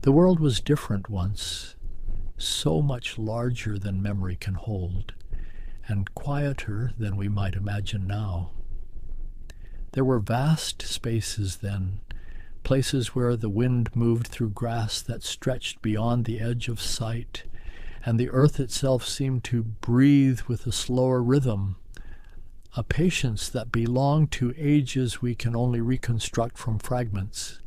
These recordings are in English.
The world was different once, so much larger than memory can hold, and quieter than we might imagine now. There were vast spaces then, places where the wind moved through grass that stretched beyond the edge of sight, and the earth itself seemed to breathe with a slower rhythm, a patience that belonged to ages we can only reconstruct from fragments.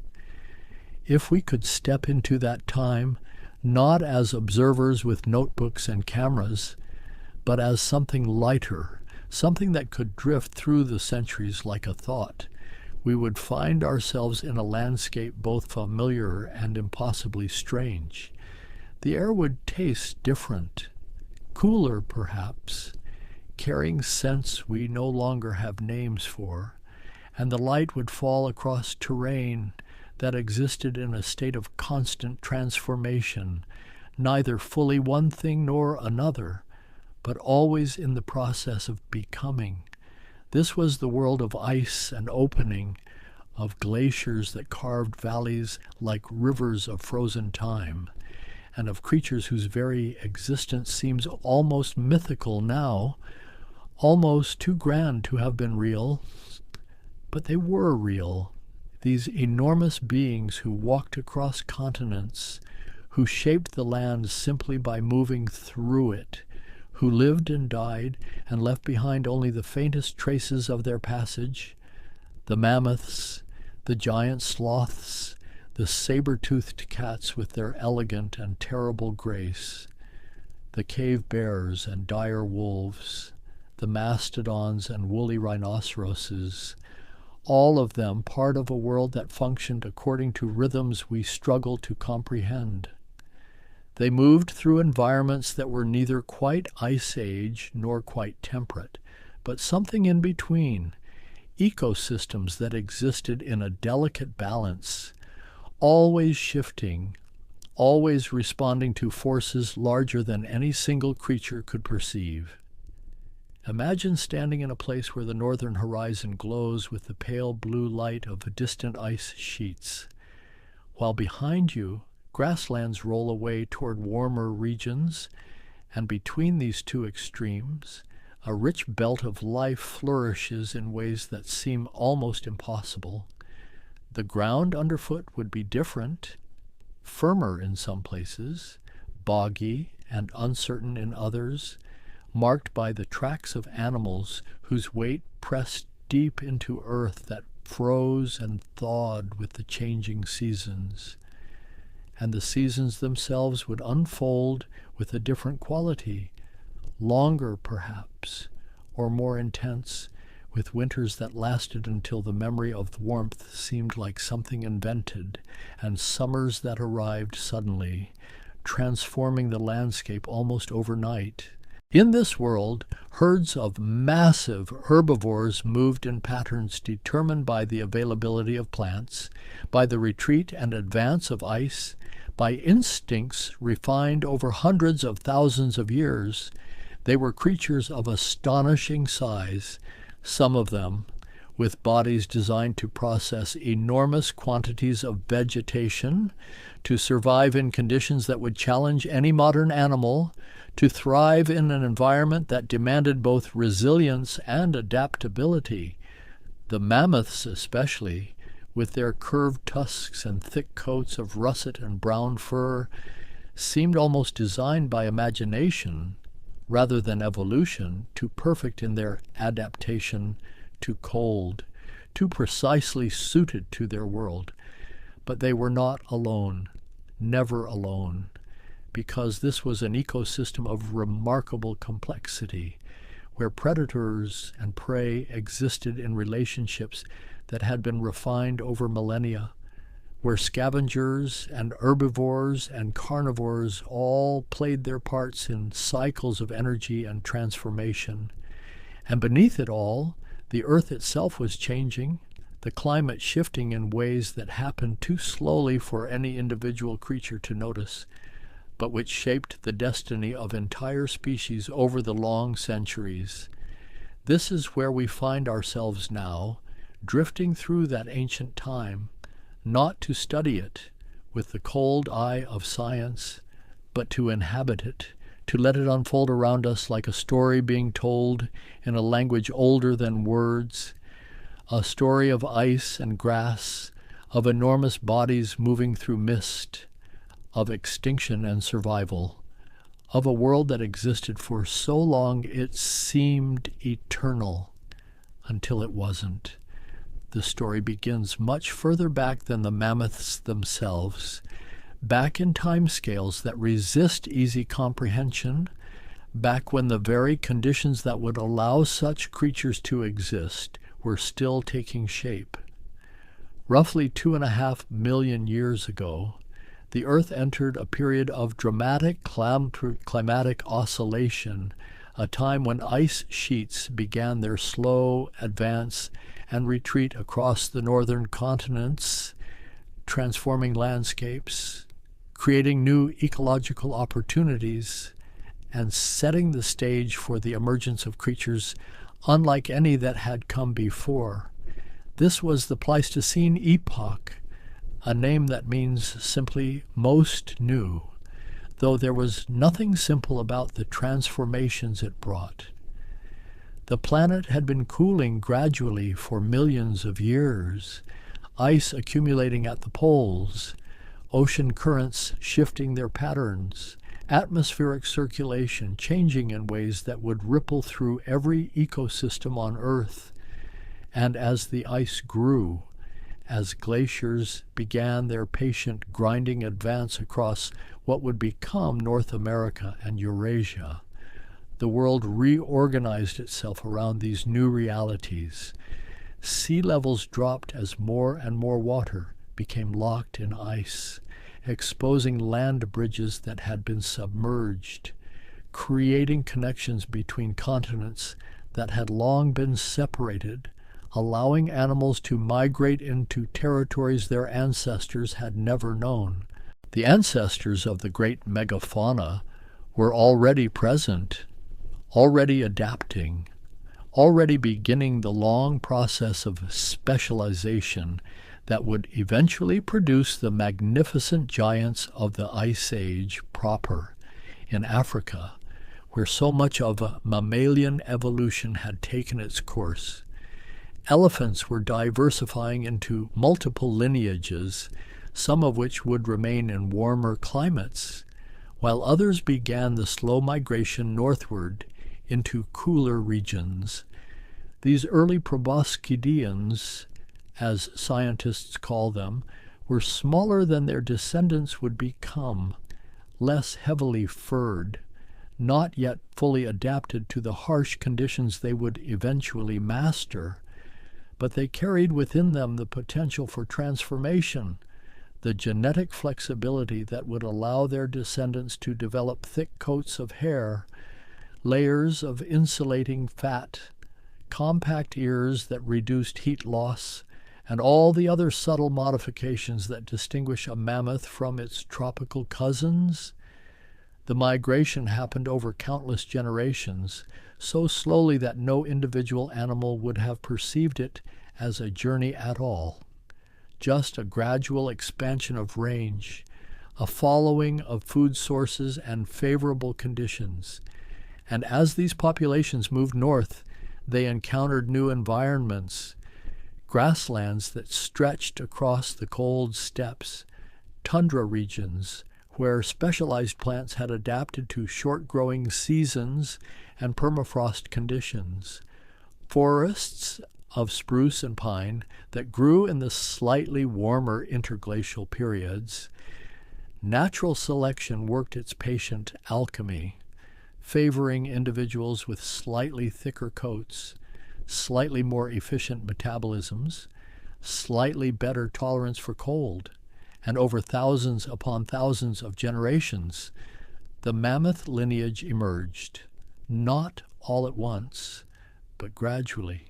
If we could step into that time, not as observers with notebooks and cameras, but as something lighter, something that could drift through the centuries like a thought, we would find ourselves in a landscape both familiar and impossibly strange. The air would taste different, cooler perhaps, carrying scents we no longer have names for, and the light would fall across terrain that existed in a state of constant transformation, neither fully one thing nor another, but always in the process of becoming. This was the world of ice and opening, of glaciers that carved valleys like rivers of frozen time, and of creatures whose very existence seems almost mythical now, almost too grand to have been real. But they were real, these enormous beings who walked across continents, who shaped the land simply by moving through it, who lived and died and left behind only the faintest traces of their passage, the mammoths, the giant sloths, the saber-toothed cats with their elegant and terrible grace, the cave bears and dire wolves, the mastodons and woolly rhinoceroses, all of them part of a world that functioned according to rhythms we struggle to comprehend. They moved through environments that were neither quite ice age nor quite temperate, but something in between, ecosystems that existed in a delicate balance, always shifting, always responding to forces larger than any single creature could perceive. Imagine standing in a place where the northern horizon glows with the pale blue light of distant ice sheets, while behind you grasslands roll away toward warmer regions, and between these two extremes, a rich belt of life flourishes in ways that seem almost impossible. The ground underfoot would be different, firmer in some places, boggy and uncertain in others, marked by the tracks of animals whose weight pressed deep into earth that froze and thawed with the changing seasons. And the seasons themselves would unfold with a different quality, longer perhaps, or more intense, with winters that lasted until the memory of warmth seemed like something invented, and summers that arrived suddenly, transforming the landscape almost overnight. In this world, herds of massive herbivores moved in patterns determined by the availability of plants, by the retreat and advance of ice, by instincts refined over hundreds of thousands of years. They were creatures of astonishing size, some of them with bodies designed to process enormous quantities of vegetation, to survive in conditions that would challenge any modern animal, to thrive in an environment that demanded both resilience and adaptability. The mammoths especially, with their curved tusks and thick coats of russet and brown fur, seemed almost designed by imagination, rather than evolution, too perfect in their adaptation to cold, too precisely suited to their world. But they were not alone, never alone, because this was an ecosystem of remarkable complexity, where predators and prey existed in relationships that had been refined over millennia, where scavengers and herbivores and carnivores all played their parts in cycles of energy and transformation. And beneath it all, the earth itself was changing, the climate shifting in ways that happened too slowly for any individual creature to notice, but which shaped the destiny of entire species over the long centuries. This is where we find ourselves now, drifting through that ancient time, not to study it, with the cold eye of science, but to inhabit it, to let it unfold around us like a story being told in a language older than words, a story of ice and grass, of enormous bodies moving through mist, of extinction and survival, of a world that existed for so long it seemed eternal until it wasn't. The story begins much further back than the mammoths themselves, back in timescales that resist easy comprehension, back when the very conditions that would allow such creatures to exist were still taking shape. Roughly 2.5 million years ago, the Earth entered a period of dramatic climatic oscillation, a time when ice sheets began their slow advance and retreat across the northern continents, transforming landscapes, creating new ecological opportunities, and setting the stage for the emergence of creatures unlike any that had come before. This was the Pleistocene epoch, a name that means simply most new, though there was nothing simple about the transformations it brought. The planet had been cooling gradually for millions of years, ice accumulating at the poles, ocean currents shifting their patterns, atmospheric circulation changing in ways that would ripple through every ecosystem on Earth. And as the ice grew, as glaciers began their patient grinding advance across what would become North America and Eurasia, the world reorganized itself around these new realities. Sea levels dropped as more and more water became locked in ice, exposing land bridges that had been submerged, creating connections between continents that had long been separated, allowing animals to migrate into territories their ancestors had never known. The ancestors of the great megafauna were already present, already adapting, already beginning the long process of specialization that would eventually produce the magnificent giants of the Ice Age proper in Africa, where so much of mammalian evolution had taken its course. Elephants were diversifying into multiple lineages, some of which would remain in warmer climates, while others began the slow migration northward into cooler regions. These early proboscideans, as scientists call them, were smaller than their descendants would become, less heavily furred, not yet fully adapted to the harsh conditions they would eventually master, but they carried within them the potential for transformation, the genetic flexibility that would allow their descendants to develop thick coats of hair, layers of insulating fat, compact ears that reduced heat loss, and all the other subtle modifications that distinguish a mammoth from its tropical cousins. The migration happened over countless generations, so slowly that no individual animal would have perceived it as a journey at all, just a gradual expansion of range, a following of food sources and favorable conditions. And as these populations moved north, they encountered new environments, grasslands that stretched across the cold steppes, tundra regions where specialized plants had adapted to short-growing seasons and permafrost conditions, forests of spruce and pine that grew in the slightly warmer interglacial periods. Natural selection worked its patient alchemy, favoring individuals with slightly thicker coats, slightly more efficient metabolisms, slightly better tolerance for cold, and over thousands upon thousands of generations, the mammoth lineage emerged, not all at once, but gradually,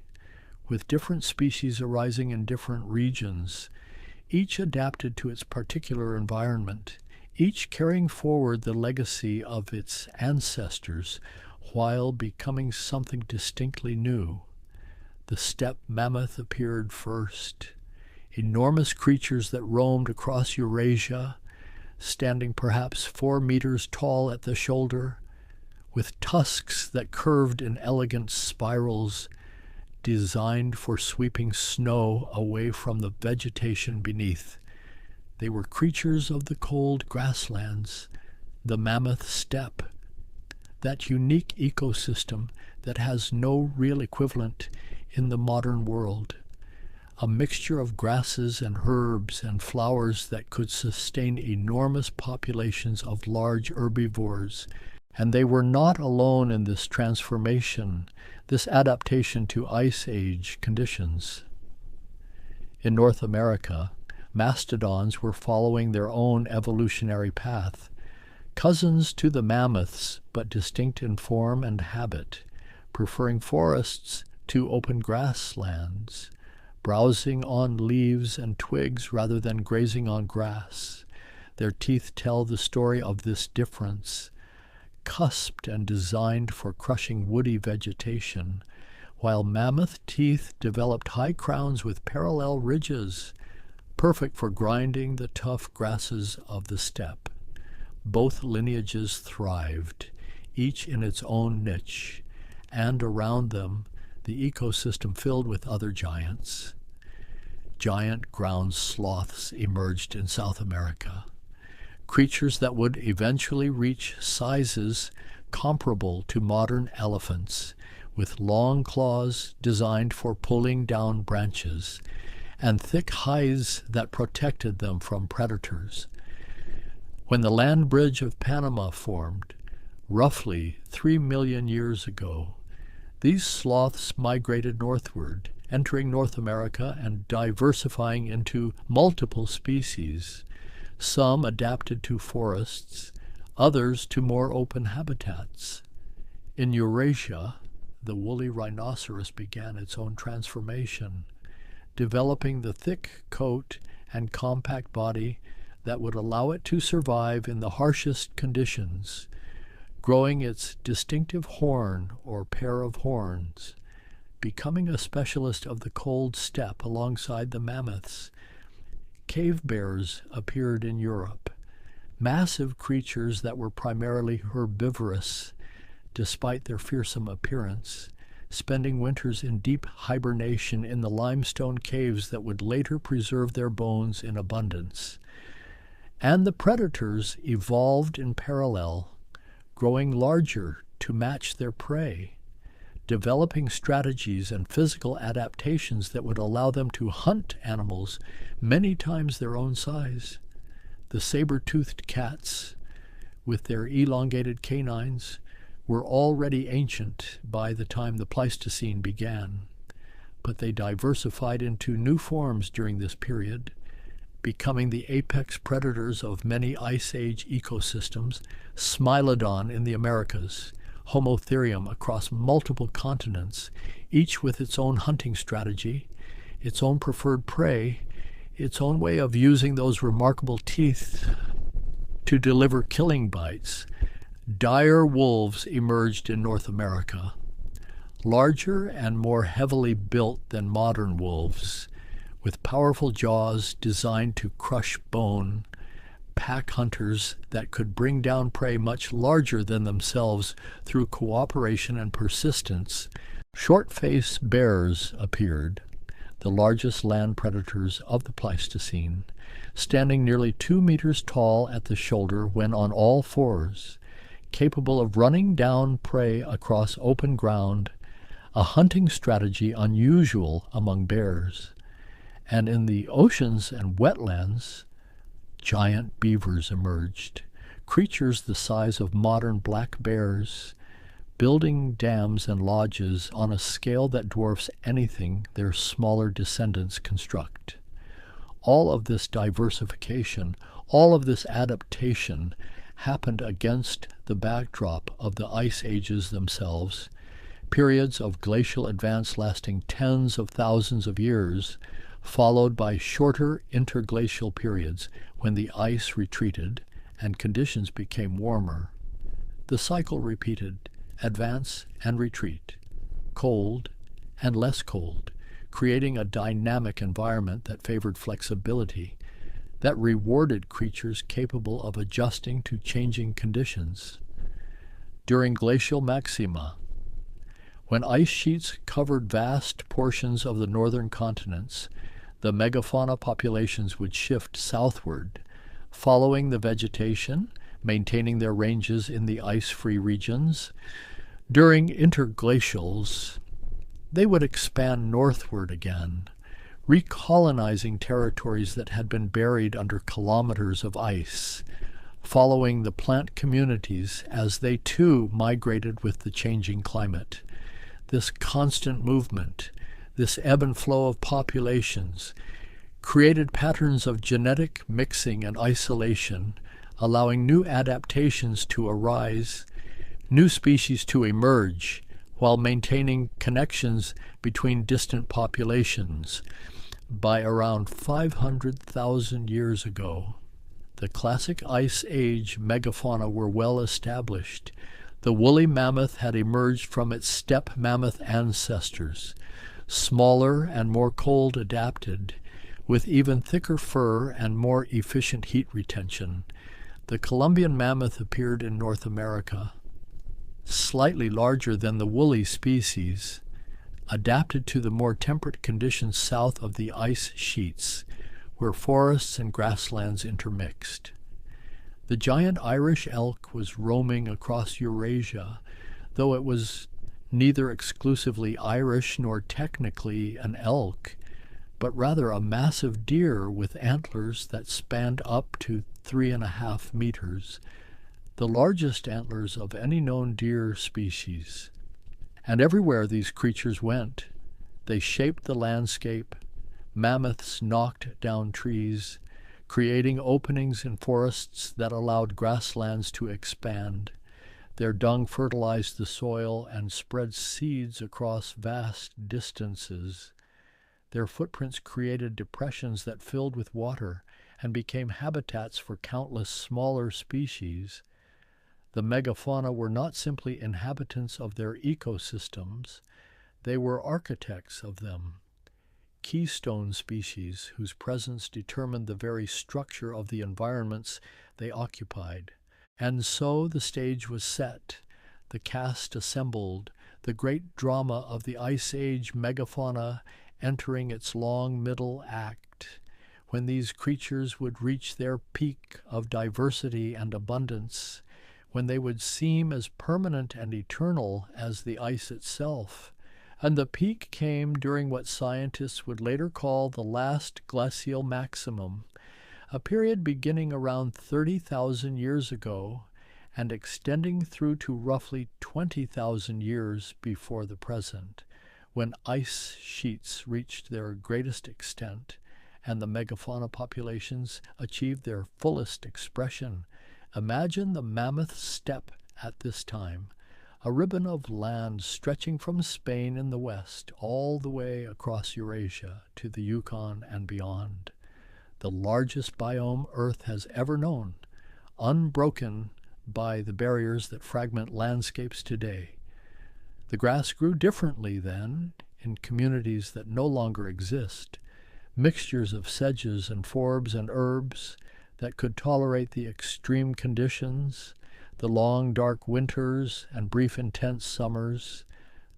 with different species arising in different regions, each adapted to its particular environment, each carrying forward the legacy of its ancestors while becoming something distinctly new. The steppe mammoth appeared first. enormous creatures that roamed across Eurasia, standing perhaps 4 meters tall at the shoulder, with tusks that curved in elegant spirals designed for sweeping snow away from the vegetation beneath. They were creatures of the cold grasslands, the mammoth steppe, that unique ecosystem that has no real equivalent in the modern world. A mixture of grasses and herbs and flowers that could sustain enormous populations of large herbivores. And they were not alone in this transformation, this adaptation to Ice Age conditions. In North America, mastodons were following their own evolutionary path, cousins to the mammoths, but distinct in form and habit, preferring forests to open grasslands, browsing on leaves and twigs rather than grazing on grass. Their teeth tell the story of this difference, cusped and designed for crushing woody vegetation, while mammoth teeth developed high crowns with parallel ridges, perfect for grinding the tough grasses of the steppe. Both lineages thrived, each in its own niche, and around them the ecosystem filled with other giants. Giant ground sloths emerged in South America, creatures that would eventually reach sizes comparable to modern elephants, with long claws designed for pulling down branches, and thick hides that protected them from predators. When the land bridge of Panama formed, roughly 3 million years ago, these sloths migrated northward, entering North America and diversifying into multiple species, some adapted to forests, others to more open habitats. In Eurasia, the woolly rhinoceros began its own transformation, developing the thick coat and compact body that would allow it to survive in the harshest conditions, growing its distinctive horn or pair of horns, becoming a specialist of the cold steppe alongside the mammoths. Cave bears appeared in Europe, massive creatures that were primarily herbivorous, despite their fearsome appearance, spending winters in deep hibernation in the limestone caves that would later preserve their bones in abundance. And the predators evolved in parallel, growing larger to match their prey, developing strategies and physical adaptations that would allow them to hunt animals many times their own size. The saber-toothed cats, with their elongated canines, were already ancient by the time the Pleistocene began, but they diversified into new forms during this period, becoming the apex predators of many Ice Age ecosystems, Smilodon in the Americas, Homotherium across multiple continents, each with its own hunting strategy, its own preferred prey, its own way of using those remarkable teeth to deliver killing bites. Dire wolves emerged in North America, larger and more heavily built than modern wolves, with powerful jaws designed to crush bone, pack hunters that could bring down prey much larger than themselves through cooperation and persistence. Short-faced bears appeared, the largest land predators of the Pleistocene, standing nearly 2 meters tall at the shoulder when on all fours, capable of running down prey across open ground, a hunting strategy unusual among bears. And in the oceans and wetlands, giant beavers emerged, creatures the size of modern black bears, building dams and lodges on a scale that dwarfs anything their smaller descendants construct. All of this diversification, all of this adaptation happened against the backdrop of the Ice Ages themselves, periods of glacial advance lasting tens of thousands of years, followed by shorter interglacial periods when the ice retreated and conditions became warmer. The cycle repeated, advance and retreat, cold and less cold, creating a dynamic environment that favored flexibility, that rewarded creatures capable of adjusting to changing conditions. During glacial maxima, when ice sheets covered vast portions of the northern continents, the megafauna populations would shift southward, following the vegetation, maintaining their ranges in the ice-free regions. During interglacials, they would expand northward again, recolonizing territories that had been buried under kilometers of ice, following the plant communities as they too migrated with the changing climate. This constant movement, this ebb and flow of populations, created patterns of genetic mixing and isolation, allowing new adaptations to arise, new species to emerge, while maintaining connections between distant populations. By around 500,000 years ago, the classic Ice Age megafauna were well established. The woolly mammoth had emerged from its steppe mammoth ancestors, smaller and more cold adapted, with even thicker fur and more efficient heat retention. The Columbian mammoth appeared in North America, slightly larger than the woolly species, adapted to the more temperate conditions south of the ice sheets, where forests and grasslands intermixed. The giant Irish elk was roaming across Eurasia, though it was neither exclusively Irish nor technically an elk, but rather a massive deer with antlers that spanned up to 3.5 meters, the largest antlers of any known deer species. And everywhere these creatures went, they shaped the landscape. Mammoths knocked down trees, creating openings in forests that allowed grasslands to expand. Their dung fertilized the soil and spread seeds across vast distances. Their footprints created depressions that filled with water and became habitats for countless smaller species. The megafauna were not simply inhabitants of their ecosystems, they were architects of them, keystone species whose presence determined the very structure of the environments they occupied. And so the stage was set, the cast assembled, the great drama of the Ice Age megafauna entering its long middle act, when these creatures would reach their peak of diversity and abundance, when they would seem as permanent and eternal as the ice itself. And the peak came during what scientists would later call the last glacial maximum, a period beginning around 30,000 years ago and extending through to roughly 20,000 years before the present, when ice sheets reached their greatest extent and the megafauna populations achieved their fullest expression. Imagine the mammoth steppe at this time, a ribbon of land stretching from Spain in the west all the way across Eurasia to the Yukon and beyond, the largest biome Earth has ever known, unbroken by the barriers that fragment landscapes today. The grass grew differently then in communities that no longer exist, mixtures of sedges and forbs and herbs that could tolerate the extreme conditions, the long dark winters and brief intense summers,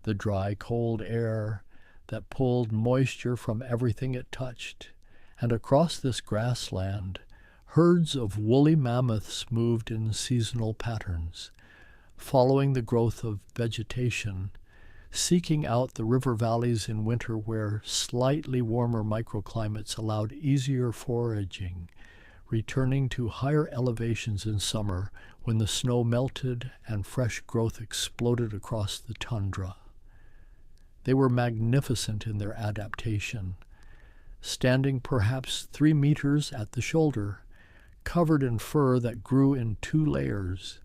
the dry cold air that pulled moisture from everything it touched. And across this grassland, herds of woolly mammoths moved in seasonal patterns, following the growth of vegetation, seeking out the river valleys in winter where slightly warmer microclimates allowed easier foraging, returning to higher elevations in summer when the snow melted and fresh growth exploded across the tundra. They were magnificent in their adaptation, standing perhaps 3 meters at the shoulder, covered in fur that grew in 2 layers,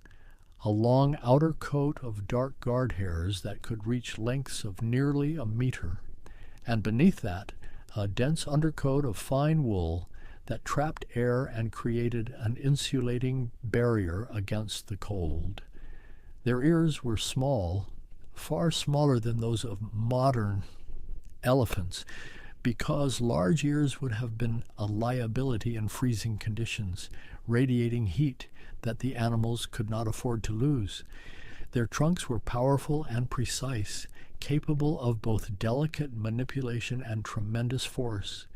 a long outer coat of dark guard hairs that could reach lengths of nearly a meter, and beneath that, a dense undercoat of fine wool that trapped air and created an insulating barrier against the cold. Their ears were small, far smaller than those of modern elephants, because large ears would have been a liability in freezing conditions, radiating heat that the animals could not afford to lose. Their trunks were powerful and precise, capable of both delicate manipulation and tremendous force,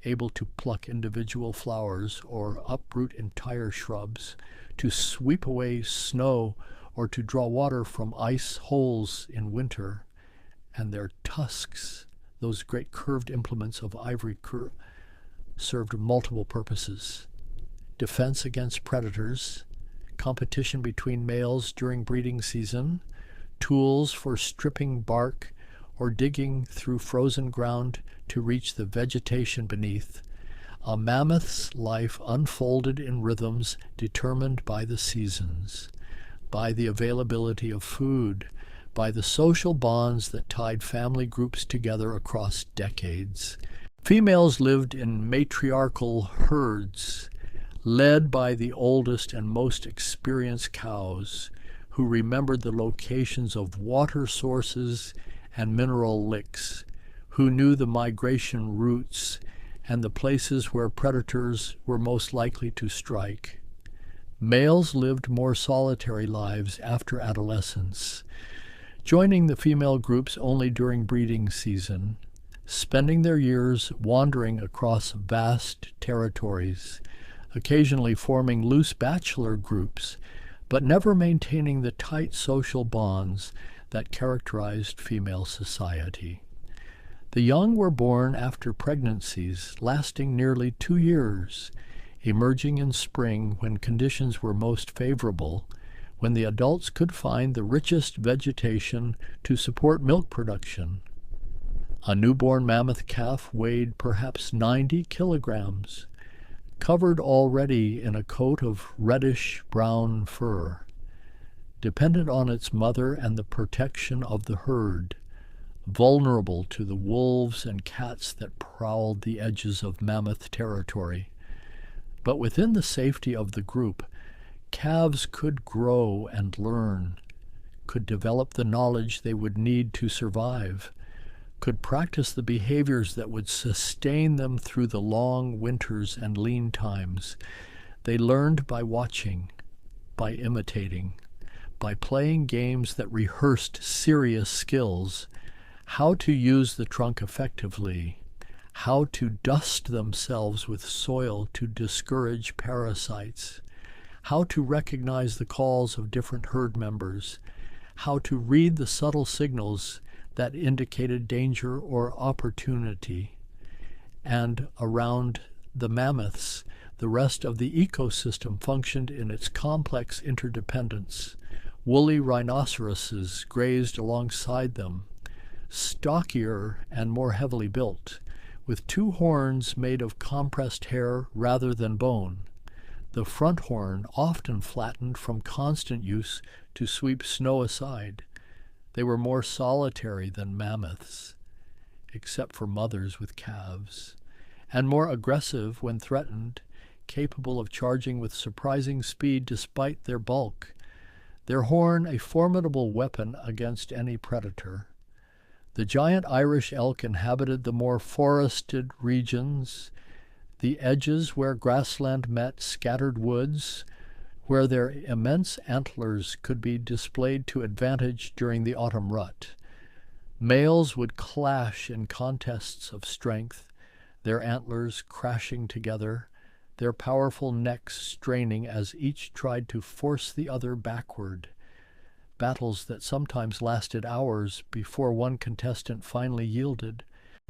able to pluck individual flowers or uproot entire shrubs, to sweep away snow or to draw water from ice holes in winter. And their tusks, those great curved implements of ivory, served multiple purposes: defense against predators, competition between males during breeding season, tools for stripping bark or digging through frozen ground to reach the vegetation beneath. A mammoth's life unfolded in rhythms determined by the seasons, by the availability of food, by the social bonds that tied family groups together across decades. Females lived in matriarchal herds, led by the oldest and most experienced cows, who remembered the locations of water sources and mineral licks, who knew the migration routes and the places where predators were most likely to strike. Males lived more solitary lives after adolescence, joining the female groups only during breeding season, spending their years wandering across vast territories, occasionally forming loose bachelor groups, but never maintaining the tight social bonds that characterized female society. The young were born after pregnancies lasting nearly 2 years, emerging in spring when conditions were most favorable, when the adults could find the richest vegetation to support milk production. A newborn mammoth calf weighed perhaps 90 kilograms, covered already in a coat of reddish-brown fur, dependent on its mother and the protection of the herd, vulnerable to the wolves and cats that prowled the edges of mammoth territory. But within the safety of the group, calves could grow and learn, could develop the knowledge they would need to survive, could practice the behaviors that would sustain them through the long winters and lean times. They learned by watching, by imitating, by playing games that rehearsed serious skills: how to use the trunk effectively, how to dust themselves with soil to discourage parasites, how to recognize the calls of different herd members, how to read the subtle signals that indicated danger or opportunity. And around the mammoths, the rest of the ecosystem functioned in its complex interdependence. Woolly rhinoceroses grazed alongside them, stockier and more heavily built, with 2 horns made of compressed hair rather than bone, the front horn often flattened from constant use to sweep snow aside. They were more solitary than mammoths, except for mothers with calves, and more aggressive when threatened, capable of charging with surprising speed despite their bulk, their horn a formidable weapon against any predator. The giant Irish elk inhabited the more forested regions, the edges where grassland met scattered woods, where their immense antlers could be displayed to advantage during the autumn rut. Males would clash in contests of strength, their antlers crashing together, their powerful necks straining as each tried to force the other backward. Battles that sometimes lasted hours before one contestant finally yielded.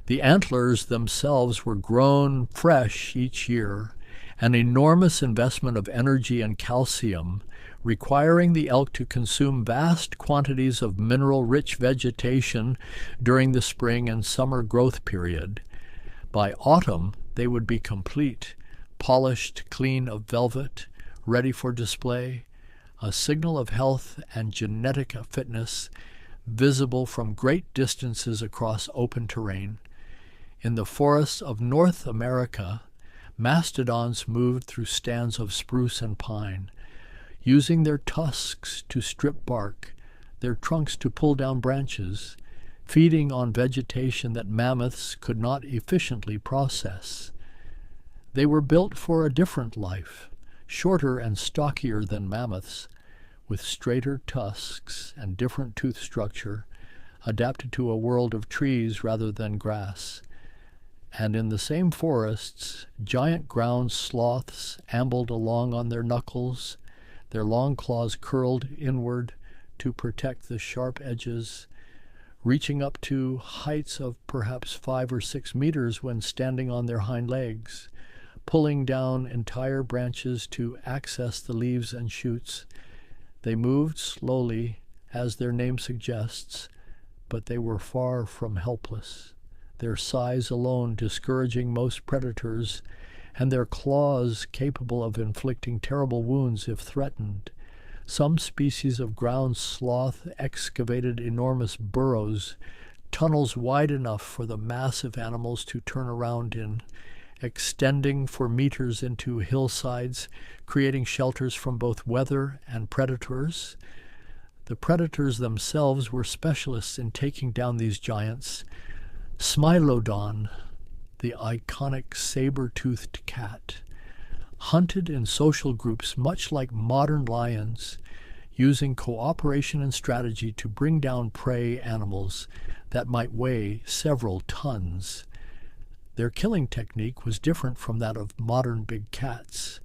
The antlers themselves were grown fresh each year, an enormous investment of energy and calcium, requiring the elk to consume vast quantities of mineral-rich vegetation during the spring and summer growth period. By autumn, they would be complete, polished clean of velvet, ready for display, a signal of health and genetic fitness, visible from great distances across open terrain. In the forests of North America, mastodons moved through stands of spruce and pine, using their tusks to strip bark, their trunks to pull down branches, feeding on vegetation that mammoths could not efficiently process. They were built for a different life, shorter and stockier than mammoths, with straighter tusks and different tooth structure, adapted to a world of trees rather than grass. And in the same forests, giant ground sloths ambled along on their knuckles, their long claws curled inward to protect the sharp edges, reaching up to heights of perhaps 5 or 6 meters when standing on their hind legs, pulling down entire branches to access the leaves and shoots. They moved slowly, as their name suggests, but they were far from helpless, their size alone discouraging most predators, and their claws capable of inflicting terrible wounds if threatened. Some species of ground sloth excavated enormous burrows, tunnels wide enough for the massive animals to turn around in, extending for meters into hillsides, creating shelters from both weather and predators. The predators themselves were specialists in taking down these giants. Smilodon, the iconic saber-toothed cat, hunted in social groups much like modern lions, using cooperation and strategy to bring down prey animals that might weigh several tons. Their killing technique was different from that of modern big cats.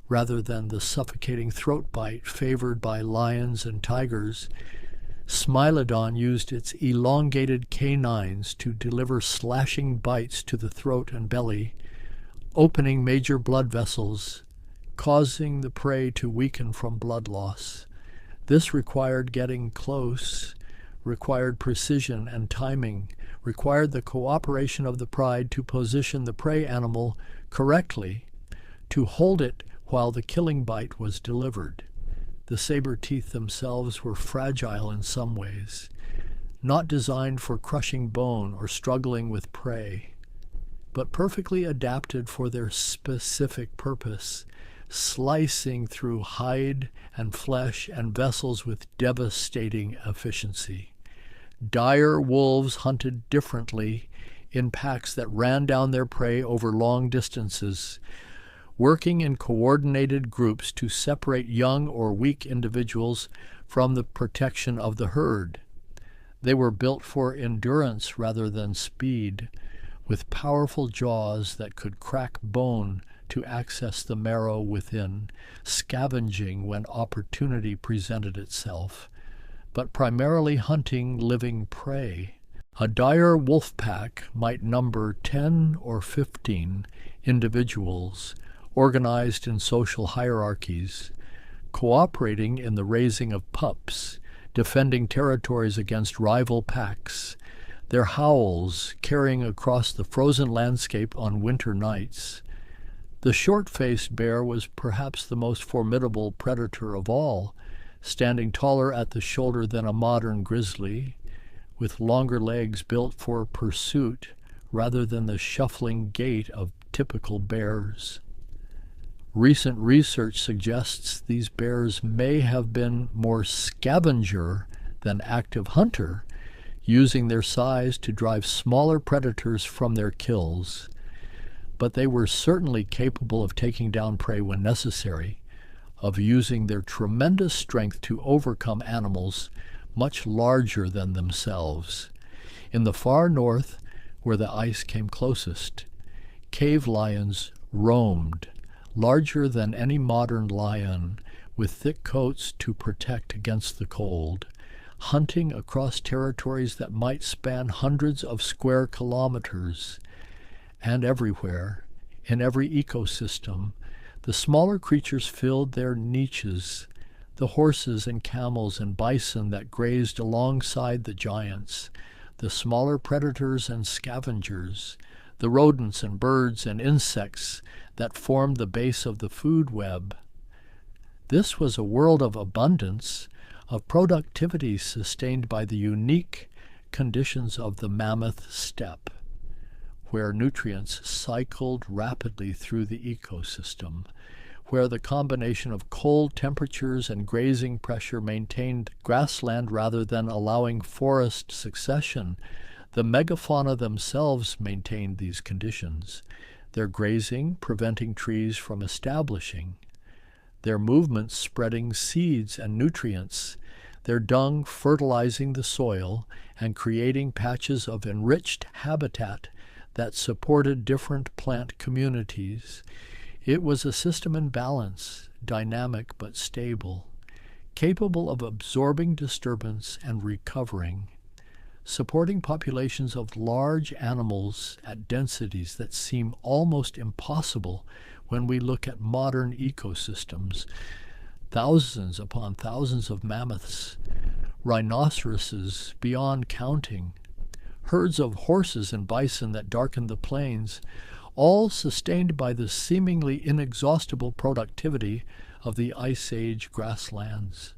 Rather than the suffocating throat bite favored by lions and tigers, Smilodon used its elongated canines to deliver slashing bites to the throat and belly, opening major blood vessels, causing the prey to weaken from blood loss. This required getting close, required precision and timing, required the cooperation of the pride to position the prey animal correctly, to hold it while the killing bite was delivered. The saber teeth themselves were fragile in some ways, not designed for crushing bone or struggling with prey, but perfectly adapted for their specific purpose, slicing through hide and flesh and vessels with devastating efficiency. Dire wolves hunted differently in packs that ran down their prey over long distances, working in coordinated groups to separate young or weak individuals from the protection of the herd. They were built for endurance rather than speed, with powerful jaws that could crack bone to access the marrow within, scavenging when opportunity presented itself, but primarily hunting living prey. A dire wolf pack might number 10 or 15 individuals, organized in social hierarchies, cooperating in the raising of pups, defending territories against rival packs, their howls carrying across the frozen landscape on winter nights. The short-faced bear was perhaps the most formidable predator of all, standing taller at the shoulder than a modern grizzly, with longer legs built for pursuit rather than the shuffling gait of typical bears. Recent research suggests these bears may have been more scavenger than active hunter, using their size to drive smaller predators from their kills. But they were certainly capable of taking down prey when necessary, of using their tremendous strength to overcome animals much larger than themselves. In the far north, where the ice came closest, cave lions roamed, larger than any modern lion, with thick coats to protect against the cold, hunting across territories that might span hundreds of square kilometers. And everywhere, in every ecosystem, the smaller creatures filled their niches, the horses and camels and bison that grazed alongside the giants, the smaller predators and scavengers, the rodents and birds and insects that formed the base of the food web. This was a world of abundance, of productivity sustained by the unique conditions of the mammoth steppe, where nutrients cycled rapidly through the ecosystem, where the combination of cold temperatures and grazing pressure maintained grassland rather than allowing forest succession, the megafauna themselves maintained these conditions, their grazing preventing trees from establishing, their movements spreading seeds and nutrients, their dung fertilizing the soil and creating patches of enriched habitat that supported different plant communities. It was a system in balance, dynamic but stable, capable of absorbing disturbance and recovering, supporting populations of large animals at densities that seem almost impossible when we look at modern ecosystems. Thousands upon thousands of mammoths, rhinoceroses beyond counting, herds of horses and bison that darken the plains, all sustained by the seemingly inexhaustible productivity of the Ice Age grasslands.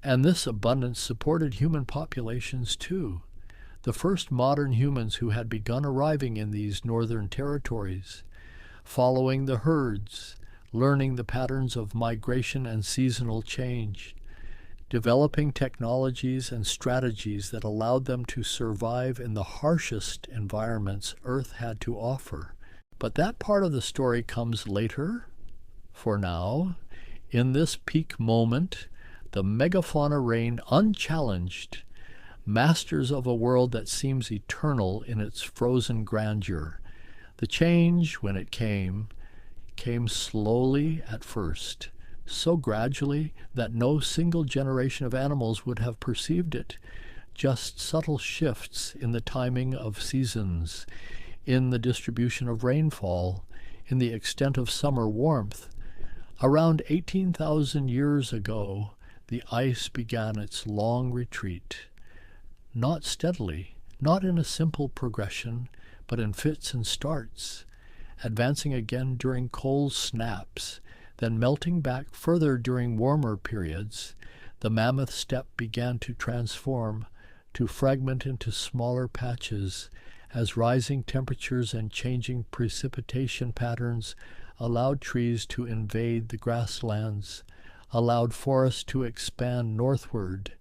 And this abundance supported human populations too, the first modern humans who had begun arriving in these northern territories, following the herds, learning the patterns of migration and seasonal change, developing technologies and strategies that allowed them to survive in the harshest environments Earth had to offer. But that part of the story comes later. For now, in this peak moment, the megafauna reign unchallenged, masters of a world that seems eternal in its frozen grandeur. The change, when it came slowly at first, so gradually that no single generation of animals would have perceived it, just subtle shifts in the timing of seasons, in the distribution of rainfall, in the extent of summer warmth. Around 18,000 years ago, the ice began its long retreat, not steadily, not in a simple progression, but in fits and starts, advancing again during cold snaps, then melting back further during warmer periods. The mammoth steppe began to transform, to fragment into smaller patches, as rising temperatures and changing precipitation patterns allowed trees to invade the grasslands, allowed forests to expand northward,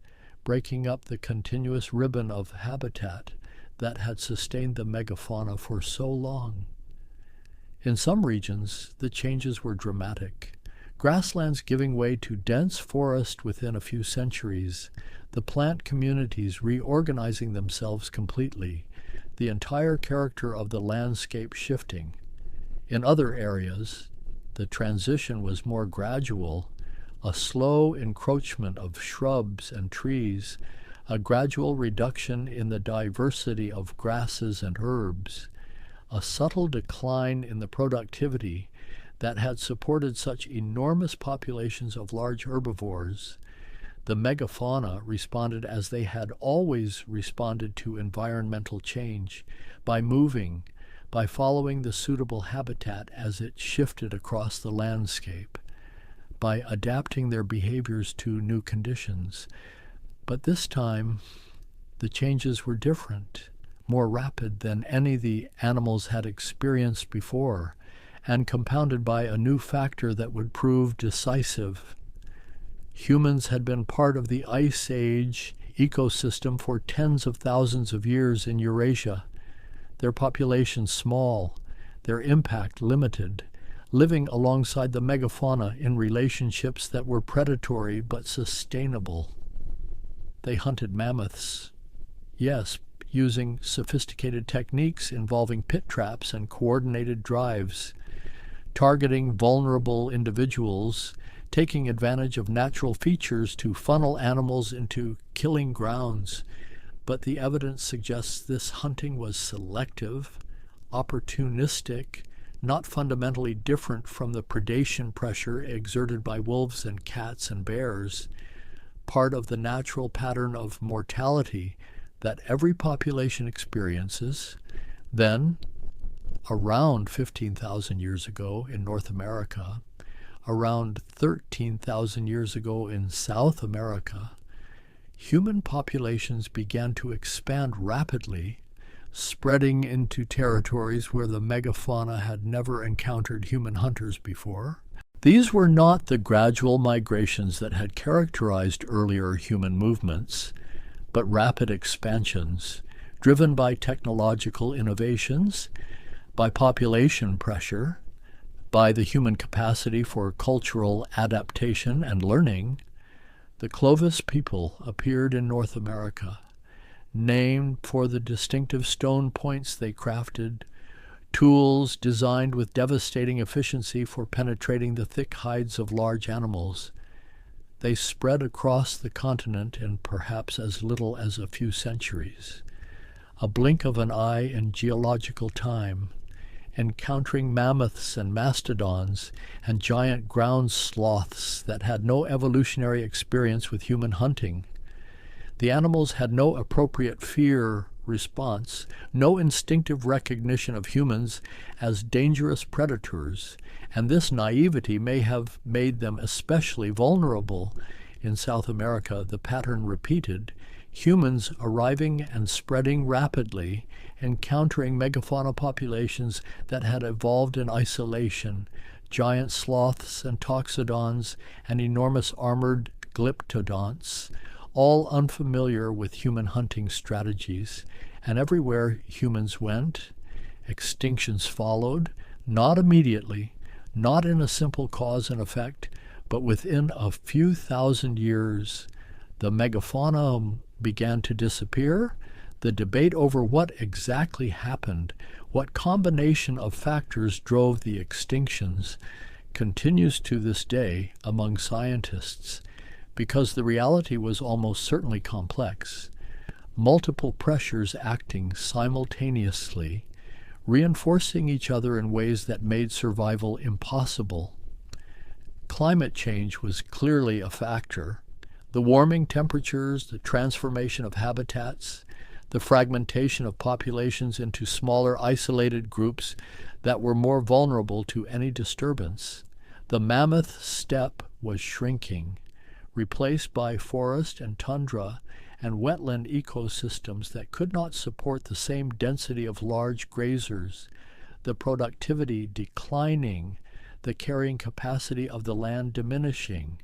breaking up the continuous ribbon of habitat that had sustained the megafauna for so long. In some regions, the changes were dramatic. Grasslands giving way to dense forest within a few centuries, the plant communities reorganizing themselves completely, the entire character of the landscape shifting. In other areas, the transition was more gradual, a slow encroachment of shrubs and trees, a gradual reduction in the diversity of grasses and herbs, a subtle decline in the productivity that had supported such enormous populations of large herbivores. The megafauna responded as they had always responded to environmental change, by moving, by following the suitable habitat as it shifted across the landscape, by adapting their behaviors to new conditions. But this time, the changes were different, more rapid than any the animals had experienced before, and compounded by a new factor that would prove decisive. Humans had been part of the Ice Age ecosystem for tens of thousands of years in Eurasia, their population small, their impact limited, living alongside the megafauna in relationships that were predatory but sustainable. They hunted mammoths, yes, using sophisticated techniques involving pit traps and coordinated drives, targeting vulnerable individuals, taking advantage of natural features to funnel animals into killing grounds. But the evidence suggests this hunting was selective, opportunistic, not fundamentally different from the predation pressure exerted by wolves and cats and bears, part of the natural pattern of mortality that every population experiences. Then, around 15,000 years ago in North America, around 13,000 years ago in South America, human populations began to expand rapidly, spreading into territories where the megafauna had never encountered human hunters before. These were not the gradual migrations that had characterized earlier human movements, but rapid expansions driven by technological innovations, by population pressure, by the human capacity for cultural adaptation and learning. The Clovis people appeared in North America, named for the distinctive stone points they crafted, tools designed with devastating efficiency for penetrating the thick hides of large animals. They spread across the continent in perhaps as little as a few centuries, a blink of an eye in geological time, encountering mammoths and mastodons and giant ground sloths that had no evolutionary experience with human hunting. The animals had no appropriate fear response, no instinctive recognition of humans as dangerous predators, and this naivety may have made them especially vulnerable. In South America, the pattern repeated, humans arriving and spreading rapidly, encountering megafauna populations that had evolved in isolation, giant sloths and toxodons and enormous armored glyptodonts, all unfamiliar with human hunting strategies. And everywhere humans went, extinctions followed, not immediately, not in a simple cause and effect, but within a few thousand years. The megafauna began to disappear. The debate over what exactly happened, what combination of factors drove the extinctions, continues to this day among scientists, because the reality was almost certainly complex. Multiple pressures acting simultaneously, reinforcing each other in ways that made survival impossible. Climate change was clearly a factor. The warming temperatures, the transformation of habitats, the fragmentation of populations into smaller isolated groups that were more vulnerable to any disturbance. The mammoth steppe was shrinking, replaced by forest and tundra and wetland ecosystems that could not support the same density of large grazers, the productivity declining, the carrying capacity of the land diminishing,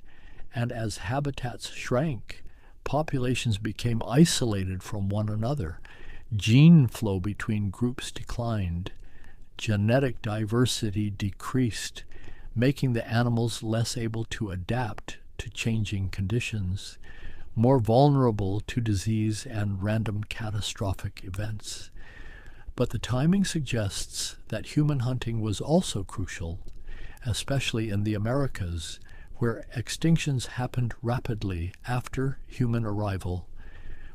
and as habitats shrank, populations became isolated from one another. Gene flow between groups declined. Genetic diversity decreased, making the animals less able to adapt to changing conditions, more vulnerable to disease and random catastrophic events. But the timing suggests that human hunting was also crucial, especially in the Americas, where extinctions happened rapidly after human arrival,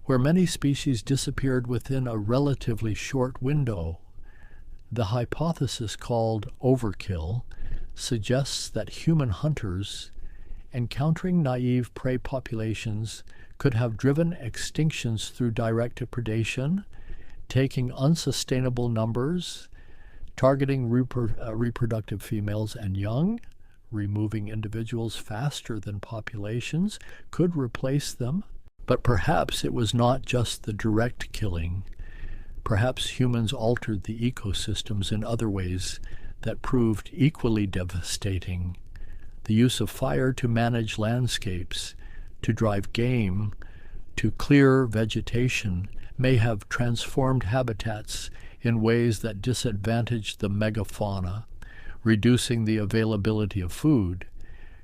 where many species disappeared within a relatively short window. The hypothesis called overkill suggests that human hunters, encountering naive prey populations, could have driven extinctions through direct predation, taking unsustainable numbers, targeting reproductive females and young, removing individuals faster than populations could replace them. But perhaps it was not just the direct killing. Perhaps humans altered the ecosystems in other ways that proved equally devastating. The use of fire to manage landscapes, to drive game, to clear vegetation may have transformed habitats in ways that disadvantaged the megafauna, reducing the availability of food,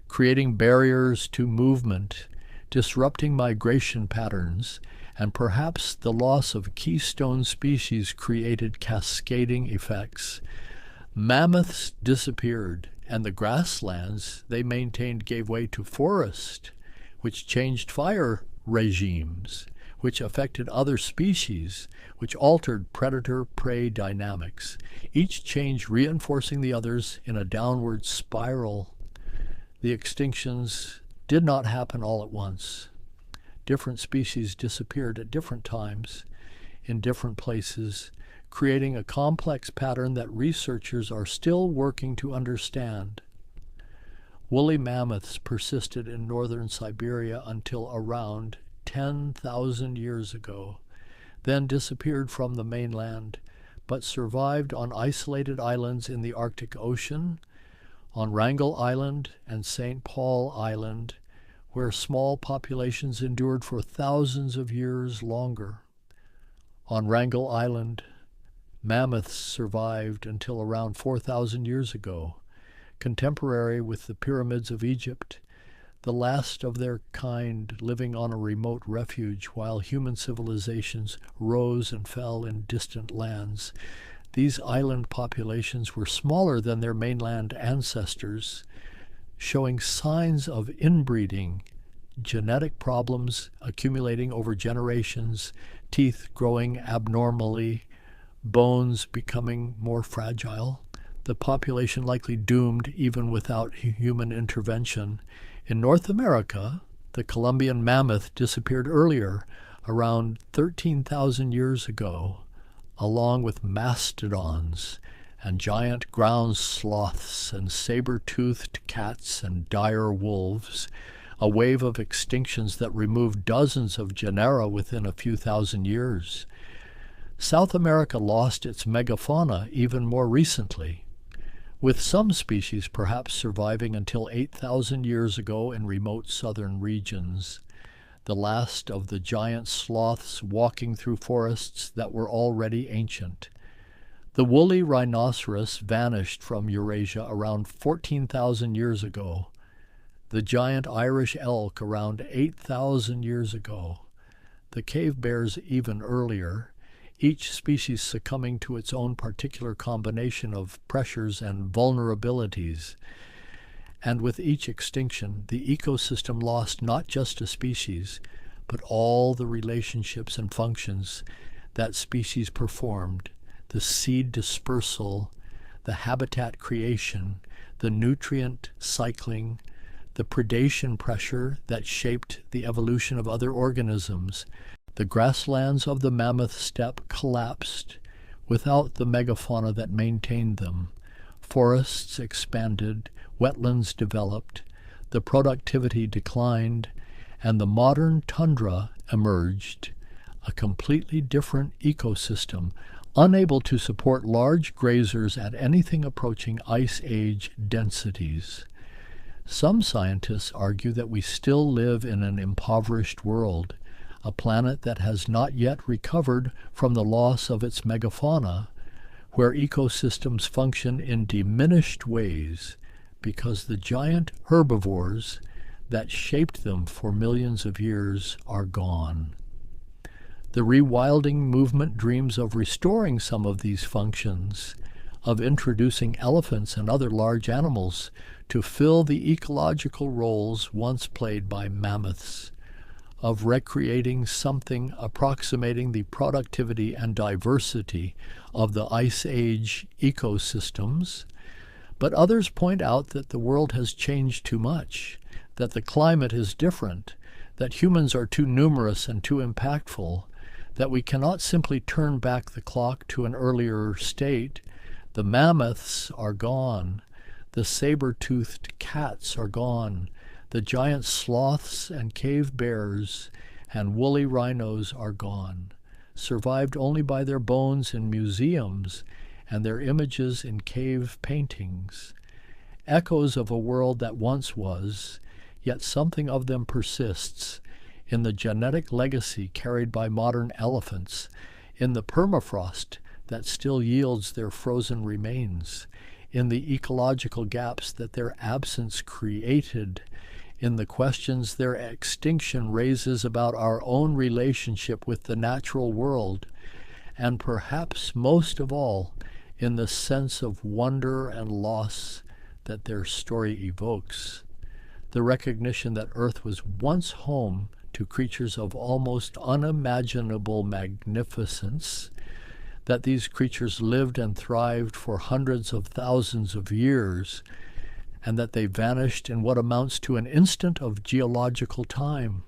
creating barriers to movement, disrupting migration patterns, and perhaps the loss of keystone species created cascading effects. Mammoths disappeared, and the grasslands they maintained gave way to forest, which changed fire regimes, which affected other species, which altered predator-prey dynamics, each change reinforcing the others in a downward spiral. The extinctions did not happen all at once. Different species disappeared at different times, in different places, creating a complex pattern that researchers are still working to understand. Woolly mammoths persisted in northern Siberia until around 10,000 years ago, then disappeared from the mainland, but survived on isolated islands in the Arctic Ocean, On Wrangel Island and St. Paul Island, where small populations endured for thousands of years longer. On Wrangel Island, mammoths survived until around 4,000 years ago, contemporary with the pyramids of Egypt, the last of their kind living on a remote refuge while human civilizations rose and fell in distant lands. These island populations were smaller than their mainland ancestors, showing signs of inbreeding, genetic problems accumulating over generations, teeth growing abnormally, bones becoming more fragile, the population likely doomed even without human intervention. In North America, the Columbian mammoth disappeared earlier, around 13,000 years ago, along with mastodons and giant ground sloths and saber-toothed cats and dire wolves, a wave of extinctions that removed dozens of genera within a few thousand years. South America lost its megafauna even more recently, with some species perhaps surviving until 8,000 years ago in remote southern regions, the last of the giant sloths walking through forests that were already ancient. The woolly rhinoceros vanished from Eurasia around 14,000 years ago, the giant Irish elk around 8,000 years ago, the cave bears even earlier, each species succumbing to its own particular combination of pressures and vulnerabilities. And with each extinction, the ecosystem lost not just a species, but all the relationships and functions that species performed, the seed dispersal, the habitat creation, the nutrient cycling, the predation pressure that shaped the evolution of other organisms. The grasslands of the mammoth steppe collapsed without the megafauna that maintained them. Forests expanded, wetlands developed, the productivity declined, and the modern tundra emerged, a completely different ecosystem, unable to support large grazers at anything approaching Ice Age densities. Some scientists argue that we still live in an impoverished world, a planet that has not yet recovered from the loss of its megafauna, where ecosystems function in diminished ways because the giant herbivores that shaped them for millions of years are gone. The rewilding movement dreams of restoring some of these functions, of introducing elephants and other large animals to fill the ecological roles once played by mammoths, of recreating something approximating the productivity and diversity of the Ice Age ecosystems. But others point out that the world has changed too much, that the climate is different, that humans are too numerous and too impactful, that we cannot simply turn back the clock to an earlier state. The mammoths are gone. The saber-toothed cats are gone. The giant sloths and cave bears and woolly rhinos are gone, survived only by their bones in museums and their images in cave paintings. Echoes of a world that once was, yet something of them persists, in the genetic legacy carried by modern elephants, in the permafrost that still yields their frozen remains, in the ecological gaps that their absence created, in the questions their extinction raises about our own relationship with the natural world, and perhaps most of all, in the sense of wonder and loss that their story evokes. The recognition that Earth was once home to creatures of almost unimaginable magnificence, that these creatures lived and thrived for hundreds of thousands of years, and that they vanished in what amounts to an instant of geological time,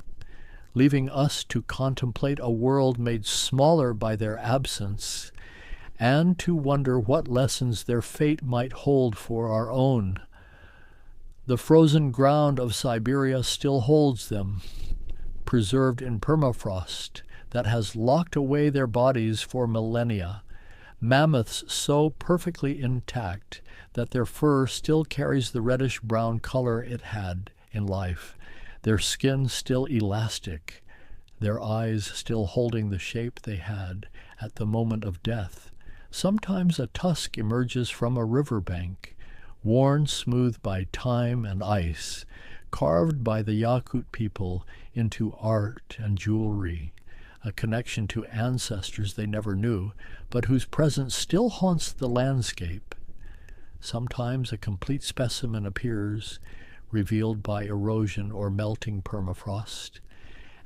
leaving us to contemplate a world made smaller by their absence, and to wonder what lessons their fate might hold for our own. The frozen ground of Siberia still holds them, preserved in permafrost that has locked away their bodies for millennia, mammoths so perfectly intact that their fur still carries the reddish-brown color it had in life, their skin still elastic, their eyes still holding the shape they had at the moment of death. Sometimes a tusk emerges from a riverbank, worn smooth by time and ice, carved by the Yakut people into art and jewelry, a connection to ancestors they never knew, but whose presence still haunts the landscape. Sometimes a complete specimen appears, revealed by erosion or melting permafrost,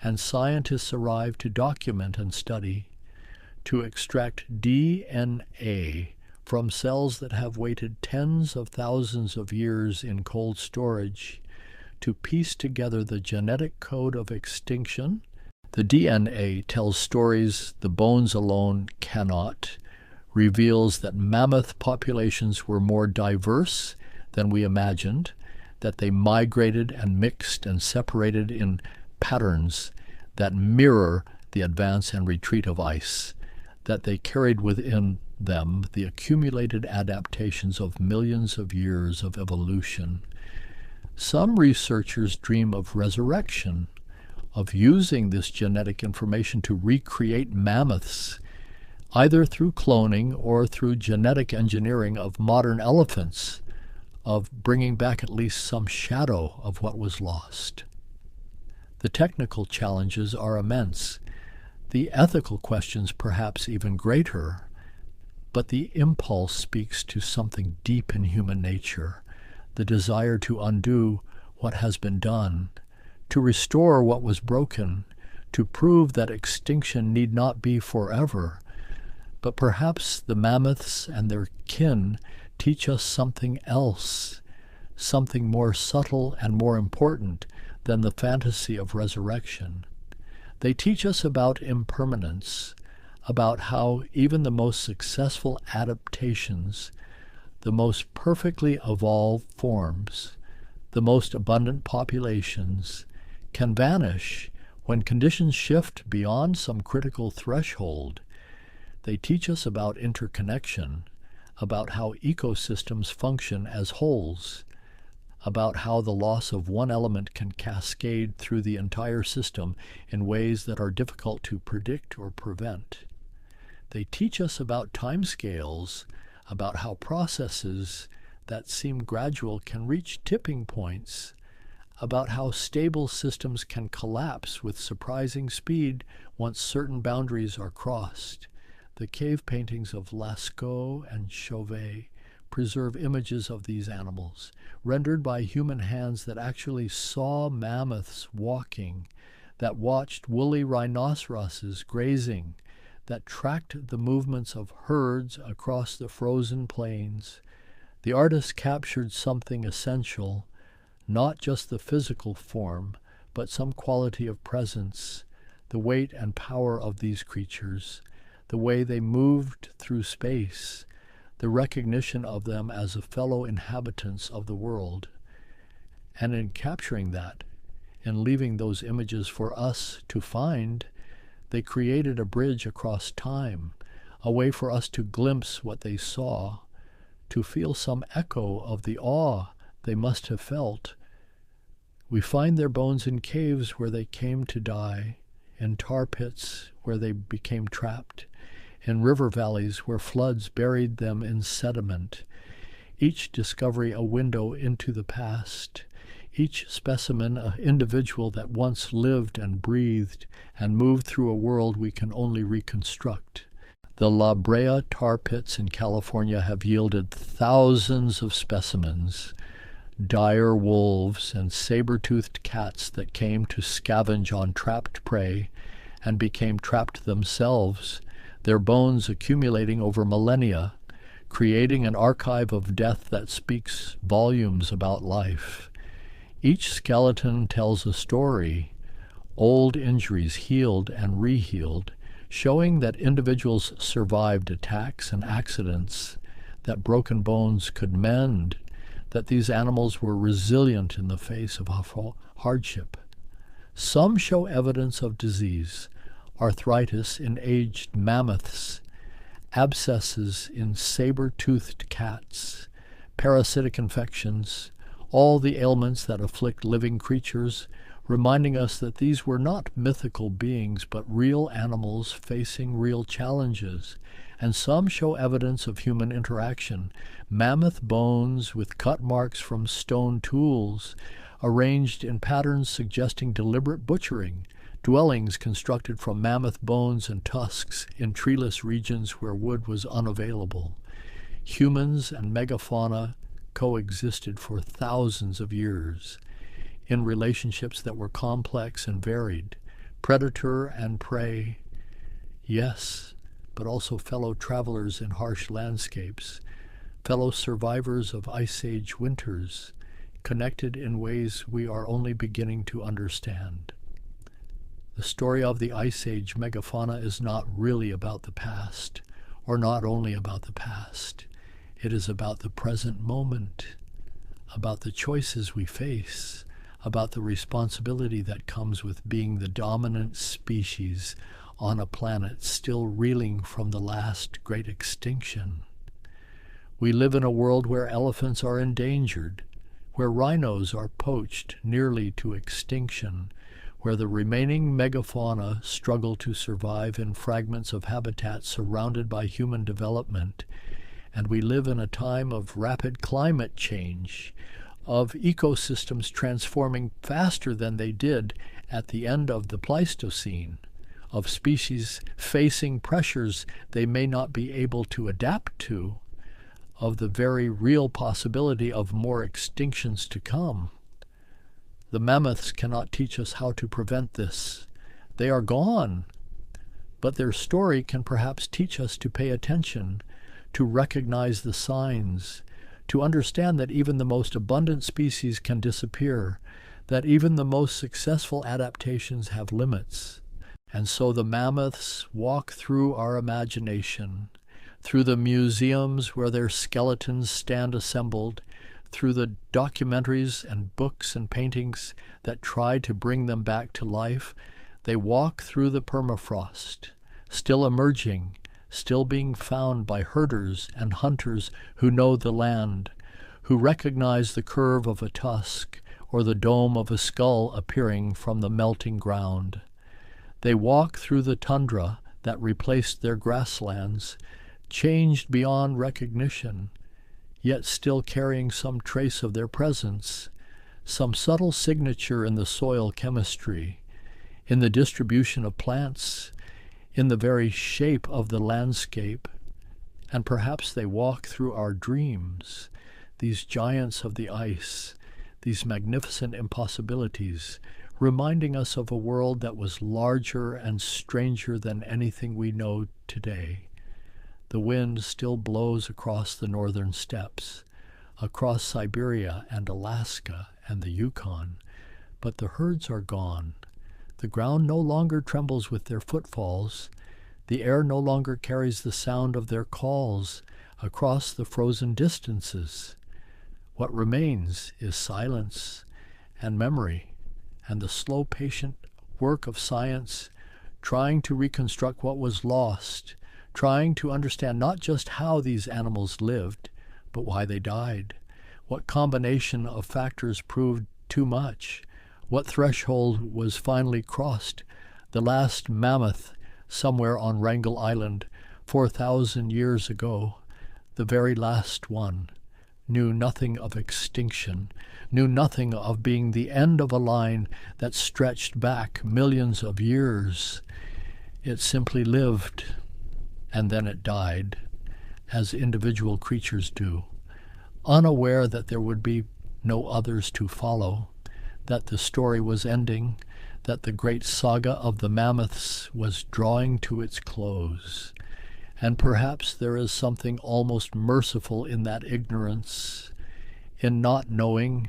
and scientists arrive to document and study, to extract DNA from cells that have waited tens of thousands of years in cold storage, to piece together the genetic code of extinction. The DNA tells stories the bones alone cannot, reveals that mammoth populations were more diverse than we imagined, that they migrated and mixed and separated in patterns that mirror the advance and retreat of ice, that they carried within them the accumulated adaptations of millions of years of evolution. Some researchers dream of resurrection, of using this genetic information to recreate mammoths, either through cloning or through genetic engineering of modern elephants, of bringing back at least some shadow of what was lost. The technical challenges are immense, the ethical questions perhaps even greater, but the impulse speaks to something deep in human nature, the desire to undo what has been done, to restore what was broken, to prove that extinction need not be forever. But perhaps the mammoths and their kin teach us something else, something more subtle and more important than the fantasy of resurrection. They teach us about impermanence, about how even the most successful adaptations, the most perfectly evolved forms, the most abundant populations, can vanish when conditions shift beyond some critical threshold. They teach us about interconnection, about how ecosystems function as wholes, about how the loss of one element can cascade through the entire system in ways that are difficult to predict or prevent. They teach us about timescales, about how processes that seem gradual can reach tipping points, about how stable systems can collapse with surprising speed once certain boundaries are crossed. The cave paintings of Lascaux and Chauvet preserve images of these animals, rendered by human hands that actually saw mammoths walking, that watched woolly rhinoceroses grazing, that tracked the movements of herds across the frozen plains. The artist captured something essential, not just the physical form, but some quality of presence, the weight and power of these creatures, the way they moved through space, the recognition of them as a fellow inhabitants of the world. And in capturing that, in leaving those images for us to find, they created a bridge across time, a way for us to glimpse what they saw, to feel some echo of the awe they must have felt. We find their bones in caves where they came to die, in tar pits where they became trapped, in river valleys where floods buried them in sediment, each discovery a window into the past, each specimen an individual that once lived and breathed and moved through a world we can only reconstruct. The La Brea tar pits in California have yielded thousands of specimens, dire wolves and saber-toothed cats that came to scavenge on trapped prey and became trapped themselves, their bones accumulating over millennia, creating an archive of death that speaks volumes about life. Each skeleton tells a story, old injuries healed and rehealed, showing that individuals survived attacks and accidents, that broken bones could mend, that these animals were resilient in the face of hardship. Some show evidence of disease, arthritis in aged mammoths, abscesses in saber-toothed cats, parasitic infections, all the ailments that afflict living creatures, reminding us that these were not mythical beings, but real animals facing real challenges. And some show evidence of human interaction. Mammoth bones with cut marks from stone tools, arranged in patterns suggesting deliberate butchering, dwellings constructed from mammoth bones and tusks in treeless regions where wood was unavailable. Humans and megafauna coexisted for thousands of years in relationships that were complex and varied, predator and prey, yes, but also fellow travelers in harsh landscapes, fellow survivors of Ice Age winters, connected in ways we are only beginning to understand. The story of the Ice Age megafauna is not really about the past, or not only about the past. It is about the present moment, about the choices we face, about the responsibility that comes with being the dominant species on a planet still reeling from the last great extinction. We live in a world where elephants are endangered, where rhinos are poached nearly to extinction, where the remaining megafauna struggle to survive in fragments of habitat surrounded by human development, and we live in a time of rapid climate change, of ecosystems transforming faster than they did at the end of the Pleistocene, of species facing pressures they may not be able to adapt to, of the very real possibility of more extinctions to come. The mammoths cannot teach us how to prevent this. They are gone, but their story can perhaps teach us to pay attention, to recognize the signs, to understand that even the most abundant species can disappear, that even the most successful adaptations have limits. And so the mammoths walk through our imagination, through the museums where their skeletons stand assembled, through the documentaries and books and paintings that try to bring them back to life. They walk through the permafrost, still emerging, still being found by herders and hunters who know the land, who recognize the curve of a tusk or the dome of a skull appearing from the melting ground. They walk through the tundra that replaced their grasslands, changed beyond recognition, yet still carrying some trace of their presence, some subtle signature in the soil chemistry, in the distribution of plants, in the very shape of the landscape. And perhaps they walk through our dreams, these giants of the ice, these magnificent impossibilities, reminding us of a world that was larger and stranger than anything we know today. The wind still blows across the northern steppes, across Siberia and Alaska and the Yukon, but the herds are gone. The ground no longer trembles with their footfalls. The air no longer carries the sound of their calls across the frozen distances. What remains is silence and memory and the slow, patient work of science, trying to reconstruct what was lost, trying to understand not just how these animals lived, but why they died, what combination of factors proved too much, what threshold was finally crossed. The last mammoth somewhere on Wrangel Island 4,000 years ago, the very last one, knew nothing of extinction, knew nothing of being the end of a line that stretched back millions of years. It simply lived, and then it died, as individual creatures do, unaware that there would be no others to follow, that the story was ending, that the great saga of the mammoths was drawing to its close. And perhaps there is something almost merciful in that ignorance, in not knowing,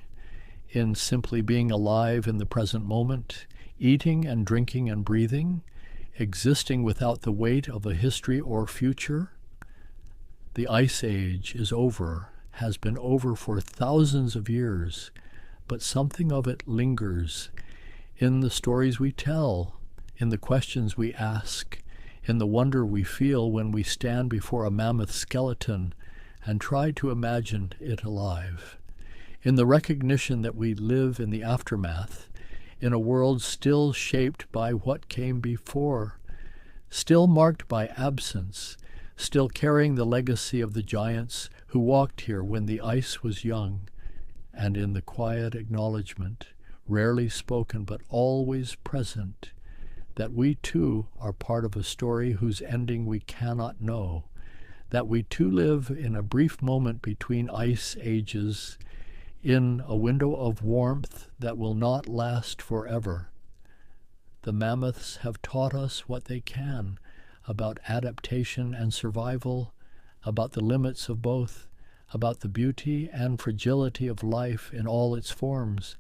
in simply being alive in the present moment, eating and drinking and breathing, existing without the weight of a history or future. The Ice Age is over, has been over for thousands of years, but something of it lingers in the stories we tell, in the questions we ask, in the wonder we feel when we stand before a mammoth skeleton and try to imagine it alive, in the recognition that we live in the aftermath, in a world still shaped by what came before, still marked by absence, still carrying the legacy of the giants who walked here when the ice was young, and in the quiet acknowledgement, rarely spoken but always present, that we too are part of a story whose ending we cannot know, that we too live in a brief moment between ice ages, in a window of warmth that will not last forever. The mammoths have taught us what they can about adaptation and survival, about the limits of both, about the beauty and fragility of life in all its forms.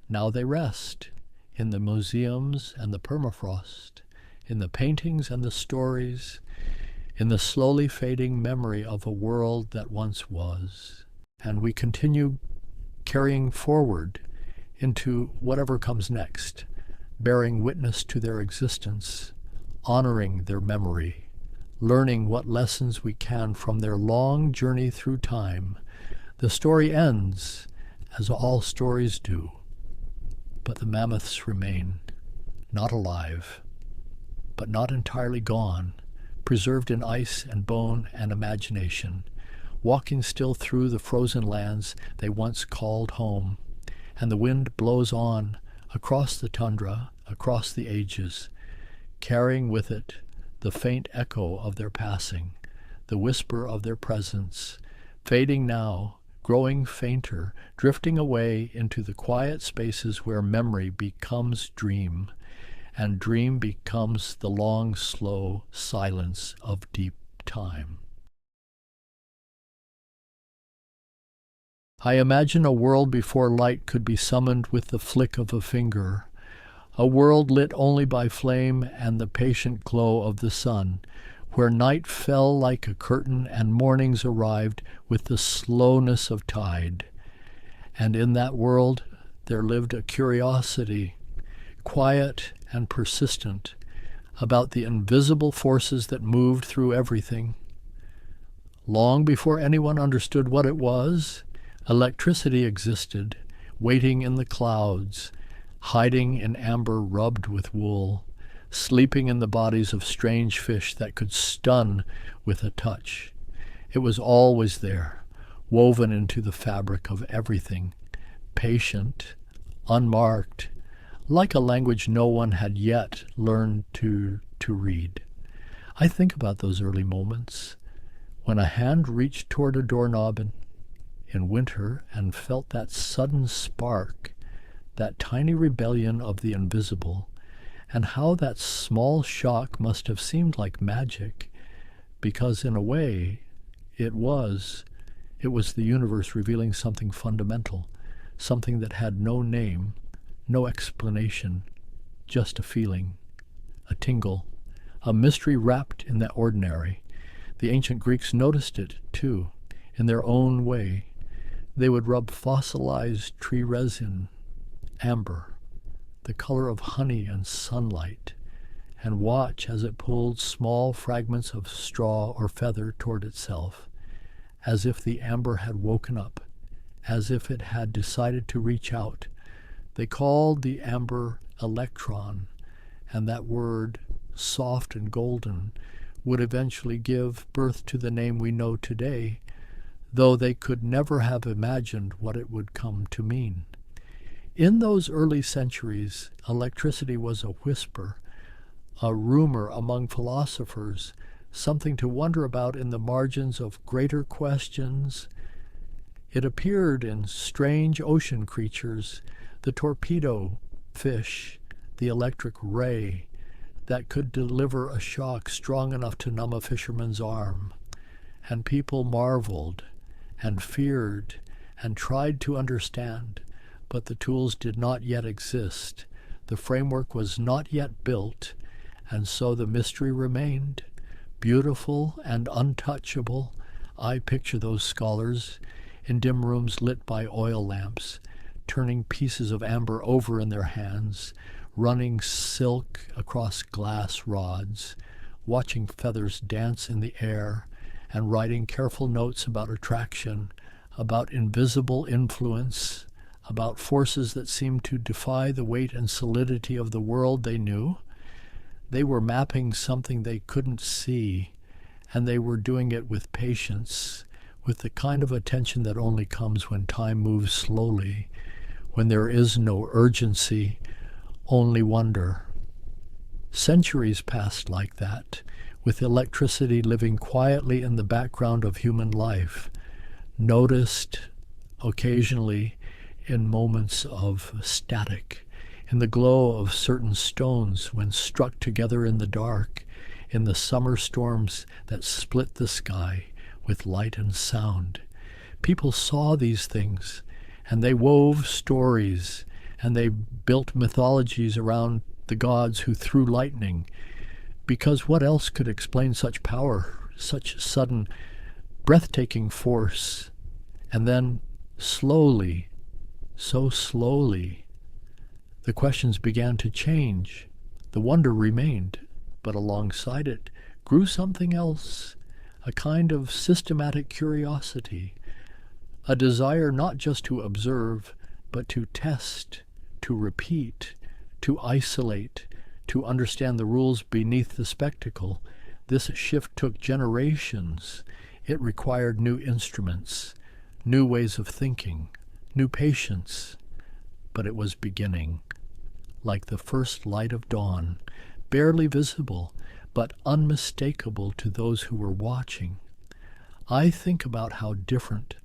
Now they rest in the museums and the permafrost, in the paintings and the stories, in the slowly fading memory of a world that once was. And we continue carrying forward into whatever comes next, bearing witness to their existence, honoring their memory, learning what lessons we can from their long journey through time. The story ends, as all stories do, but the mammoths remain, not alive, but not entirely gone, preserved in ice and bone and imagination, walking still through the frozen lands they once called home. And the wind blows on, across the tundra, across the ages, carrying with it the faint echo of their passing, the whisper of their presence, fading now, growing fainter, drifting away into the quiet spaces where memory becomes dream, and dream becomes the long, slow silence of deep time. I imagine a world before light could be summoned with the flick of a finger, a world lit only by flame and the patient glow of the sun, where night fell like a curtain and mornings arrived with the slowness of tide. And in that world there lived a curiosity, quiet and persistent, about the invisible forces that moved through everything. Long before anyone understood what it was, electricity existed, waiting in the clouds, hiding in amber rubbed with wool, sleeping in the bodies of strange fish that could stun with a touch. It was always there, woven into the fabric of everything, patient, unmarked, like a language no one had yet learned to read. I think about those early moments when a hand reached toward a doorknob in winter and felt that sudden spark, that tiny rebellion of the invisible, and how that small shock must have seemed like magic, because in a way it was the universe revealing something fundamental, something that had no name, no explanation, just a feeling, a tingle, a mystery wrapped in the ordinary. The ancient Greeks noticed it, too, in their own way. They would rub fossilized tree resin, amber, the color of honey and sunlight, and watch as it pulled small fragments of straw or feather toward itself, as if the amber had woken up, as if it had decided to reach out. They called the amber electron, and that word, soft and golden, would eventually give birth to the name we know today, though they could never have imagined what it would come to mean. In those early centuries, electricity was a whisper, a rumor among philosophers, something to wonder about in the margins of greater questions. It appeared in strange ocean creatures, the torpedo fish, the electric ray that could deliver a shock strong enough to numb a fisherman's arm. And people marveled and feared and tried to understand, but the tools did not yet exist. The framework was not yet built, and so the mystery remained, beautiful and untouchable. I picture those scholars in dim rooms lit by oil lamps, turning pieces of amber over in their hands, running silk across glass rods, watching feathers dance in the air and writing careful notes about attraction, about invisible influence, about forces that seemed to defy the weight and solidity of the world they knew. They were mapping something they couldn't see, and they were doing it with patience, with the kind of attention that only comes when time moves slowly, when there is no urgency, only wonder. Centuries passed like that, with electricity living quietly in the background of human life, noticed occasionally in moments of static, in the glow of certain stones when struck together in the dark, in the summer storms that split the sky with light and sound. People saw these things, and they wove stories, and they built mythologies around the gods who threw lightning, because what else could explain such power, such sudden, breathtaking force? And then, slowly, so slowly, the questions began to change. The wonder remained, but alongside it grew something else, a kind of systematic curiosity, a desire not just to observe, but to test, to repeat, to isolate, to understand the rules beneath the spectacle. This shift took generations. It required new instruments, new ways of thinking, new patience. But it was beginning, like the first light of dawn, barely visible, but unmistakable to those who were watching. I think about how different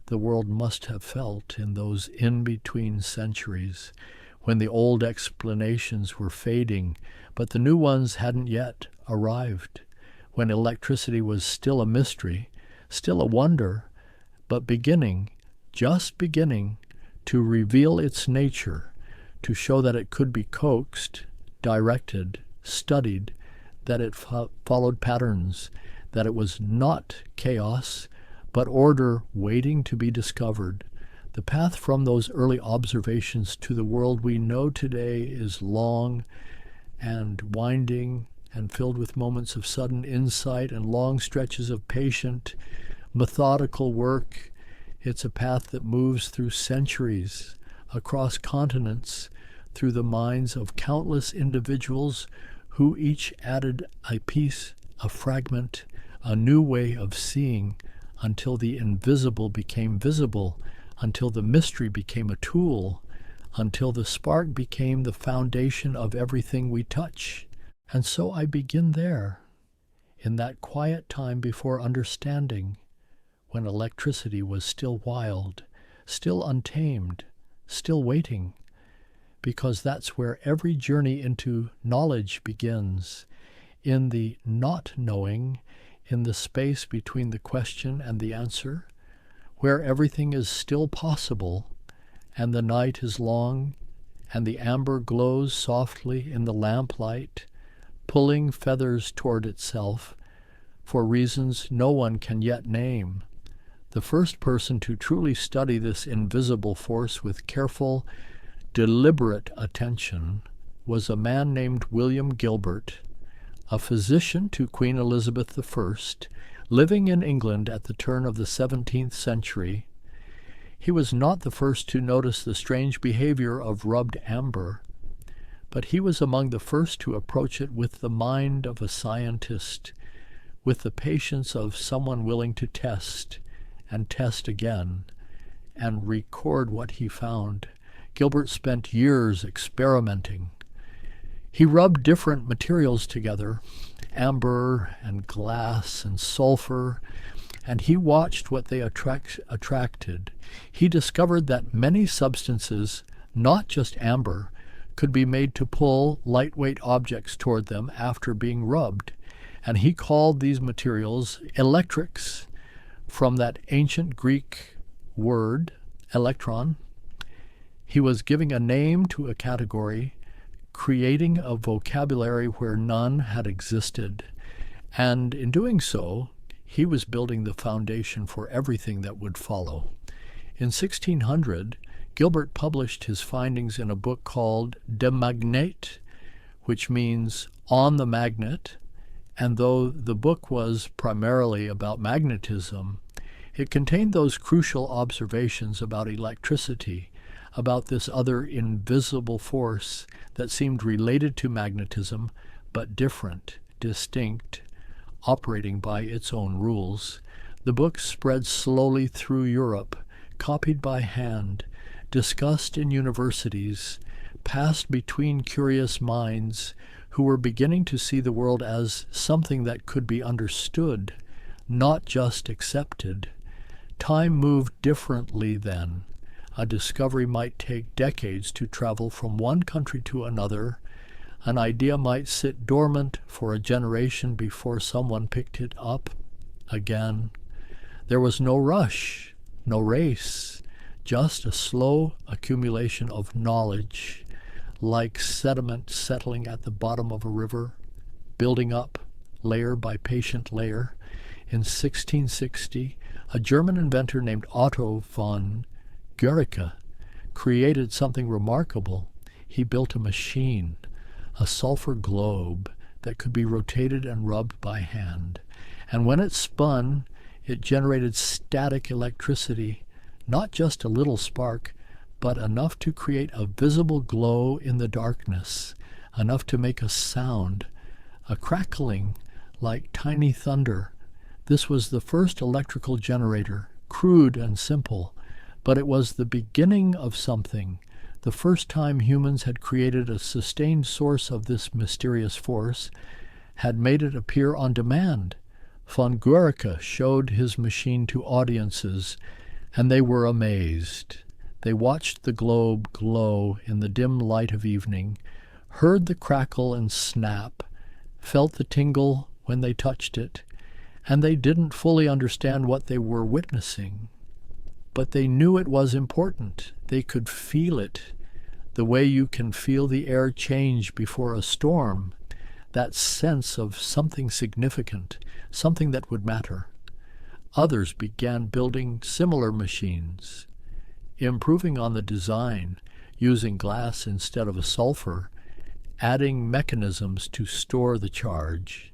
the world must have felt in those in-between centuries, when the old explanations were fading, but the new ones hadn't yet arrived, when electricity was still a mystery, still a wonder, but beginning, just beginning, to reveal its nature, to show that it could be coaxed, directed, studied, that it followed patterns, that it was not chaos, but order waiting to be discovered. The path from those early observations to the world we know today is long and winding and filled with moments of sudden insight and long stretches of patient, methodical work. It's a path that moves through centuries, across continents, through the minds of countless individuals who each added a piece, a fragment, a new way of seeing, until the invisible became visible, until the mystery became a tool, until the spark became the foundation of everything we touch. And so I begin there, in that quiet time before understanding, when electricity was still wild, still untamed, still waiting, because that's where every journey into knowledge begins, in the not knowing, in the space between the question and the answer, where everything is still possible, and the night is long, and the amber glows softly in the lamplight, pulling feathers toward itself, for reasons no one can yet name. The first person to truly study this invisible force with careful, deliberate attention was a man named William Gilbert, a physician to Queen Elizabeth I, living in England at the turn of the 17th century. He was not the first to notice the strange behavior of rubbed amber, but he was among the first to approach it with the mind of a scientist, with the patience of someone willing to test and test again, and record what he found. Gilbert spent years experimenting. He rubbed different materials together, amber and glass and sulfur, and he watched what they attracted. He discovered that many substances, not just amber, could be made to pull lightweight objects toward them after being rubbed, and he called these materials electrics, from that ancient Greek word, electron. He was giving a name to a category, creating a vocabulary where none had existed, and in doing so, he was building the foundation for everything that would follow. In 1600, Gilbert published his findings in a book called De Magnete, which means on the magnet, And though the book was primarily about magnetism, it contained those crucial observations about electricity, about this other invisible force that seemed related to magnetism, but different, distinct, operating by its own rules. The book spread slowly through Europe, copied by hand, discussed in universities, passed between curious minds who were beginning to see the world as something that could be understood, not just accepted. Time moved differently then. A discovery might take decades to travel from one country to another. An idea might sit dormant for a generation before someone picked it up again. There was no rush, no race, just a slow accumulation of knowledge, like sediment settling at the bottom of a river, building up layer by patient layer. In 1660, a German inventor named Otto von Guericke created something remarkable. He built a machine, a sulfur globe that could be rotated and rubbed by hand. And when it spun, it generated static electricity, not just a little spark, but enough to create a visible glow in the darkness, enough to make a sound, a crackling like tiny thunder. This was the first electrical generator, crude and simple, but it was the beginning of something, the first time humans had created a sustained source of this mysterious force, had made it appear on demand. Von Guericke showed his machine to audiences, and they were amazed. They watched the globe glow in the dim light of evening, heard the crackle and snap, felt the tingle when they touched it, and they didn't fully understand what they were witnessing. But they knew it was important. They could feel it, the way you can feel the air change before a storm, that sense of something significant, something that would matter. Others began building similar machines, improving on the design, using glass instead of a sulfur, adding mechanisms to store the charge.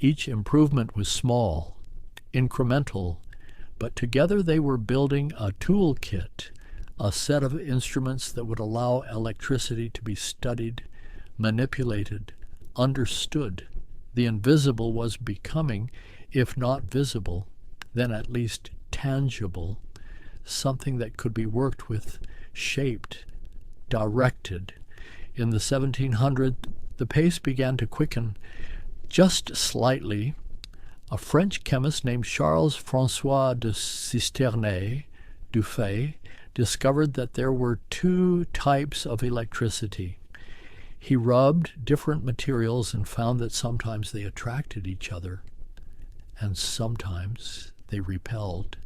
Each improvement was small, incremental, but together they were building a toolkit, a set of instruments that would allow electricity to be studied, manipulated, understood. The invisible was becoming, if not visible, then at least tangible, something that could be worked with, shaped, directed. In the 1700s, the pace began to quicken just slightly. A French chemist named Charles-François de Cisternay-Dufay discovered that there were two types of electricity. He rubbed different materials and found that sometimes they attracted each other, and sometimes they repelled.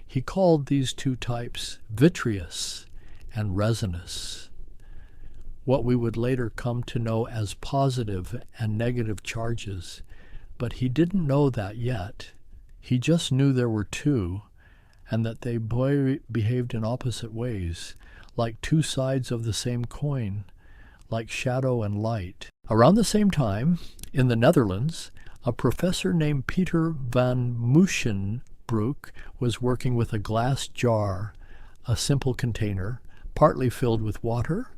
He called these two types vitreous and resinous, what we would later come to know as positive and negative charges. But he didn't know that yet. He just knew there were two, and that they behaved in opposite ways, like two sides of the same coin, like shadow and light. Around the same time, in the Netherlands, a professor named Peter van Musschenbroek was working with a glass jar, a simple container, partly filled with water,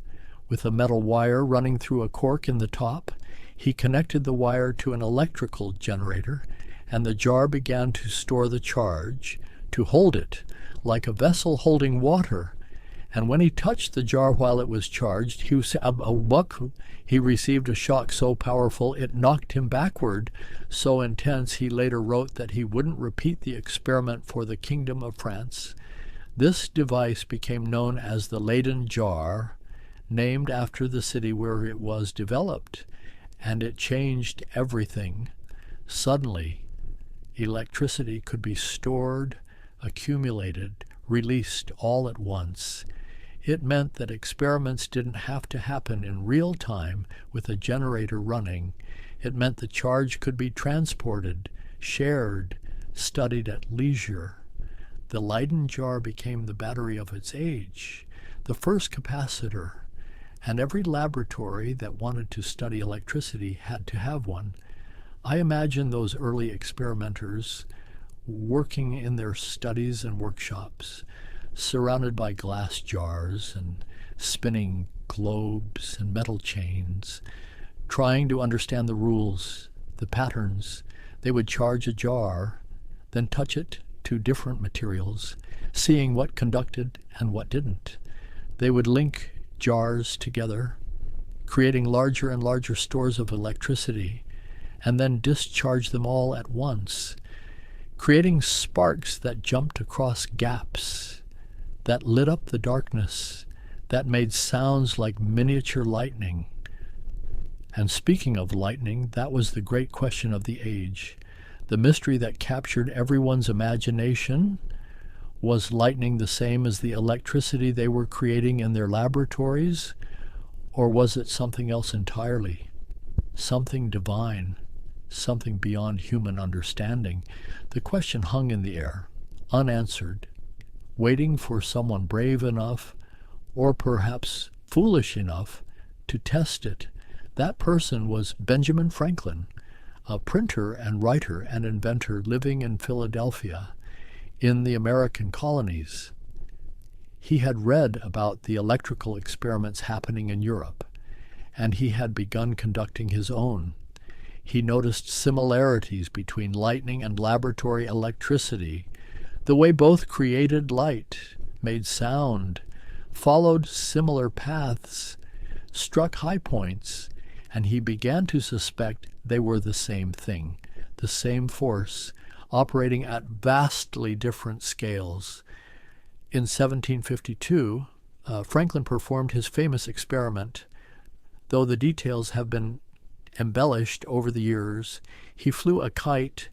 with a metal wire running through a cork in the top. He connected the wire to an electrical generator, and the jar began to store the charge, to hold it, like a vessel holding water. And when he touched the jar while it was charged, he received a shock so powerful it knocked him backward, so intense he later wrote that he wouldn't repeat the experiment for the Kingdom of France. This device became known as the Leyden jar, named after the city where it was developed, and it changed everything. Suddenly, electricity could be stored, accumulated, released all at once. It meant that experiments didn't have to happen in real time with a generator running. It meant the charge could be transported, shared, studied at leisure. The Leyden jar became the battery of its age, the first capacitor, and every laboratory that wanted to study electricity had to have one. I imagine those early experimenters working in their studies and workshops, surrounded by glass jars and spinning globes and metal chains, trying to understand the rules, the patterns. They would charge a jar, then touch it to different materials, seeing what conducted and what didn't. They would link jars together, creating larger and larger stores of electricity, and then discharge them all at once, creating sparks that jumped across gaps, that lit up the darkness, that made sounds like miniature lightning. And speaking of lightning, that was the great question of the age. The mystery that captured everyone's imagination. Was lightning the same as the electricity they were creating in their laboratories, or was it something else entirely? Something divine, something beyond human understanding? The question hung in the air, unanswered, waiting for someone brave enough, or perhaps foolish enough, to test it. That person was Benjamin Franklin, a printer and writer and inventor living in Philadelphia in the American colonies. He had read about the electrical experiments happening in Europe, and he had begun conducting his own. He noticed similarities between lightning and laboratory electricity, the way both created light, made sound, followed similar paths, struck high points, and he began to suspect they were the same thing, the same force, operating at vastly different scales. In 1752, Franklin performed his famous experiment. Though the details have been embellished over the years, he flew a kite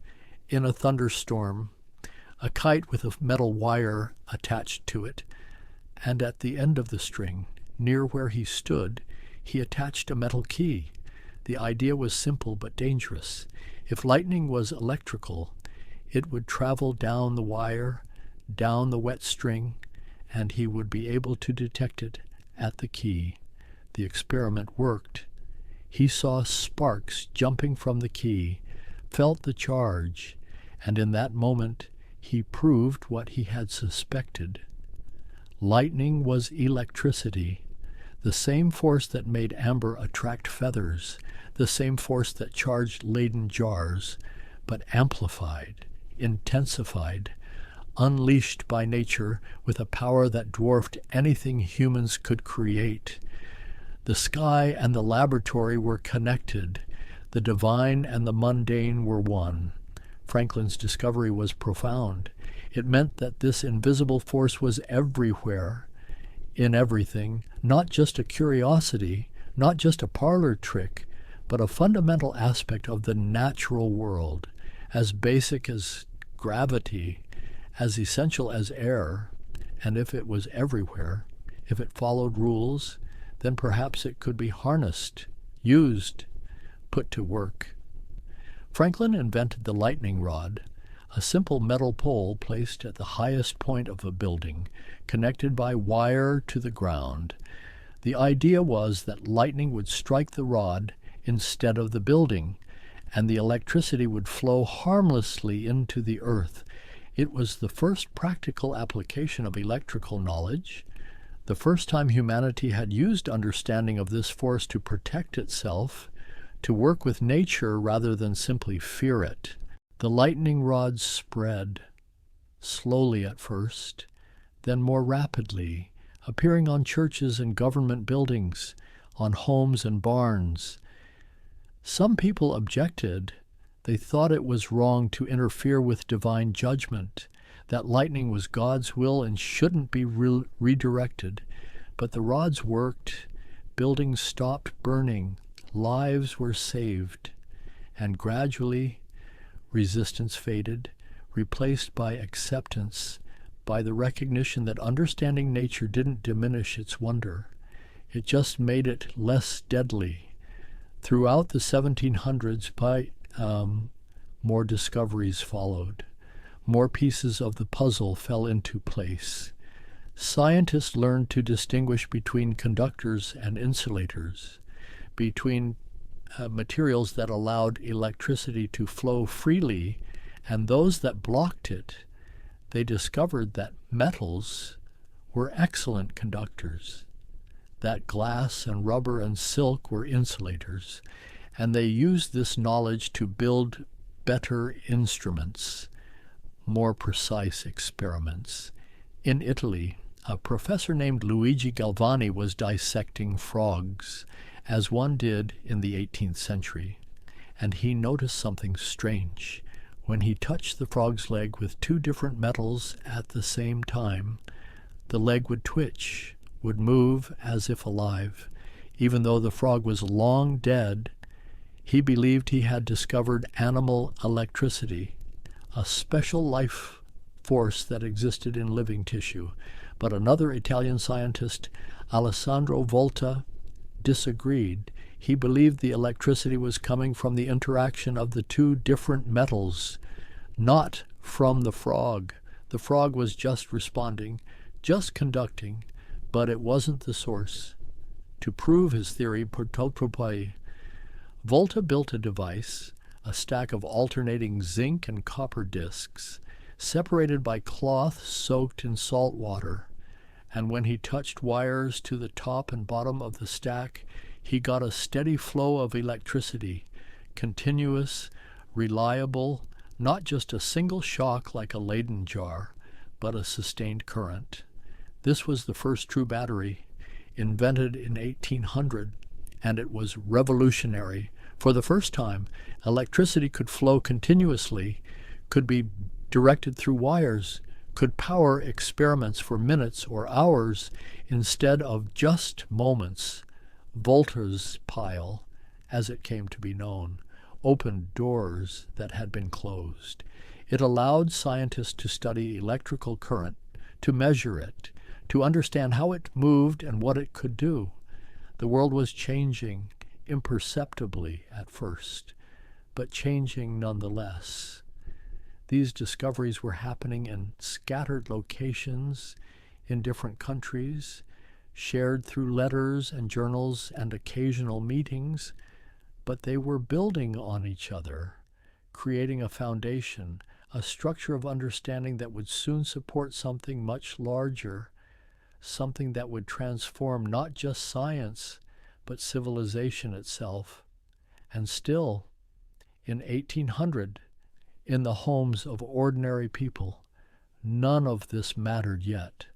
in a thunderstorm, a kite with a metal wire attached to it, and at the end of the string, near where he stood, he attached a metal key. The idea was simple but dangerous. If lightning was electrical, it would travel down the wire, down the wet string, and he would be able to detect it at the key. The experiment worked. He saw sparks jumping from the key, felt the charge, and in that moment he proved what he had suspected. Lightning was electricity, the same force that made amber attract feathers, the same force that charged Leyden jars, but amplified, intensified, unleashed by nature with a power that dwarfed anything humans could create. The sky and the laboratory were connected. The divine and the mundane were one. Franklin's discovery was profound. It meant that this invisible force was everywhere, in everything, not just a curiosity, not just a parlor trick, but a fundamental aspect of the natural world, as basic as gravity, as essential as air. And if it was everywhere, if it followed rules, then perhaps it could be harnessed, used, put to work. Franklin invented the lightning rod, a simple metal pole placed at the highest point of a building, connected by wire to the ground. The idea was that lightning would strike the rod instead of the building, and the electricity would flow harmlessly into the earth. It was the first practical application of electrical knowledge, the first time humanity had used understanding of this force to protect itself, to work with nature rather than simply fear it. The lightning rod spread, slowly at first, then more rapidly, appearing on churches and government buildings, on homes and barns. Some people objected. They thought it was wrong to interfere with divine judgment, that lightning was God's will and shouldn't be redirected. But the rods worked, buildings stopped burning, lives were saved, and gradually resistance faded, replaced by acceptance, by the recognition that understanding nature didn't diminish its wonder. It just made it less deadly. Throughout the 1700s, more discoveries followed. More pieces of the puzzle fell into place. Scientists learned to distinguish between conductors and insulators, between materials that allowed electricity to flow freely, and those that blocked it. They discovered that metals were excellent conductors, that glass and rubber and silk were insulators, and they used this knowledge to build better instruments, more precise experiments. In Italy, a professor named Luigi Galvani was dissecting frogs, as one did in the 18th century, and he noticed something strange. When he touched the frog's leg with two different metals at the same time, the leg would twitch, would move as if alive. Even though the frog was long dead, he believed he had discovered animal electricity, a special life force that existed in living tissue. But another Italian scientist, Alessandro Volta, disagreed. He believed the electricity was coming from the interaction of the two different metals, not from the frog. The frog was just responding, just conducting, but it wasn't the source. To prove his theory, Volta built a device, a stack of alternating zinc and copper discs, separated by cloth soaked in salt water, and when he touched wires to the top and bottom of the stack, he got a steady flow of electricity, continuous, reliable, not just a single shock like a Leyden jar, but a sustained current. This was the first true battery, invented in 1800, and it was revolutionary. For the first time, electricity could flow continuously, could be directed through wires, could power experiments for minutes or hours instead of just moments. Volta's pile, as it came to be known, opened doors that had been closed. It allowed scientists to study electrical current, to measure it, to understand how it moved and what it could do. The world was changing, imperceptibly at first, but changing nonetheless. These discoveries were happening in scattered locations in different countries, shared through letters and journals and occasional meetings, but they were building on each other, creating a foundation, a structure of understanding that would soon support something much larger, something that would transform not just science, but civilization itself. And still, in 1800, in the homes of ordinary people, none of this mattered yet.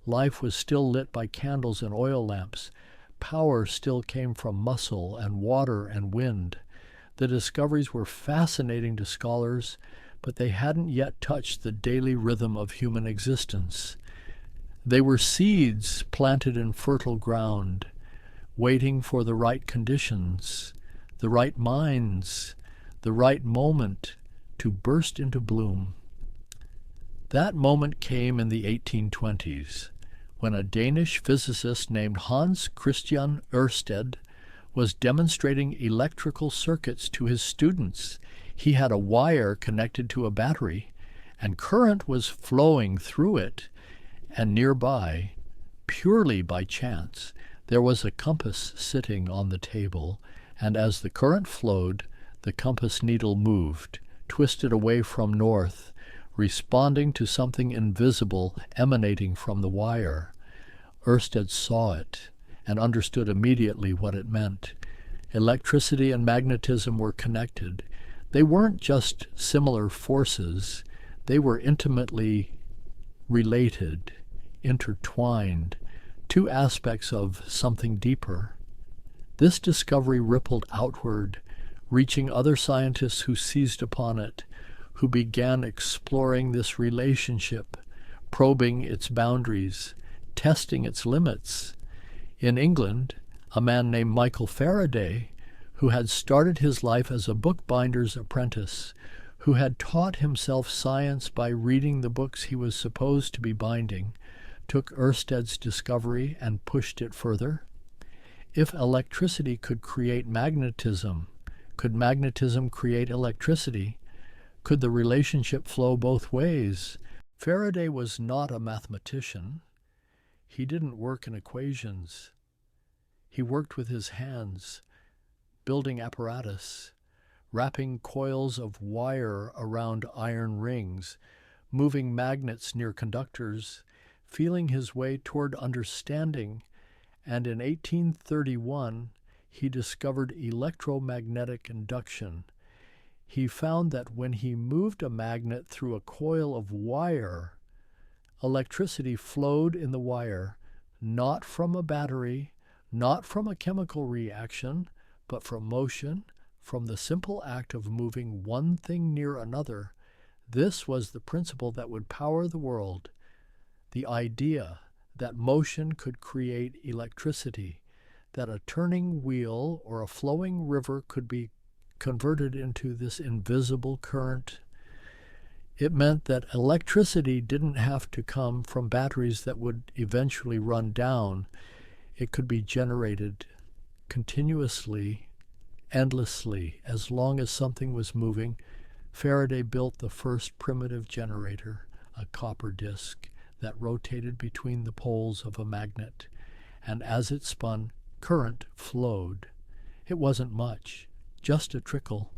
Life was still lit by candles and oil lamps. Power still came from muscle and water and wind. The discoveries were fascinating to scholars, but they hadn't yet touched the daily rhythm of human existence. They were seeds planted in fertile ground, waiting for the right conditions, the right minds, the right moment to burst into bloom. That moment came in the 1820s, when a Danish physicist named Hans Christian Ørsted was demonstrating electrical circuits to his students. He had a wire connected to a battery, and current was flowing through it, and nearby, purely by chance, there was a compass sitting on the table, and as the current flowed, the compass needle moved, twisted away from north, responding to something invisible emanating from the wire. Ørsted saw it and understood immediately what it meant. Electricity and magnetism were connected. They weren't just similar forces, they were intimately related, intertwined, two aspects of something deeper. This discovery rippled outward, reaching other scientists who seized upon it, who began exploring this relationship, probing its boundaries, testing its limits. In England, a man named Michael Faraday, who had started his life as a bookbinder's apprentice, who had taught himself science by reading the books he was supposed to be binding, took Ørsted's discovery and pushed it further. If electricity could create magnetism, could magnetism create electricity? Could the relationship flow both ways? Faraday was not a mathematician. He didn't work in equations. He worked with his hands, building apparatus, wrapping coils of wire around iron rings, moving magnets near conductors, feeling his way toward understanding, and in 1831 he discovered electromagnetic induction. He found that when he moved a magnet through a coil of wire, electricity flowed in the wire, not from a battery, not from a chemical reaction, but from motion, from the simple act of moving one thing near another. This was the principle that would power the world, the idea that motion could create electricity, that a turning wheel or a flowing river could be converted into this invisible current. It meant that electricity didn't have to come from batteries that would eventually run down. It could be generated continuously, endlessly, as long as something was moving. Faraday built the first primitive generator, a copper disc that rotated between the poles of a magnet, and as it spun, current flowed. It wasn't much, just a trickle,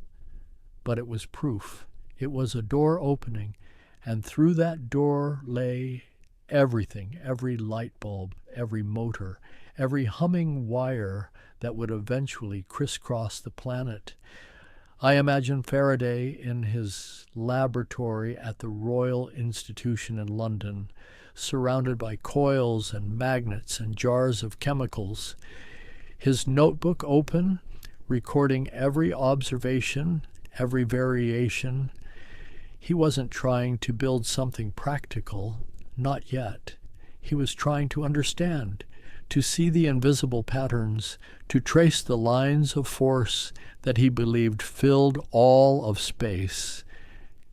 but it was proof. It was a door opening, and through that door lay everything, every light bulb, every motor, every humming wire that would eventually crisscross the planet. I imagine Faraday in his laboratory at the Royal Institution in London, surrounded by coils and magnets and jars of chemicals, his notebook open, recording every observation, every variation. He wasn't trying to build something practical, not yet. He was trying to understand, to see the invisible patterns, to trace the lines of force that he believed filled all of space,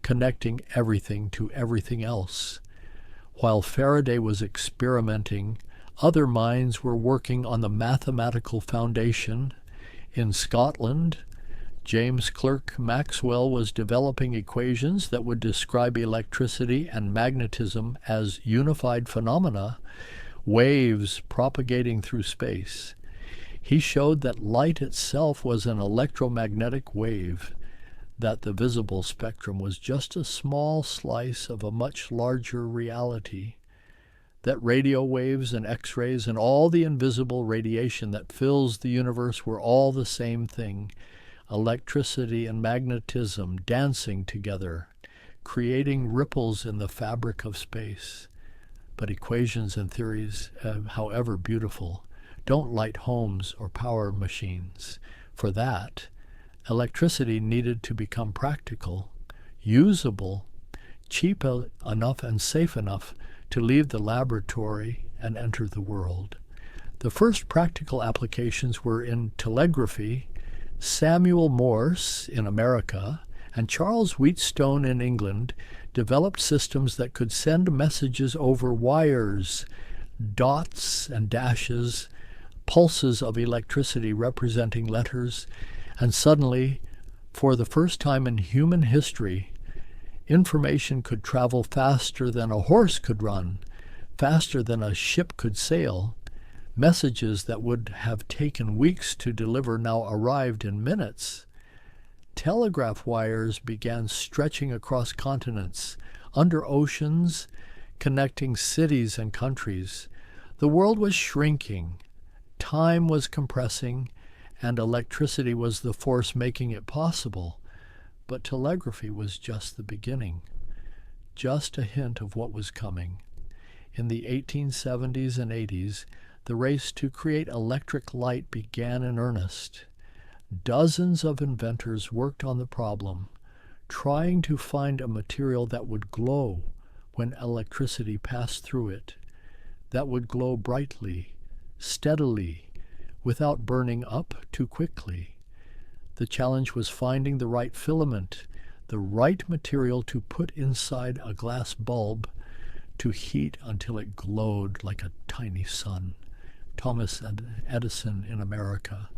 connecting everything to everything else. While Faraday was experimenting, other minds were working on the mathematical foundation. In Scotland, James Clerk Maxwell was developing equations that would describe electricity and magnetism as unified phenomena, waves propagating through space. He showed that light itself was an electromagnetic wave, that the visible spectrum was just a small slice of a much larger reality, that radio waves and X-rays and all the invisible radiation that fills the universe were all the same thing, electricity and magnetism dancing together, creating ripples in the fabric of space. But equations and theories, however beautiful, don't light homes or power machines. For that, electricity needed to become practical, usable, cheap enough and safe enough to leave the laboratory and enter the world. The first practical applications were in telegraphy. Samuel Morse in America and Charles Wheatstone in England developed systems that could send messages over wires, dots and dashes, pulses of electricity representing letters, and suddenly, for the first time in human history, information could travel faster than a horse could run, faster than a ship could sail. Messages that would have taken weeks to deliver now arrived in minutes. Telegraph wires began stretching across continents, under oceans, connecting cities and countries. The world was shrinking, time was compressing, and electricity was the force making it possible. But telegraphy was just the beginning, just a hint of what was coming. In the 1870s and 80s, the race to create electric light began in earnest. Dozens of inventors worked on the problem, trying to find a material that would glow when electricity passed through it, that would glow brightly, steadily, without burning up too quickly. The challenge was finding the right filament, the right material to put inside a glass bulb to heat until it glowed like a tiny sun. Thomas Edison in America,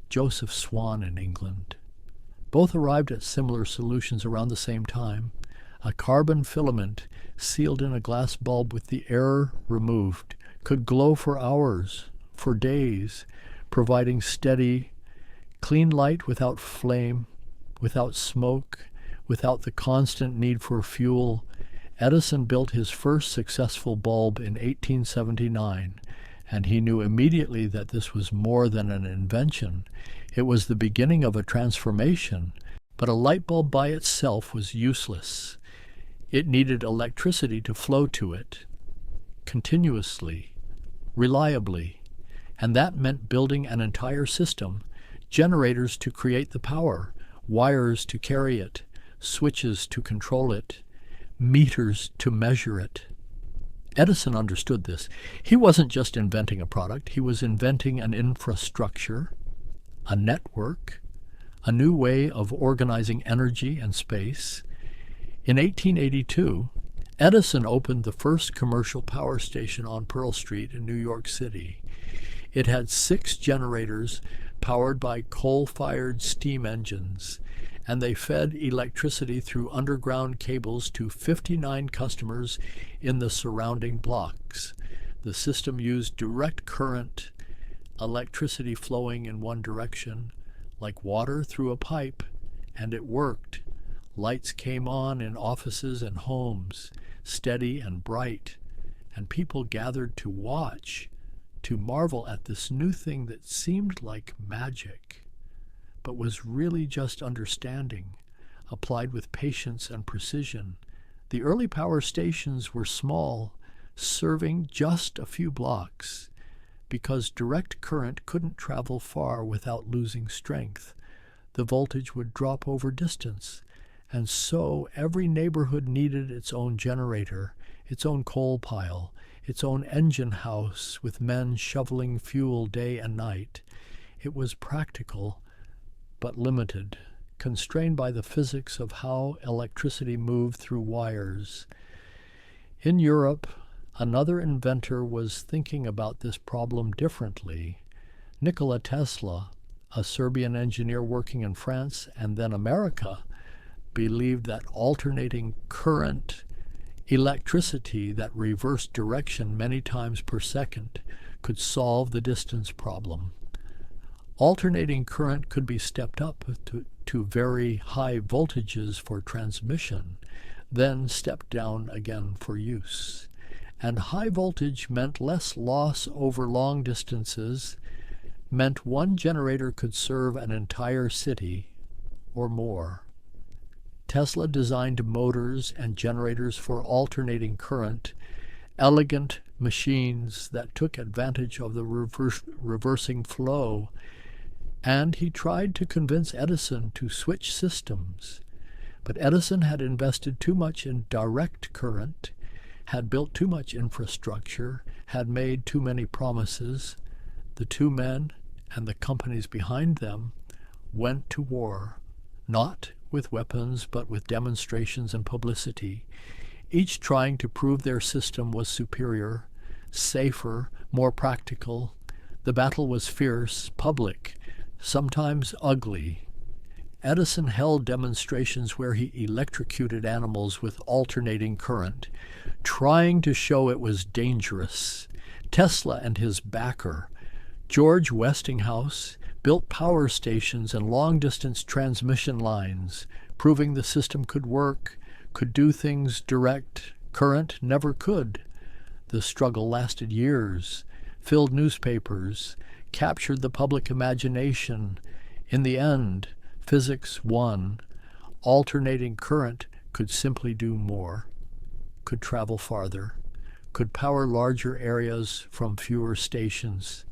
Joseph Swan in England. Both arrived at similar solutions around the same time. A carbon filament sealed in a glass bulb with the air removed could glow for hours, for days, providing steady, Clean light without flame, without smoke, without the constant need for fuel. Edison built his first successful bulb in 1879, and he knew immediately that this was more than an invention. It was the beginning of a transformation, but a light bulb by itself was useless. It needed electricity to flow to it, continuously, reliably, and that meant building an entire system, generators to create the power, wires to carry it, switches to control it, meters to measure it. Edison understood this. He wasn't just inventing a product, he was inventing an infrastructure, a network, a new way of organizing energy and space. In 1882, Edison opened the first commercial power station on Pearl Street in New York City. It had 6 generators powered by coal-fired steam engines, and they fed electricity through underground cables to 59 customers in the surrounding blocks. The system used direct current, electricity flowing in one direction, like water through a pipe, and it worked. Lights came on in offices and homes, steady and bright, and people gathered to watch, to marvel at this new thing that seemed like magic, but was really just understanding, applied with patience and precision. The early power stations were small, serving just a few blocks, because direct current couldn't travel far without losing strength. The voltage would drop over distance, and so every neighborhood needed its own generator, its own coal pile, its own engine house with men shoveling fuel day and night. It was practical, but limited, constrained by the physics of how electricity moved through wires. In Europe, another inventor was thinking about this problem differently. Nikola Tesla, a Serbian engineer working in France and then America, believed that alternating current electricity that reversed direction many times per second could solve the distance problem. Alternating current could be stepped up to very high voltages for transmission, then stepped down again for use. And high voltage meant less loss over long distances, meant one generator could serve an entire city or more. Tesla designed motors and generators for alternating current, elegant machines that took advantage of the reversing flow, and he tried to convince Edison to switch systems. But Edison had invested too much in direct current, had built too much infrastructure, had made too many promises. The two men and the companies behind them went to war, not with weapons, but with demonstrations and publicity, each trying to prove their system was superior, safer, more practical. The battle was fierce, public, sometimes ugly. Edison held demonstrations where he electrocuted animals with alternating current, trying to show it was dangerous. Tesla and his backer, George Westinghouse, built power stations and long-distance transmission lines, proving the system could work, could do things direct current never could. The struggle lasted years, filled newspapers, captured the public imagination. In the end, physics won. Alternating current could simply do more, could travel farther, could power larger areas from fewer stations.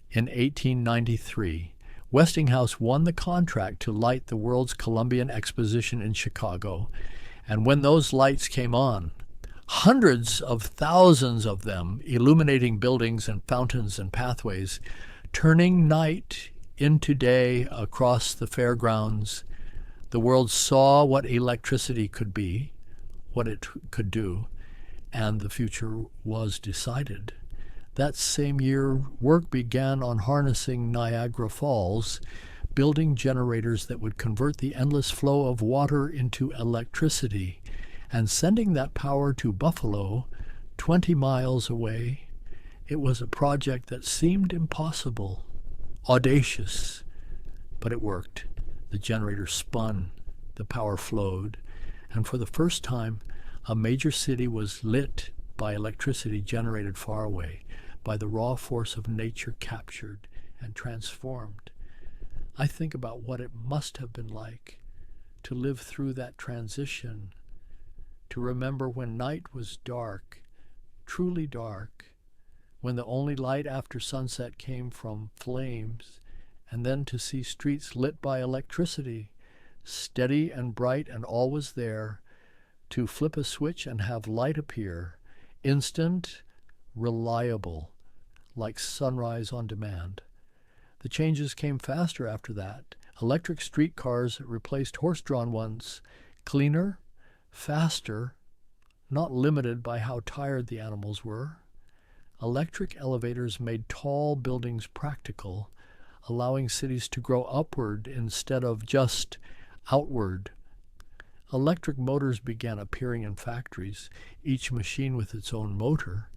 In 1893, Westinghouse won the contract to light the World's Columbian Exposition in Chicago, and when those lights came on, hundreds of thousands of them illuminating buildings and fountains and pathways, turning night into day across the fairgrounds, the world saw what electricity could be, what it could do, and the future was decided. That same year, work began on harnessing Niagara Falls, building generators that would convert the endless flow of water into electricity, and sending that power to Buffalo, 20 miles away. It was a project that seemed impossible, audacious, But it worked. The generator spun, the power flowed, and for the first time, a major city was lit by electricity generated far away, by the raw force of nature captured and transformed. I think about what it must have been like to live through that transition, to remember when night was dark, truly dark, when the only light after sunset came from flames, and then to see streets lit by electricity, steady and bright and always there, to flip a switch and have light appear, instant, reliable, like sunrise on demand. The changes came faster after that. Electric streetcars replaced horse-drawn ones, cleaner, faster, not limited by how tired the animals were. Electric elevators made tall buildings practical, allowing cities to grow upward instead of just outward. Electric motors began appearing in factories, each machine with its own motor,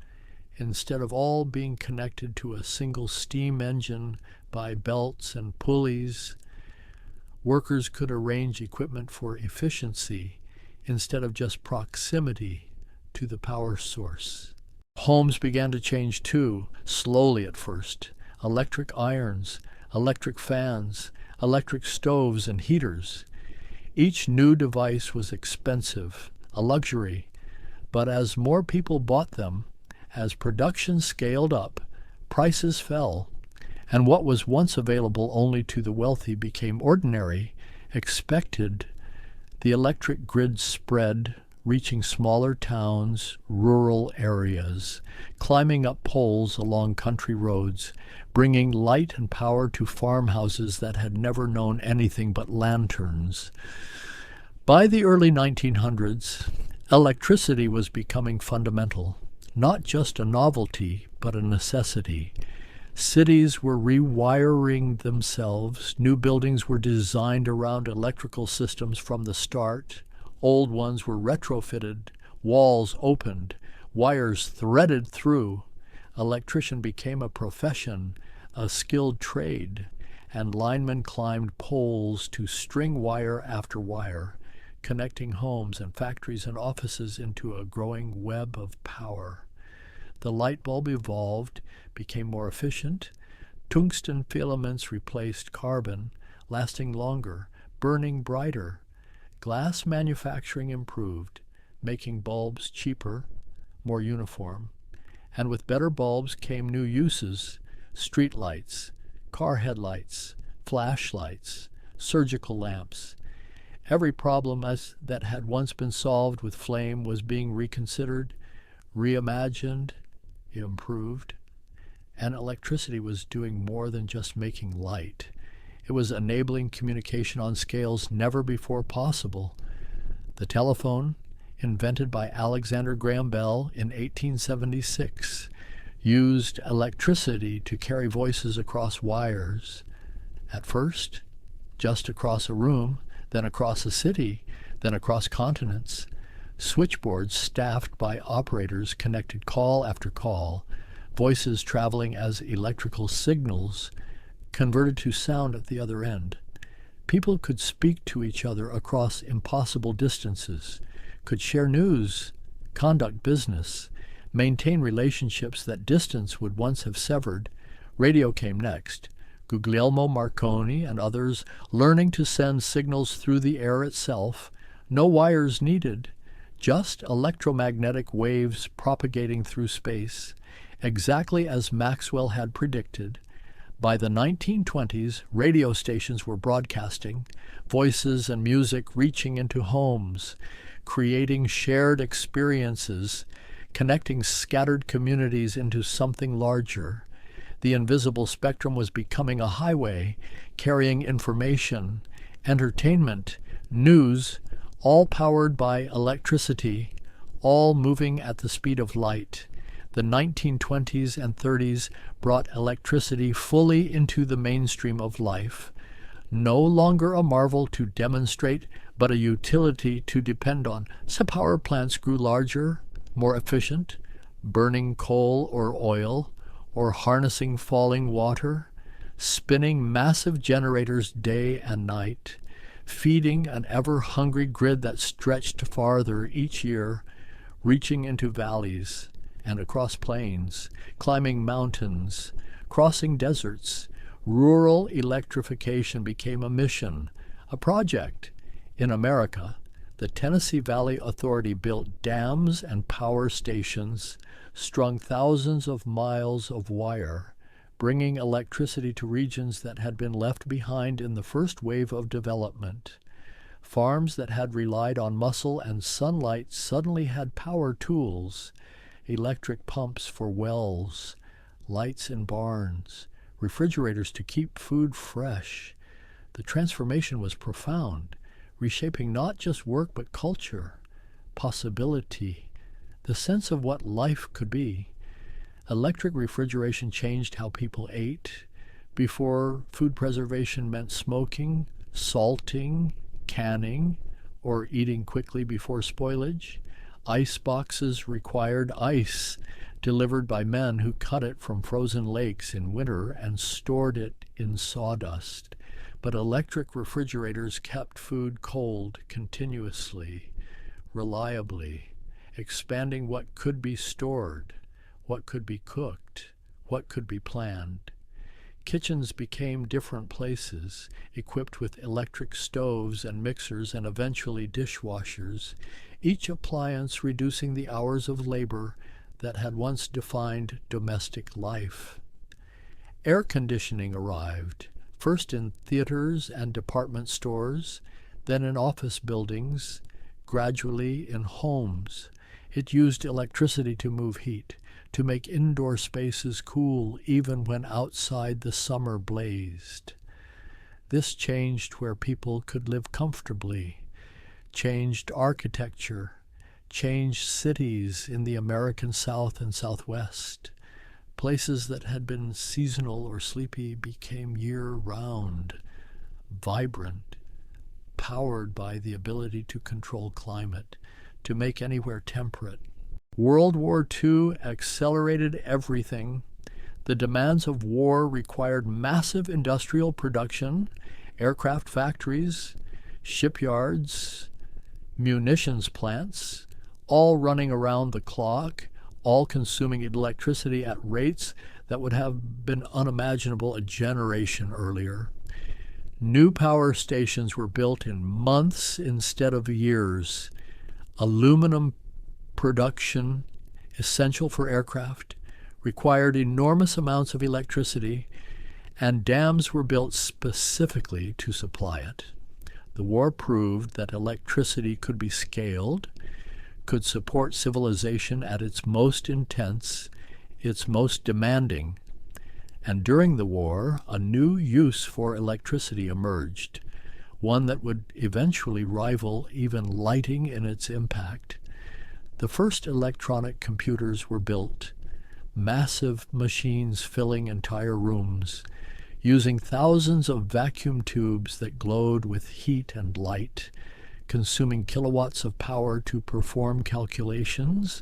instead of all being connected to a single steam engine by belts and pulleys. Workers could arrange equipment for efficiency instead of just proximity to the power source. Homes began to change too, slowly at first. Electric irons, electric fans, electric stoves and heaters. Each new device was expensive, a luxury, but as more people bought them, as production scaled up, prices fell, and what was once available only to the wealthy became ordinary, expected. The electric grid spread, reaching smaller towns, rural areas, climbing up poles along country roads, bringing light and power to farmhouses that had never known anything but lanterns. By the early 1900s, electricity was becoming fundamental, not just a novelty, but a necessity. Cities were rewiring themselves. New buildings were designed around electrical systems from the start. Old ones were retrofitted, walls opened, wires threaded through. Electrician became a profession, a skilled trade, and linemen climbed poles to string wire after wire, connecting homes and factories and offices into a growing web of power. The light bulb evolved, became more efficient. Tungsten filaments replaced carbon, lasting longer, burning brighter. Glass manufacturing improved, making bulbs cheaper, more uniform. And with better bulbs came new uses: street lights, car headlights, flashlights, surgical lamps. Every problem that had once been solved with flame was being reconsidered, reimagined, improved. And electricity was doing more than just making light. It was enabling communication on scales never before possible. The telephone, invented by Alexander Graham Bell in 1876, used electricity to carry voices across wires. At first, just across a room, then across a city, then across continents. Switchboards staffed by operators connected call after call, voices traveling as electrical signals, converted to sound at the other end. People could speak to each other across impossible distances, could share news, conduct business, maintain relationships that distance would once have severed. Radio came next. Guglielmo Marconi and others learning to send signals through the air itself, no wires needed, just electromagnetic waves propagating through space, exactly as Maxwell had predicted. By the 1920s, radio stations were broadcasting, voices and music reaching into homes, creating shared experiences, connecting scattered communities into something larger. The invisible spectrum was becoming a highway, carrying information, entertainment, news, all powered by electricity, all moving at the speed of light. The 1920s and 30s brought electricity fully into the mainstream of life, no longer a marvel to demonstrate, but a utility to depend on. So power plants grew larger, more efficient, burning coal or oil, or harnessing falling water. spinning massive generators day and night, feeding an ever-hungry grid that stretched farther each year, reaching into valleys and across plains, climbing mountains, crossing deserts. Rural electrification became a mission, a project. In America, the Tennessee Valley Authority built dams and power stations, strung thousands of miles of wire, bringing electricity to regions that had been left behind in the first wave of development. Farms that had relied on muscle and sunlight suddenly had power tools, electric pumps for wells, lights in barns, refrigerators to keep food fresh. The transformation was profound, reshaping not just work but culture, possibility, the sense of what life could be. Electric refrigeration changed how people ate. Before, food preservation meant smoking, salting, canning, or eating quickly before spoilage. Ice boxes required ice delivered by men who cut it from frozen lakes in winter and stored it in sawdust. But electric refrigerators kept food cold continuously, reliably, expanding what could be stored, what could be cooked, what could be planned. Kitchens became different places, equipped with electric stoves and mixers and eventually dishwashers, each appliance reducing the hours of labor that had once defined domestic life. Air conditioning arrived, first in theaters and department stores, then in office buildings, gradually in homes. It used electricity to move heat, to make indoor spaces cool even when outside the summer blazed. This changed where people could live comfortably, changed architecture, changed cities in the American South and Southwest. Places that had been seasonal or sleepy became year-round, vibrant, powered by the ability to control climate, to make anywhere temperate. World War II accelerated everything. The demands of war required massive industrial production, aircraft factories, shipyards, munitions plants, all running around the clock, all consuming electricity at rates that would have been unimaginable a generation earlier. New power stations were built in months instead of years. Aluminum production, essential for aircraft, required enormous amounts of electricity, and dams were built specifically to supply it. The war proved that electricity could be scaled, could support civilization at its most intense, its most demanding. And during the war, a new use for electricity emerged, one that would eventually rival even lighting in its impact. The first electronic computers were built, massive machines filling entire rooms, using thousands of vacuum tubes that glowed with heat and light, consuming kilowatts of power to perform calculations.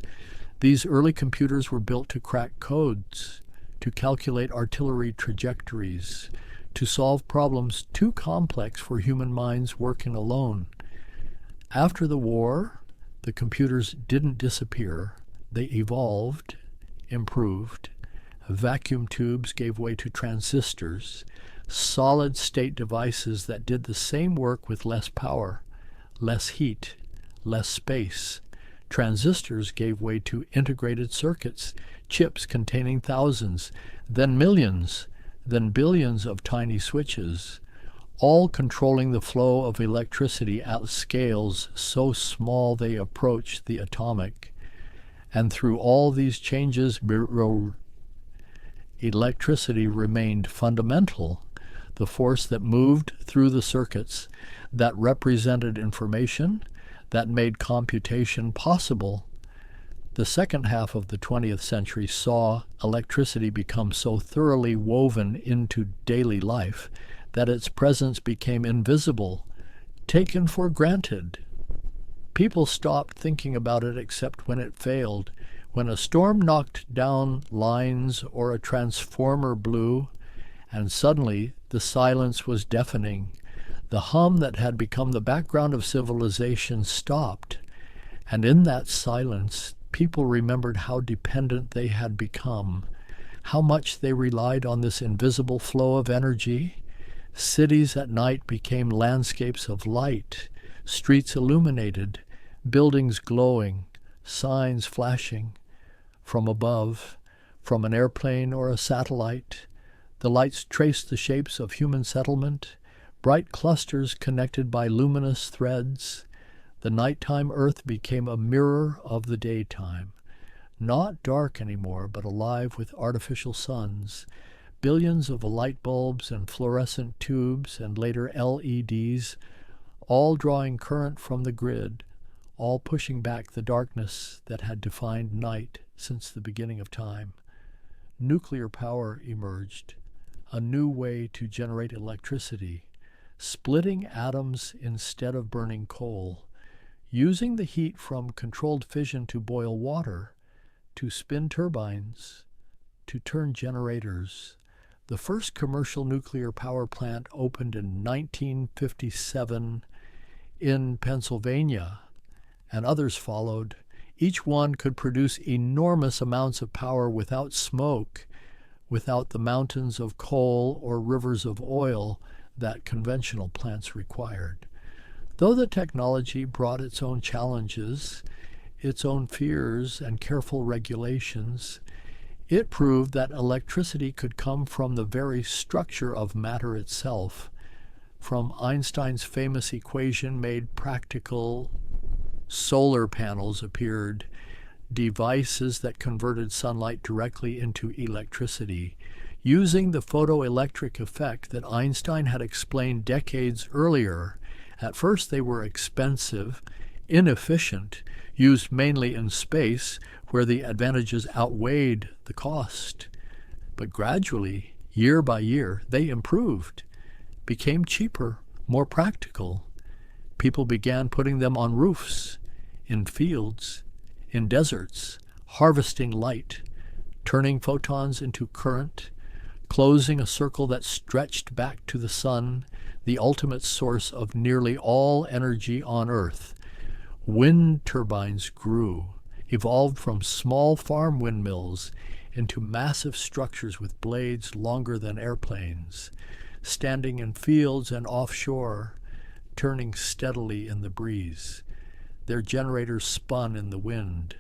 These early computers were built to crack codes, to calculate artillery trajectories, to solve problems too complex for human minds working alone. After the war, the computers didn't disappear. They evolved, improved. Vacuum tubes gave way to transistors, solid-state devices that did the same work with less power, less heat, less space. Transistors gave way to integrated circuits, chips containing thousands, then millions, then billions of tiny switches, all controlling the flow of electricity at scales so small they approach the atomic. And through all these changes, electricity remained fundamental, the force that moved through the circuits, that represented information, that made computation possible. The second half of the 20th century saw electricity become so thoroughly woven into daily life that its presence became invisible, taken for granted. People stopped thinking about it except when it failed. When a storm knocked down lines or a transformer blew, and suddenly the silence was deafening. The hum that had become the background of civilization stopped, and in that silence, people remembered how dependent they had become, how much they relied on this invisible flow of energy. Cities at night became landscapes of light, streets illuminated, buildings glowing, signs flashing. From above, from an airplane or a satellite, the lights traced the shapes of human settlement, bright clusters connected by luminous threads. The nighttime Earth became a mirror of the daytime, not dark anymore, but alive with artificial suns, billions of light bulbs and fluorescent tubes and later LEDs, all drawing current from the grid, all pushing back the darkness that had defined night since the beginning of time. Nuclear power emerged, a new way to generate electricity, splitting atoms instead of burning coal, using the heat from controlled fission to boil water, to spin turbines, to turn generators. The first commercial nuclear power plant opened in 1957 in Pennsylvania, and others followed. Each one could produce enormous amounts of power without smoke, without the mountains of coal or rivers of oil that conventional plants required. Though the technology brought its own challenges, its own fears and careful regulations, it proved that electricity could come from the very structure of matter itself. From Einstein's famous equation made practical, solar panels appeared, devices that converted sunlight directly into electricity, using the photoelectric effect that Einstein had explained decades earlier. At first they were expensive, inefficient, used mainly in space where the advantages outweighed the cost. But gradually, year by year, they improved, became cheaper, more practical. People began putting them on roofs, in fields, in deserts, harvesting light, turning photons into current, closing a circle that stretched back to the sun, the ultimate source of nearly all energy on Earth. Wind turbines grew, evolved from small farm windmills into massive structures with blades longer than airplanes, standing in fields and offshore, turning steadily in the breeze. Their generators spun in the wind,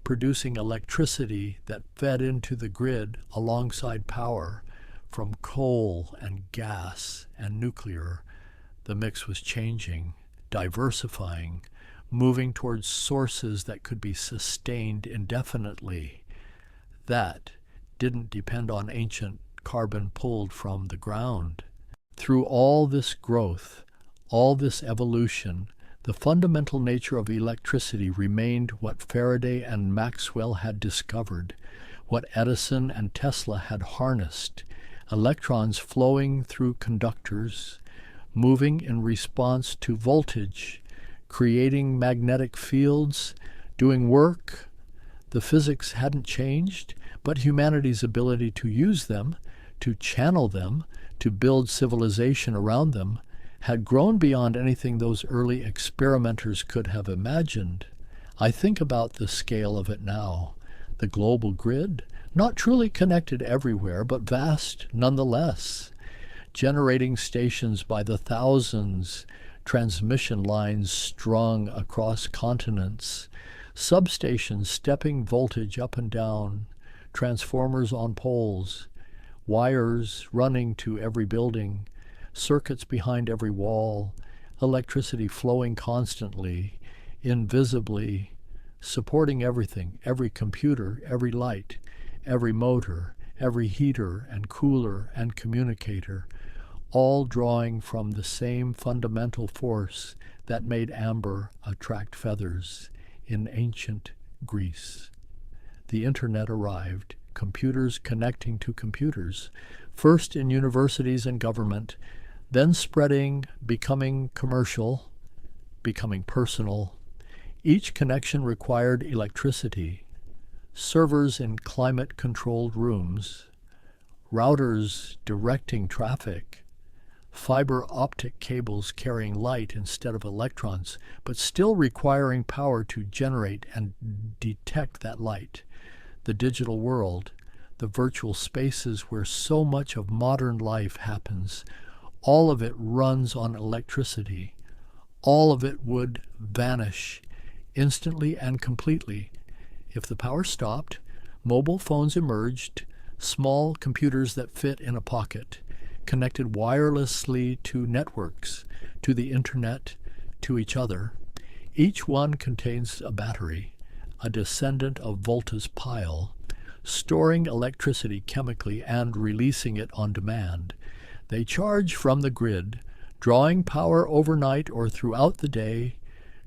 producing electricity that fed into the grid alongside power from coal and gas and nuclear. The mix was changing, diversifying, moving towards sources that could be sustained indefinitely. That didn't depend on ancient carbon pulled from the ground. Through all this growth, all this evolution, the fundamental nature of electricity remained what Faraday and Maxwell had discovered, what Edison and Tesla had harnessed: electrons flowing through conductors, moving in response to voltage, creating magnetic fields, doing work. The physics hadn't changed, but humanity's ability to use them, to channel them, to build civilization around them, had grown beyond anything those early experimenters could have imagined. I think about the scale of it now. The global grid, not truly connected everywhere, but vast nonetheless. Generating stations by the thousands, transmission lines strung across continents, substations stepping voltage up and down, transformers on poles, wires running to every building, circuits behind every wall, electricity flowing constantly, invisibly, supporting everything, every computer, every light, every motor, every heater and cooler and communicator, all drawing from the same fundamental force that made amber attract feathers in ancient Greece. The internet arrived, computers connecting to computers, first in universities and government, then spreading, becoming commercial, becoming personal. Each connection required electricity, servers in climate-controlled rooms, routers directing traffic, fiber optic cables carrying light instead of electrons, but still requiring power to generate and detect that light. The digital world, the virtual spaces where so much of modern life happens, all of it runs on electricity. All of it would vanish instantly and completely. If the power stopped, mobile phones emerged, small computers that fit in a pocket, connected wirelessly to networks, to the internet, to each other. Each one contains a battery, a descendant of Volta's pile, storing electricity chemically and releasing it on demand. They charge from the grid, drawing power overnight or throughout the day,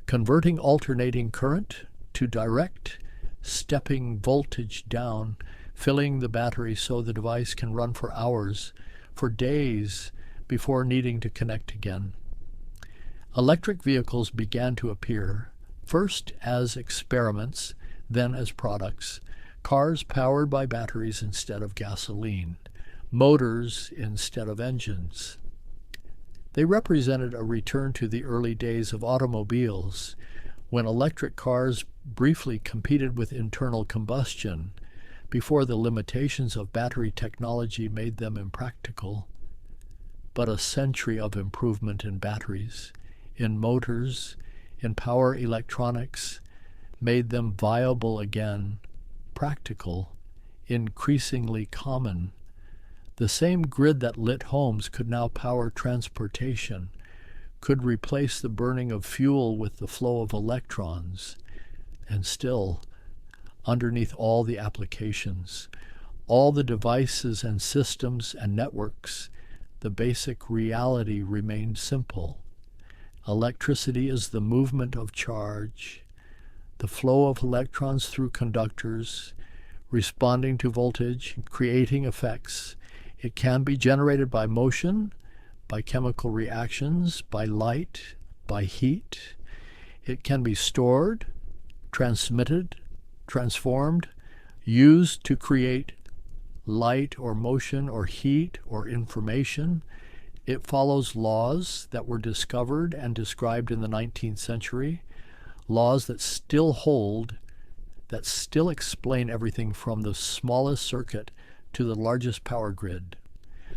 converting alternating current to direct, stepping voltage down, filling the battery so the device can run for hours, for days, before needing to connect again. Electric vehicles began to appear, first as experiments, then as products. Cars powered by batteries instead of gasoline, motors instead of engines. They represented a return to the early days of automobiles, when electric cars briefly competed with internal combustion, before the limitations of battery technology made them impractical. But a century of improvement in batteries, in motors, in power electronics, made them viable again, practical, increasingly common. The same grid that lit homes could now power transportation, could replace the burning of fuel with the flow of electrons. And still, underneath all the applications, all the devices and systems and networks, the basic reality remained simple. Electricity is the movement of charge, the flow of electrons through conductors, responding to voltage, creating effects. It can be generated by motion, by chemical reactions, by light, by heat. It can be stored, transmitted, transformed, used to create light or motion or heat or information. It follows laws that were discovered and described in the 19th century, laws that still hold, that still explain everything from the smallest circuit to the largest power grid.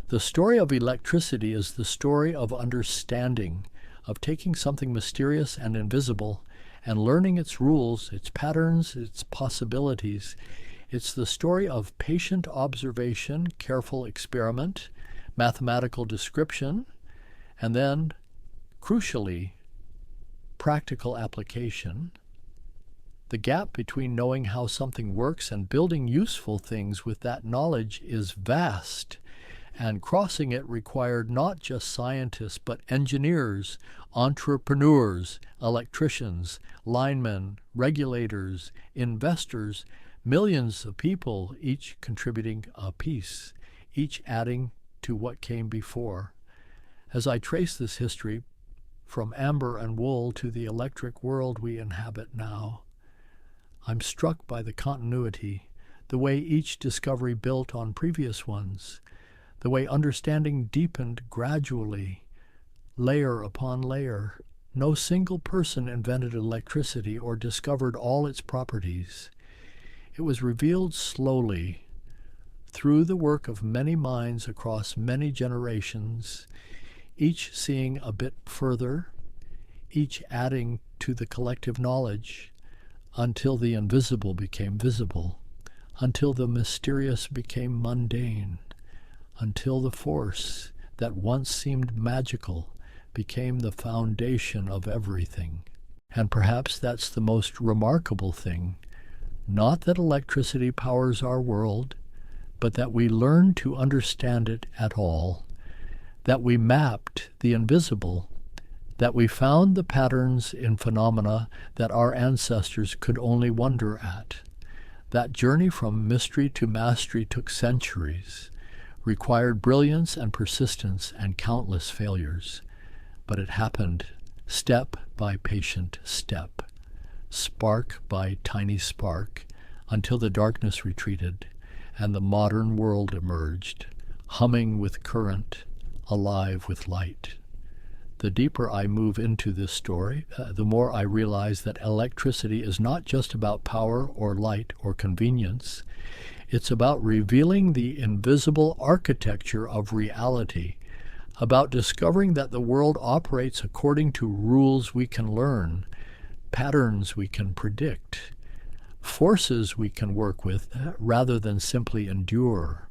The story of electricity is the story of understanding, of taking something mysterious and invisible and learning its rules, its patterns, its possibilities. It's the story of patient observation, careful experiment, mathematical description, and then, crucially, practical application. The gap between knowing how something works and building useful things with that knowledge is vast, and crossing it required not just scientists, but engineers, entrepreneurs, electricians, linemen, regulators, investors, millions of people, each contributing a piece, each adding to what came before. As I trace this history from amber and wool to the electric world we inhabit now, I'm struck by the continuity, the way each discovery built on previous ones, the way understanding deepened gradually, layer upon layer. No single person invented electricity or discovered all its properties. It was revealed slowly, through the work of many minds across many generations, each seeing a bit further, each adding to the collective knowledge, until the invisible became visible, until the mysterious became mundane, until the force that once seemed magical became the foundation of everything. And perhaps that's the most remarkable thing, not that electricity powers our world, but that we learn to understand it at all, that we mapped the invisible, that we found the patterns in phenomena that our ancestors could only wonder at. That journey from mystery to mastery took centuries, required brilliance and persistence and countless failures, but it happened step by patient step, spark by tiny spark, until the darkness retreated and the modern world emerged, humming with current, alive with light. The deeper I move into this story, the more I realize that electricity is not just about power or light or convenience. It's about revealing the invisible architecture of reality, about discovering that the world operates according to rules we can learn, patterns we can predict, forces we can work with rather than simply endure.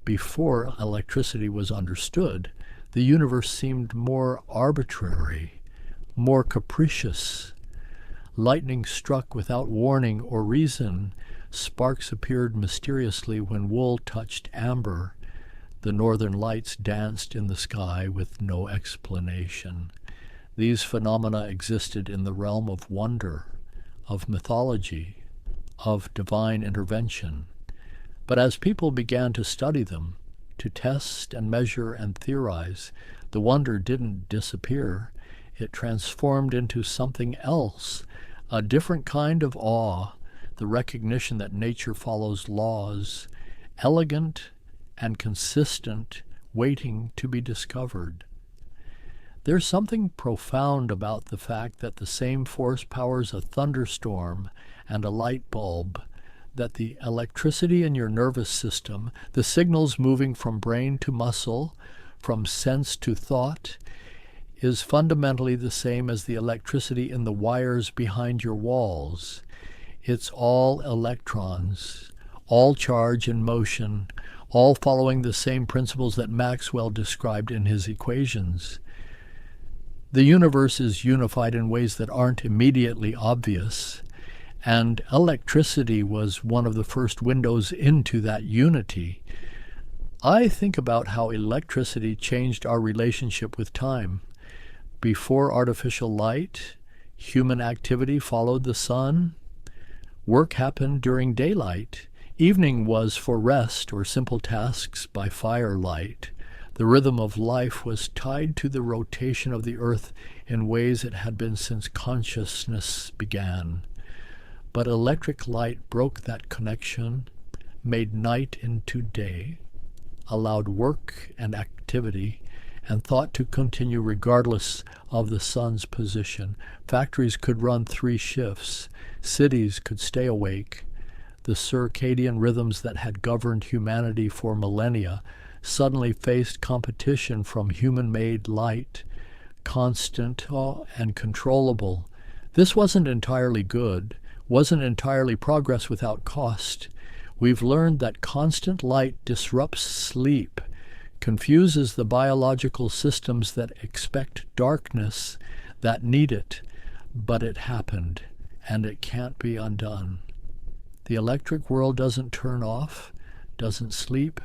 Before electricity was understood, the universe seemed more arbitrary, more capricious. Lightning struck without warning or reason. Sparks appeared mysteriously when wool touched amber. The northern lights danced in the sky with no explanation. These phenomena existed in the realm of wonder, of mythology, of divine intervention. But as people began to study them, to test and measure and theorize, the wonder didn't disappear. It transformed into something else, a different kind of awe, the recognition that nature follows laws, elegant and consistent, waiting to be discovered. There's something profound about the fact that the same force powers a thunderstorm and a light bulb, that the electricity in your nervous system, the signals moving from brain to muscle, from sense to thought, is fundamentally the same as the electricity in the wires behind your walls. It's all electrons, all charge in motion, all following the same principles that Maxwell described in his equations. The universe is unified in ways that aren't immediately obvious, and electricity was one of the first windows into that unity. I think about how electricity changed our relationship with time. Before artificial light, human activity followed the sun. Work happened during daylight. Evening was for rest or simple tasks by firelight. The rhythm of life was tied to the rotation of the earth in ways it had been since consciousness began. But electric light broke that connection, made night into day, allowed work and activity and thought to continue regardless of the sun's position. Factories could run 3 shifts. Cities could stay awake. The circadian rhythms that had governed humanity for millennia suddenly faced competition from human-made light, constant and controllable. This wasn't entirely good, wasn't entirely progress without cost. We've learned that constant light disrupts sleep, confuses the biological systems that expect darkness, that need it, but it happened, and it can't be undone. The electric world doesn't turn off, doesn't sleep.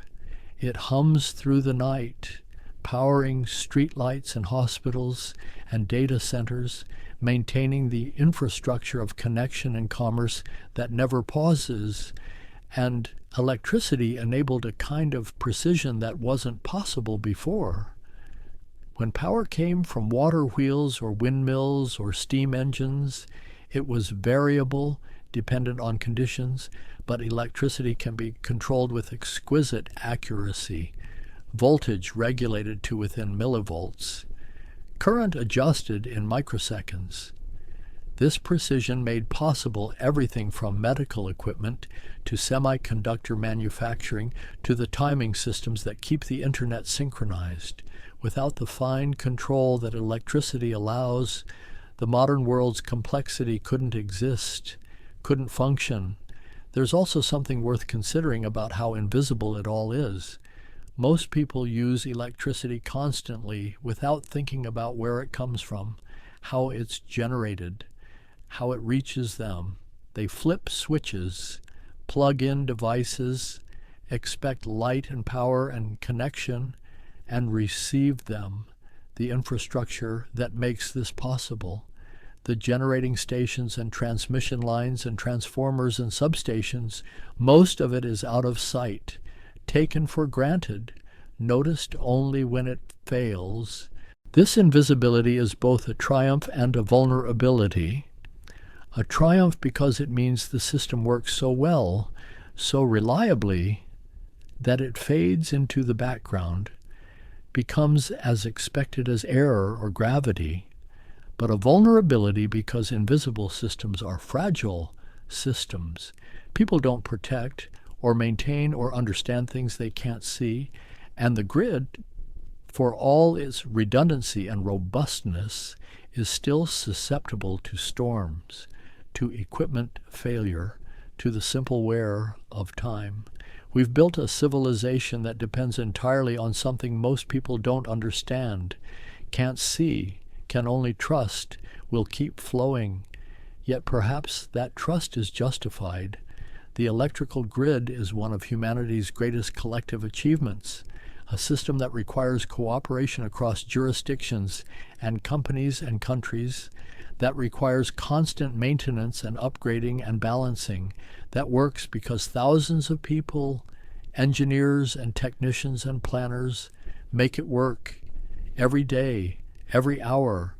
It hums through the night, powering streetlights and hospitals and data centers, maintaining the infrastructure of connection and commerce that never pauses. And electricity enabled a kind of precision that wasn't possible before. When power came from water wheels or windmills or steam engines, it was variable, dependent on conditions, but electricity can be controlled with exquisite accuracy, voltage regulated to within millivolts, current adjusted in microseconds. This precision made possible everything from medical equipment to semiconductor manufacturing to the timing systems that keep the internet synchronized. Without the fine control that electricity allows, the modern world's complexity couldn't exist, couldn't function. There's also something worth considering about how invisible it all is. Most people use electricity constantly without thinking about where it comes from, how it's generated, how it reaches them. They flip switches, plug in devices, expect light and power and connection, and receive them, the infrastructure that makes this possible. The generating stations and transmission lines and transformers and substations, most of it is out of sight, taken for granted, noticed only when it fails. This invisibility is both a triumph and a vulnerability. A triumph because it means the system works so well, so reliably, that it fades into the background, becomes as expected as air or gravity, but a vulnerability because invisible systems are fragile systems. People don't protect or maintain or understand things they can't see, and the grid, for all its redundancy and robustness, is still susceptible to storms, to equipment failure, to the simple wear of time. We've built a civilization that depends entirely on something most people don't understand, can't see, can only trust, will keep flowing. Yet perhaps that trust is justified. The electrical grid is one of humanity's greatest collective achievements, a system that requires cooperation across jurisdictions and companies and countries, that requires constant maintenance and upgrading and balancing, that works because thousands of people, engineers and technicians and planners, make it work every day, every hour,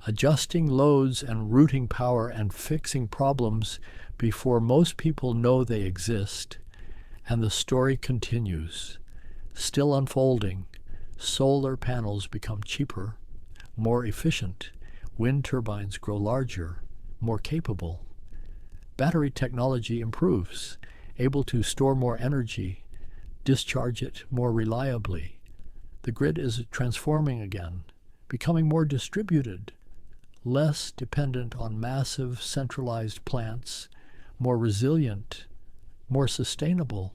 adjusting loads and routing power and fixing problems before most people know they exist. And the story continues, still unfolding. Solar panels become cheaper, more efficient. Wind turbines grow larger, more capable. Battery technology improves, able to store more energy, discharge it more reliably. The grid is transforming again, becoming more distributed, less dependent on massive centralized plants, more resilient, more sustainable.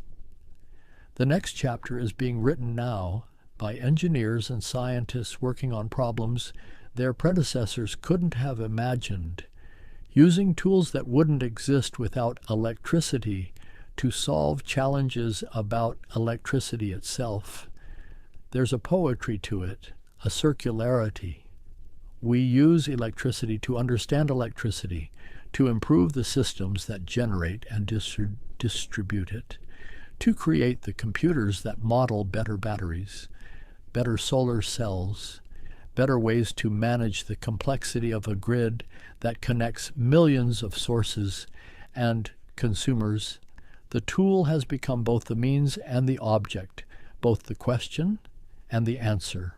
The next chapter is being written now by engineers and scientists working on problems their predecessors couldn't have imagined, using tools that wouldn't exist without electricity to solve challenges about electricity itself. There's a poetry to it, a circularity. We use electricity to understand electricity, to improve the systems that generate and distribute it, to create the computers that model better batteries, better solar cells, better ways to manage the complexity of a grid that connects millions of sources and consumers. The tool has become both the means and the object, both the question and the answer.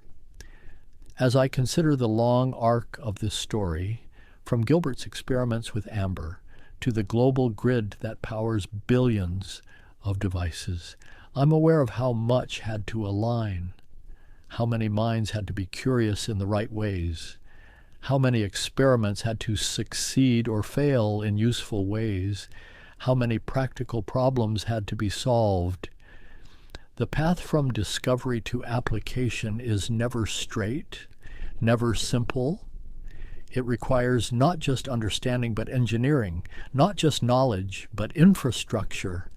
As I consider the long arc of this story, from Gilbert's experiments with amber to the global grid that powers billions of devices, I'm aware of how much had to align, how many minds had to be curious in the right ways, how many experiments had to succeed or fail in useful ways, how many practical problems had to be solved. The path from discovery to application is never straight, never simple. It requires not just understanding but engineering, not just knowledge but infrastructure,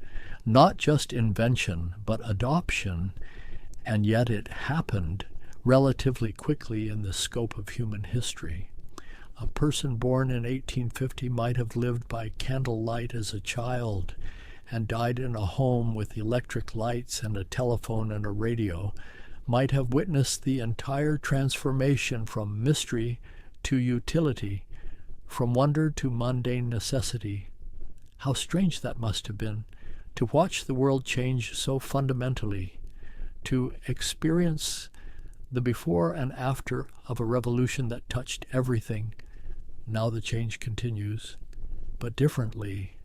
not just invention but adoption, and yet it happened relatively quickly in the scope of human history. A person born in 1850 might have lived by candlelight as a child and died in a home with electric lights and a telephone and a radio, might have witnessed the entire transformation from mystery to utility, from wonder to mundane necessity. How strange that must have been, to watch the world change so fundamentally, to experience the before and after of a revolution that touched everything. Now the change continues, but differently.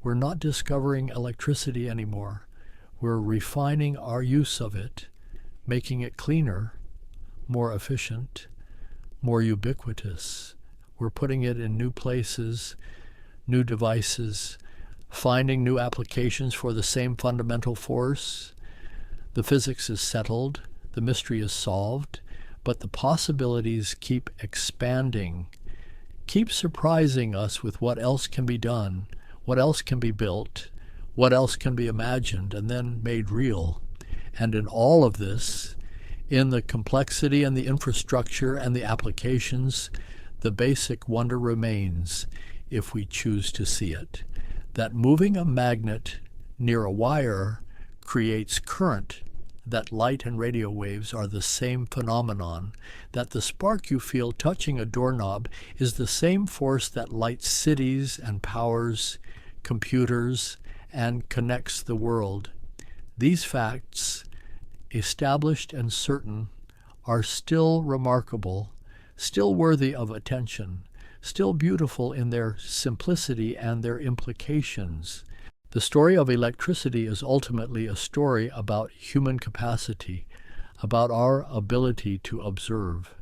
We're not discovering electricity anymore. We're refining our use of it, making it cleaner, more efficient, more ubiquitous. We're putting it in new places, new devices, finding new applications for the same fundamental force. The physics is settled, the mystery is solved, but the possibilities keep expanding, keep surprising us with what else can be done, what else can be built, what else can be imagined and then made real. And in all of this, in the complexity and the infrastructure and the applications, the basic wonder remains if we choose to see it, that moving a magnet near a wire creates current, that light and radio waves are the same phenomenon, that the spark you feel touching a doorknob is the same force that lights cities and powers computers and connects the world. These facts, established and certain, are still remarkable, still worthy of attention, still beautiful in their simplicity and their implications. The story of electricity is ultimately a story about human capacity, about our ability to observe,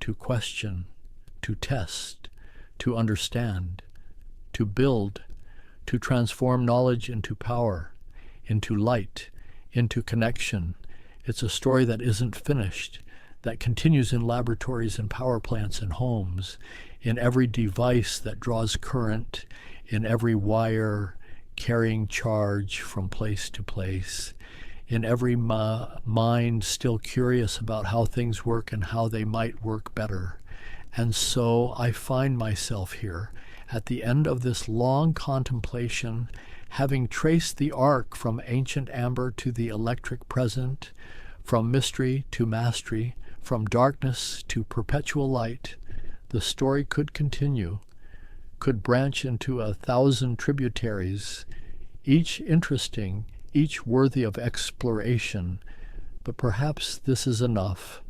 to question, to test, to understand, to build, to transform knowledge into power, into light, into connection. It's a story that isn't finished, that continues in laboratories and power plants and homes, in every device that draws current, in every wire carrying charge from place to place, in every mind still curious about how things work and how they might work better. And so I find myself here at the end of this long contemplation, having traced the arc from ancient amber to the electric present, from mystery to mastery, from darkness to perpetual light. The story could continue, could branch into 1,000 tributaries, each interesting, each worthy of exploration. But perhaps this is enough.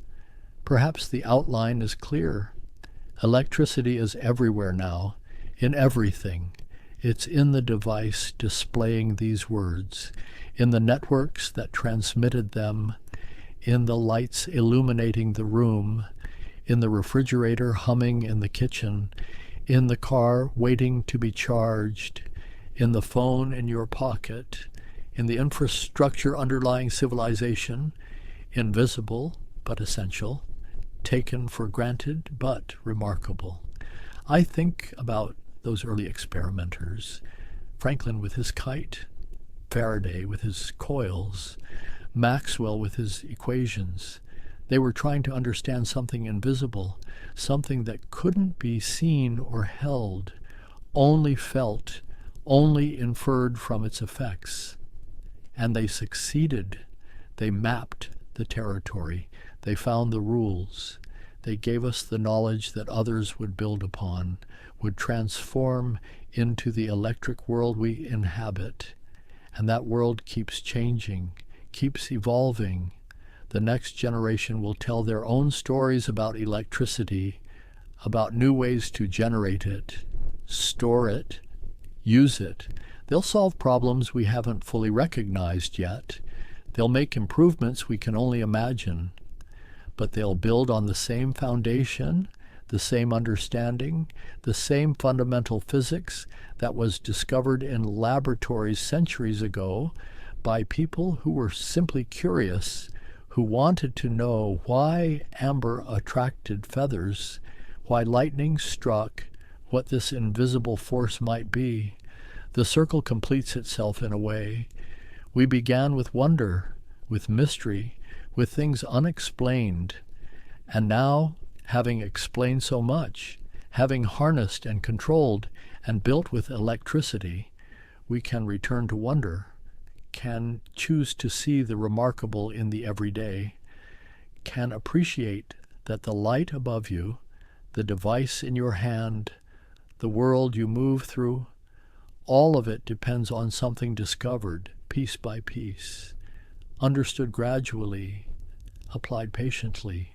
Perhaps the outline is clear. Electricity is everywhere now, in everything. It's in the device displaying these words, in the networks that transmitted them, in the lights illuminating the room, in the refrigerator humming in the kitchen, in the car waiting to be charged, in the phone in your pocket, in the infrastructure underlying civilization, invisible but essential, taken for granted but remarkable. I think about those early experimenters, Franklin with his kite, Faraday with his coils, Maxwell with his equations. They were trying to understand something invisible, something that couldn't be seen or held, only felt, only inferred from its effects. And they succeeded. They mapped the territory. They found the rules. They gave us the knowledge that others would build upon, would transform into the electric world we inhabit. And that world keeps changing, keeps evolving. The next generation will tell their own stories about electricity, about new ways to generate it, store it, use it. They'll solve problems we haven't fully recognized yet. They'll make improvements we can only imagine. But they'll build on the same foundation, the same understanding, the same fundamental physics that was discovered in laboratories centuries ago by people who were simply curious, who wanted to know why amber attracted feathers, why lightning struck, what this invisible force might be. The circle completes itself in a way. We began with wonder, with mystery, with things unexplained. And now, having explained so much, having harnessed and controlled and built with electricity, we can return to wonder, can choose to see the remarkable in the everyday, can appreciate that the light above you, the device in your hand, the world you move through, all of it depends on something discovered piece by piece, understood gradually, applied patiently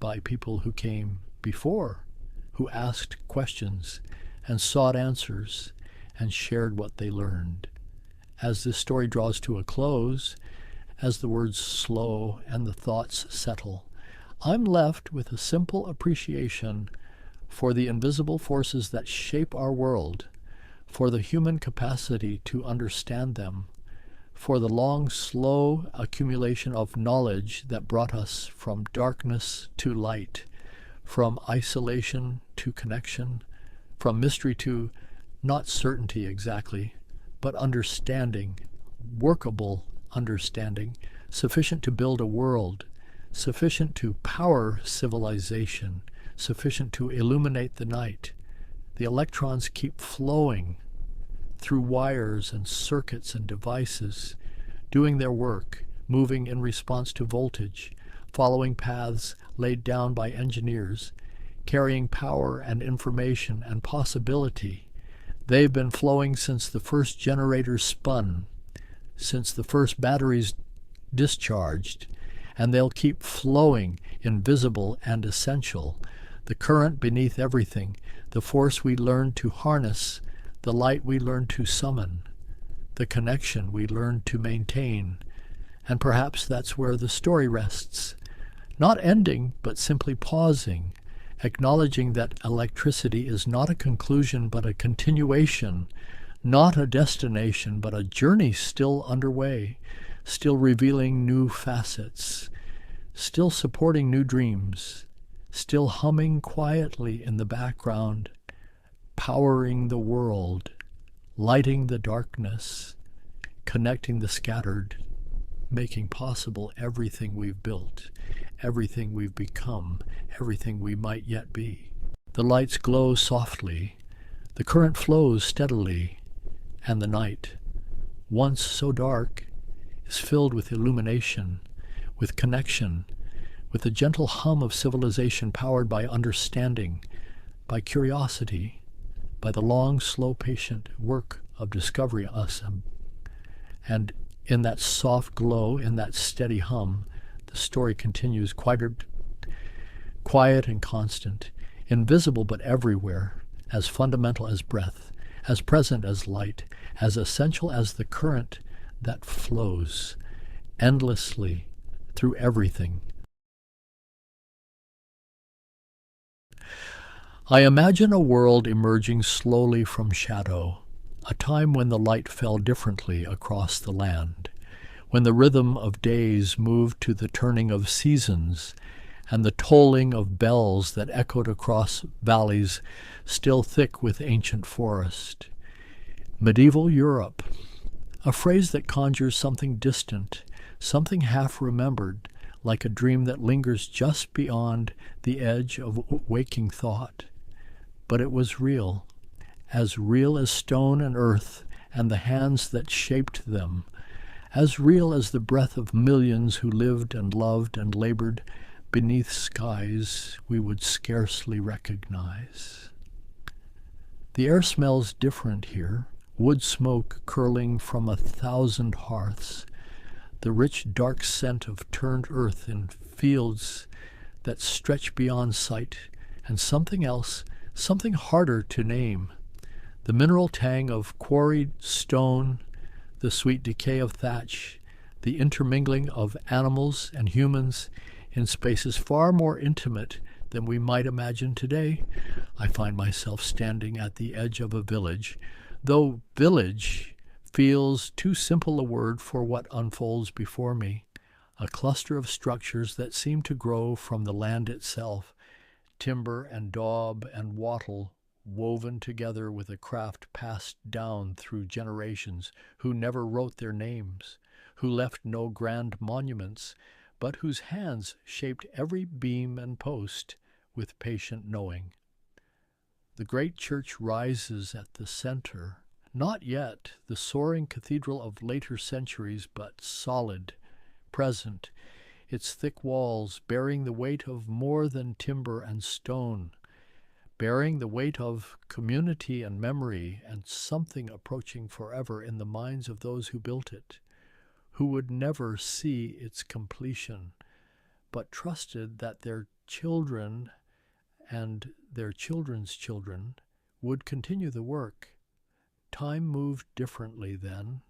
by people who came before, who asked questions and sought answers and shared what they learned. As this story draws to a close, as the words slow and the thoughts settle, I'm left with a simple appreciation for the invisible forces that shape our world, for the human capacity to understand them, for the long, slow accumulation of knowledge that brought us from darkness to light, from isolation to connection, from mystery to not certainty exactly, but understanding, workable understanding, sufficient to build a world, sufficient to power civilization, sufficient to illuminate the night. The electrons keep flowing through wires and circuits and devices, doing their work, moving in response to voltage, following paths laid down by engineers, carrying power and information and possibility. They've been flowing since the first generator spun. since the first batteries discharged, and they'll keep flowing, invisible and essential. The current beneath everything, the force we learn to harness, the light we learn to summon, the connection we learn to maintain. And perhaps that's where the story rests. Not ending, but simply pausing, acknowledging that electricity is not a conclusion but a continuation, not a destination but a journey still underway, still revealing new facets, still supporting new dreams, still humming quietly in the background, powering the world, lighting the darkness, connecting the scattered, making possible everything we've built, everything we've become, everything we might yet be. The lights glow softly, the current flows steadily, and the night, once so dark, is filled with illumination, with connection, with the gentle hum of civilization powered by understanding, by curiosity, by the long, slow, patient work of discovery us. And in that soft glow, in that steady hum, the story continues quiet and constant, invisible but everywhere, as fundamental as breath, as present as light, as essential as the current that flows endlessly through everything. I imagine a world emerging slowly from shadow, a time when the light fell differently across the land, when the rhythm of days moved to the turning of seasons and the tolling of bells that echoed across valleys still thick with ancient forest. Medieval Europe, a phrase that conjures something distant, something half-remembered, like a dream that lingers just beyond the edge of waking thought. But it was real as stone and earth and the hands that shaped them, as real as the breath of millions who lived and loved and labored beneath skies we would scarcely recognize. The air smells different here, wood smoke curling from 1,000 hearths, the rich dark scent of turned earth in fields that stretch beyond sight, and something else, something harder to name, the mineral tang of quarried stone, the sweet decay of thatch, the intermingling of animals and humans in spaces far more intimate than we might imagine today. I find myself standing at the edge of a village, though village feels too simple a word for what unfolds before me, a cluster of structures that seem to grow from the land itself, timber and daub and wattle woven together with a craft passed down through generations, who never wrote their names, who left no grand monuments, but whose hands shaped every beam and post with patient knowing. The great church rises at the center, not yet the soaring cathedral of later centuries, but solid, present, its thick walls bearing the weight of more than timber and stone, bearing the weight of community and memory and something approaching forever in the minds of those who built it, who would never see its completion, but trusted that their children and their children's children would continue the work. Time moved differently then,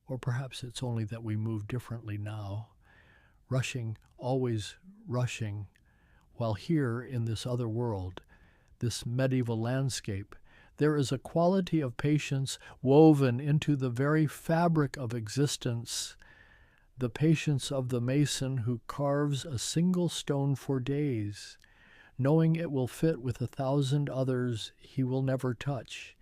or perhaps it's only that we move differently now, rushing, always rushing, while here in this other world, this medieval landscape, there is a quality of patience woven into the very fabric of existence, the patience of the mason who carves a single stone for days, knowing it will fit with 1,000 others he will never touch,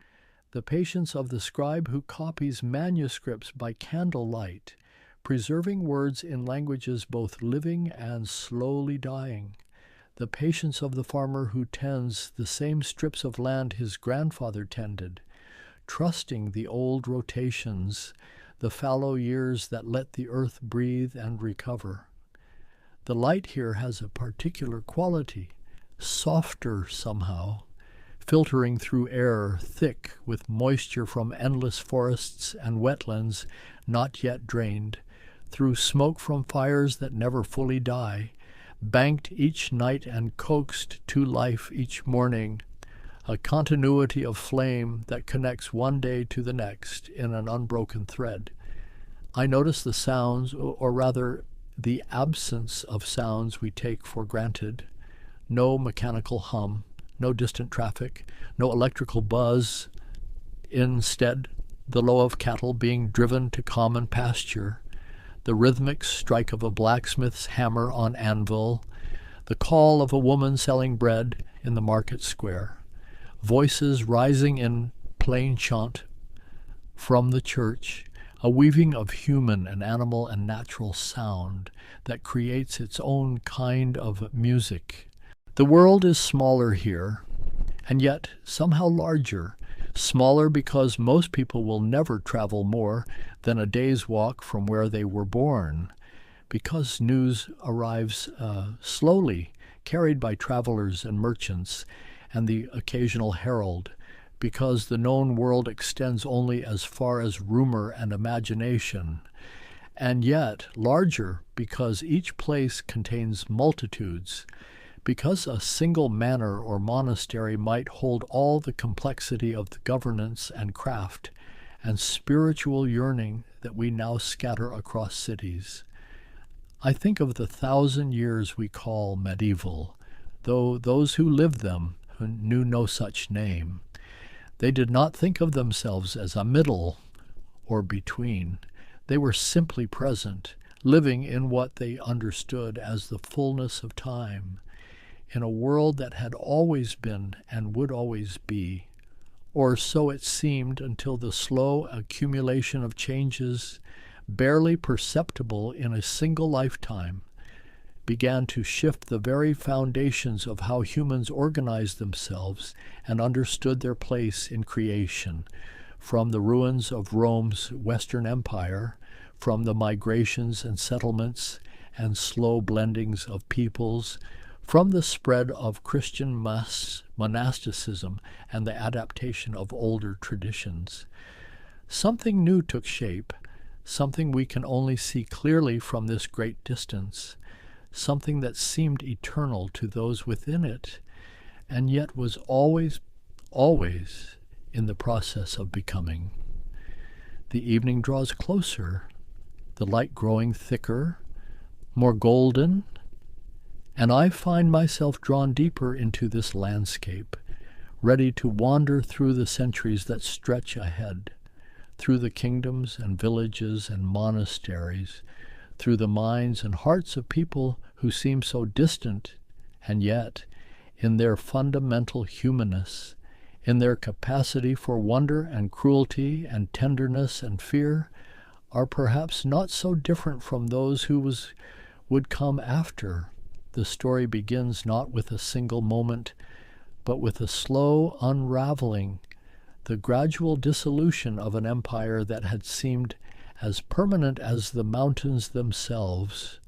the patience of the scribe who copies manuscripts by candlelight, preserving words in languages both living and slowly dying, the patience of the farmer who tends the same strips of land his grandfather tended, trusting the old rotations, the fallow years that let the earth breathe and recover. The light here has a particular quality, softer somehow, filtering through air thick with moisture from endless forests and wetlands not yet drained, through smoke from fires that never fully die, banked each night and coaxed to life each morning, a continuity of flame that connects one day to the next in an unbroken thread. I notice the sounds, or rather the absence of sounds we take for granted. No mechanical hum, no distant traffic, no electrical buzz. Instead, the low of cattle being driven to common pasture, the rhythmic strike of a blacksmith's hammer on anvil, the call of a woman selling bread in the market square, voices rising in plain chant from the church, a weaving of human and animal and natural sound that creates its own kind of music. The world is smaller here, and yet somehow larger. Smaller because most people will never travel more than a day's walk from where they were born, because news arrives slowly, carried by travelers and merchants and the occasional herald, because the known world extends only as far as rumor and imagination, and yet larger because each place contains multitudes, because a single manor or monastery might hold all the complexity of the governance and craft and spiritual yearning that we now scatter across cities. I think of the 1,000 years we call medieval, though those who lived them knew no such name. They did not think of themselves as a middle or between. They were simply present, living in what they understood as the fullness of time, in a world that had always been and would always be, or so it seemed until the slow accumulation of changes, barely perceptible in a single lifetime, began to shift the very foundations of how humans organized themselves and understood their place in creation, from the ruins of Rome's Western Empire, from the migrations and settlements and slow blendings of peoples, from the spread of Christian monasticism and the adaptation of older traditions. Something new took shape, something we can only see clearly from this great distance, something that seemed eternal to those within it, and yet was always, always in the process of becoming. The evening draws closer, the light growing thicker, more golden, and I find myself drawn deeper into this landscape, ready to wander through the centuries that stretch ahead, through the kingdoms and villages and monasteries, through the minds and hearts of people who seem so distant, and yet, in their fundamental humanness, in their capacity for wonder and cruelty and tenderness and fear, are perhaps not so different from those who would come after. The story begins not with a single moment, but with a slow unraveling, the gradual dissolution of an empire that had seemed as permanent as the mountains themselves.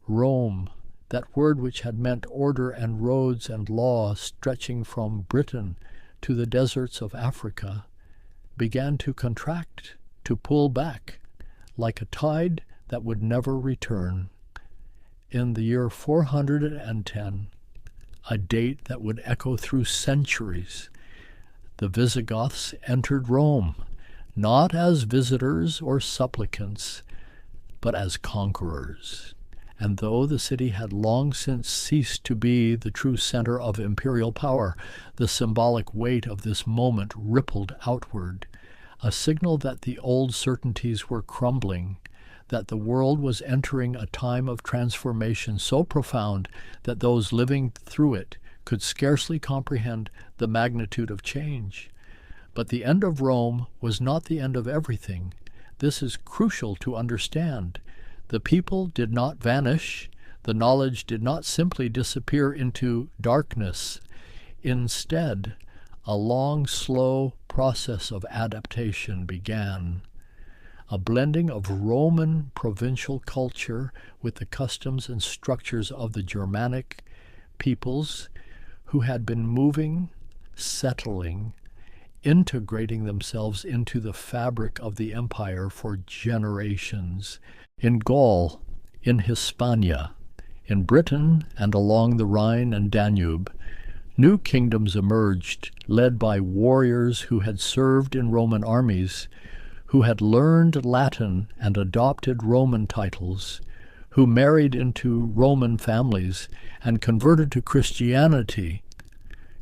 Rome, that word which had meant order and roads and law stretching from Britain to the deserts of Africa, began to contract, to pull back, like a tide that would never return. In the year 410, a date that would echo through centuries, the Visigoths entered Rome, not as visitors or supplicants, but as conquerors. And though the city had long since ceased to be the true center of imperial power, the symbolic weight of this moment rippled outward, a signal that the old certainties were crumbling, that the world was entering a time of transformation so profound that those living through it could scarcely comprehend the magnitude of change. But the end of Rome was not the end of everything. This is crucial to understand. The people did not vanish. The knowledge did not simply disappear into darkness. Instead, a long, slow process of adaptation began. A blending of Roman provincial culture with the customs and structures of the Germanic peoples who had been moving settling, integrating themselves into the fabric of the empire for generations. In Gaul, in Hispania, in Britain, and along the Rhine and Danube, new kingdoms emerged, led by warriors who had served in Roman armies, who had learned Latin and adopted Roman titles, who married into Roman families and converted to Christianity,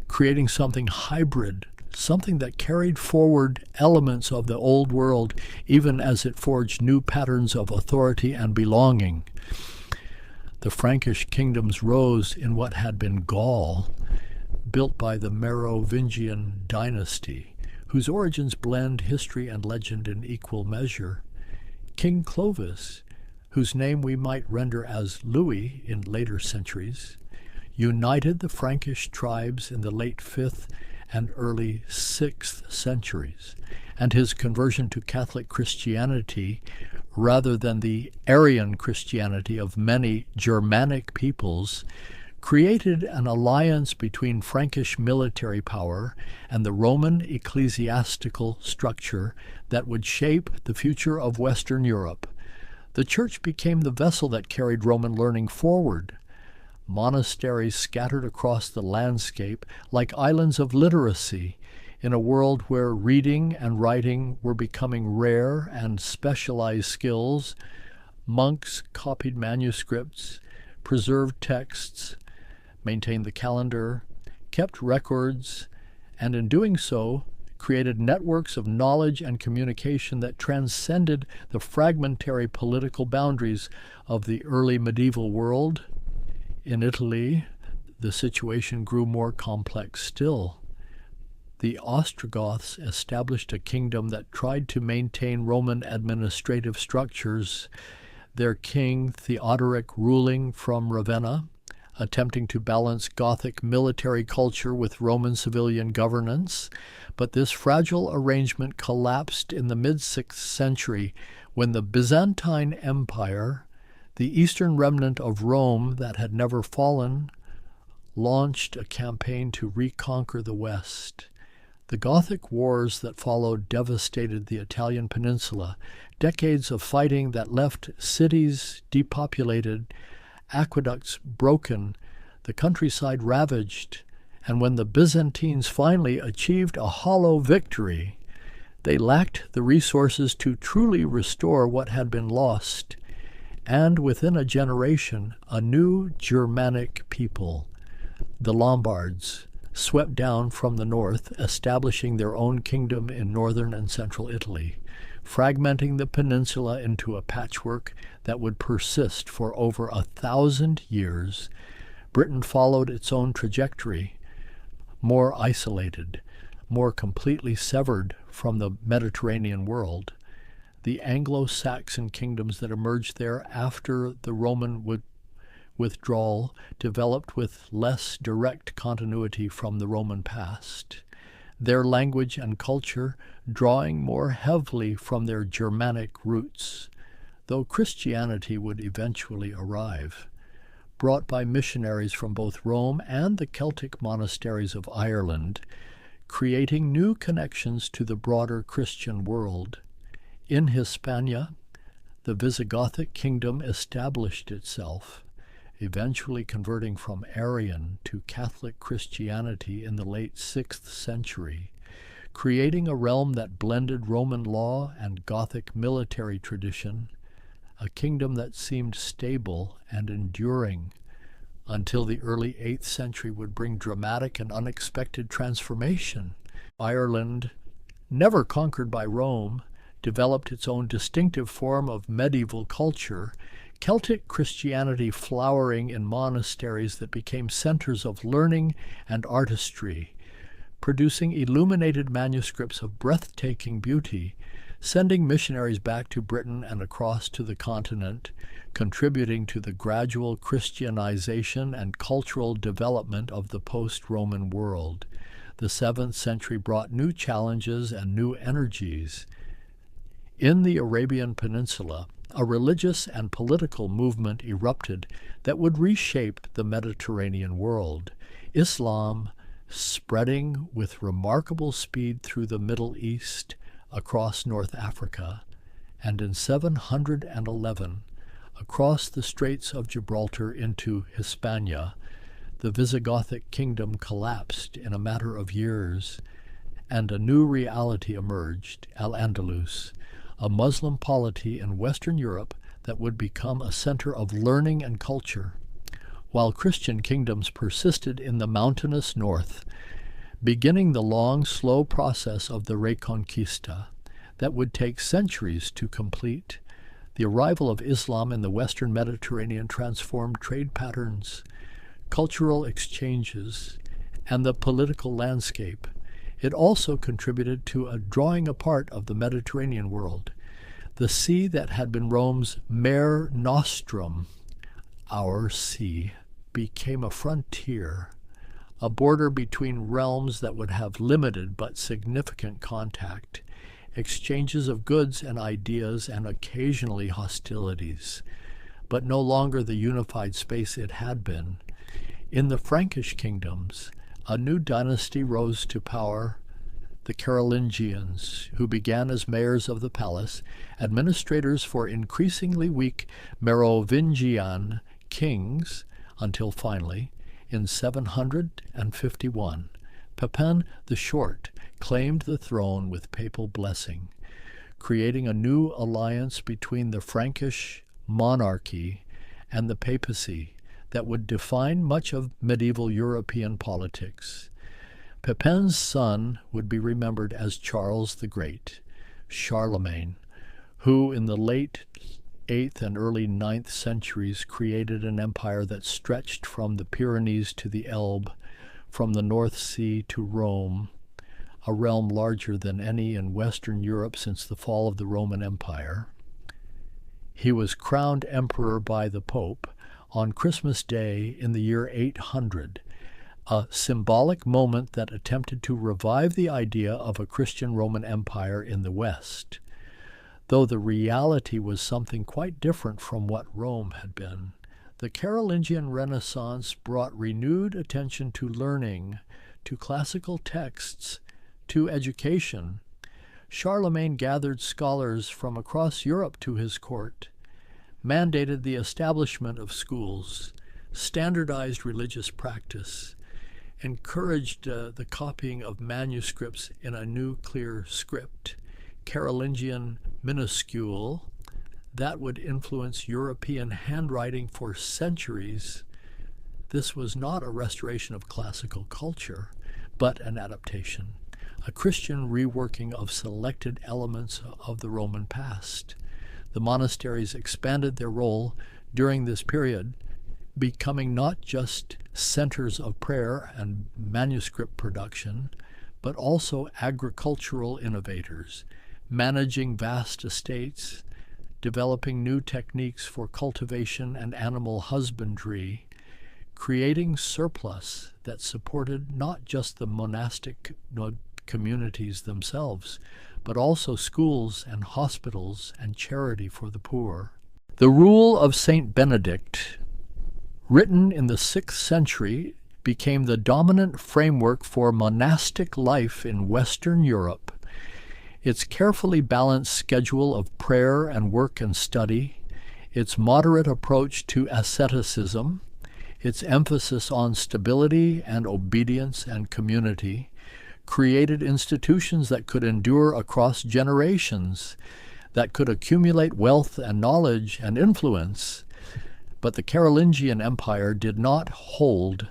creating something hybrid, something that carried forward elements of the old world, even as it forged new patterns of authority and belonging. The Frankish kingdoms rose in what had been Gaul, built by the Merovingian dynasty, whose origins blend history and legend in equal measure. King Clovis, whose name we might render as Louis in later centuries, united the Frankish tribes in the late 5th and early 6th centuries, and his conversion to Catholic Christianity rather than the Arian Christianity of many Germanic peoples created an alliance between Frankish military power and the Roman ecclesiastical structure that would shape the future of Western Europe. The Church became the vessel that carried Roman learning forward. Monasteries scattered across the landscape like islands of literacy in a world where reading and writing were becoming rare and specialized skills. Monks copied manuscripts, preserved texts, maintained the calendar, kept records, and in doing so, created networks of knowledge and communication that transcended the fragmentary political boundaries of the early medieval world. In Italy, the situation grew more complex still. The Ostrogoths established a kingdom that tried to maintain Roman administrative structures, their king Theodoric ruling from Ravenna, attempting to balance Gothic military culture with Roman civilian governance, but this fragile arrangement collapsed in the mid-6th century when the Byzantine Empire, the eastern remnant of Rome that had never fallen, launched a campaign to reconquer the West. The Gothic wars that followed devastated the Italian peninsula, decades of fighting that left cities depopulated, aqueducts broken, the countryside ravaged, and when the Byzantines finally achieved a hollow victory, they lacked the resources to truly restore what had been lost. And within a generation, a new Germanic people, the Lombards, swept down from the north, establishing their own kingdom in northern and central Italy, fragmenting the peninsula into a patchwork that would persist for over 1,000 years. Britain followed its own trajectory, more isolated, more completely severed from the Mediterranean world. The Anglo-Saxon kingdoms that emerged there after the Roman withdrawal developed with less direct continuity from the Roman past, their language and culture drawing more heavily from their Germanic roots, though Christianity would eventually arrive, brought by missionaries from both Rome and the Celtic monasteries of Ireland, creating new connections to the broader Christian world. In Hispania, the Visigothic kingdom established itself, eventually converting from Arian to Catholic Christianity in the late 6th century, creating a realm that blended Roman law and Gothic military tradition, a kingdom that seemed stable and enduring until the early 8th century would bring dramatic and unexpected transformation. Ireland, never conquered by Rome, developed its own distinctive form of medieval culture, Celtic Christianity flowering in monasteries that became centers of learning and artistry, producing illuminated manuscripts of breathtaking beauty, sending missionaries back to Britain and across to the continent, contributing to the gradual Christianization and cultural development of the post-Roman world. The 7th century brought new challenges and new energies. In the Arabian Peninsula, a religious and political movement erupted that would reshape the Mediterranean world. Islam, spreading with remarkable speed through the Middle East, across North Africa, and in 711, across the Straits of Gibraltar into Hispania, the Visigothic kingdom collapsed in a matter of years, and a new reality emerged, Al-Andalus, a Muslim polity in Western Europe that would become a center of learning and culture, while Christian kingdoms persisted in the mountainous north, beginning the long, slow process of the Reconquista that would take centuries to complete. The arrival of Islam in the Western Mediterranean transformed trade patterns, cultural exchanges, and the political landscape. It also contributed to a drawing apart of the Mediterranean world. The sea that had been Rome's Mare Nostrum, our sea, became a frontier, a border between realms that would have limited but significant contact, exchanges of goods and ideas, and occasionally hostilities, but no longer the unified space it had been. In the Frankish kingdoms, a new dynasty rose to power, the Carolingians, who began as mayors of the palace, administrators for increasingly weak Merovingian kings, until finally, in 751, Pepin the Short claimed the throne with papal blessing, creating a new alliance between the Frankish monarchy and the papacy that would define much of medieval European politics. Pepin's son would be remembered as Charles the Great, Charlemagne, who in the late 8th and early 9th centuries created an empire that stretched from the Pyrenees to the Elbe, from the North Sea to Rome, a realm larger than any in Western Europe since the fall of the Roman Empire. He was crowned emperor by the Pope on Christmas Day in the year 800, a symbolic moment that attempted to revive the idea of a Christian Roman Empire in the West, though the reality was something quite different from what Rome had been. The Carolingian Renaissance brought renewed attention to learning, to classical texts, to education. Charlemagne gathered scholars from across Europe to his court, mandated the establishment of schools, standardized religious practice, encouraged the copying of manuscripts in a new clear script, Carolingian minuscule, that would influence European handwriting for centuries. This was not a restoration of classical culture, but an adaptation, a Christian reworking of selected elements of the Roman past. The monasteries expanded their role during this period, becoming not just centers of prayer and manuscript production, but also agricultural innovators, managing vast estates, developing new techniques for cultivation and animal husbandry, creating surplus that supported not just the monastic communities themselves, but also schools and hospitals and charity for the poor. The rule of Saint Benedict, written in the 6th century, became the dominant framework for monastic life in Western Europe. Its carefully balanced schedule of prayer and work and study, its moderate approach to asceticism, its emphasis on stability and obedience and community, created institutions that could endure across generations, that could accumulate wealth and knowledge and influence. But the Carolingian Empire could not hold.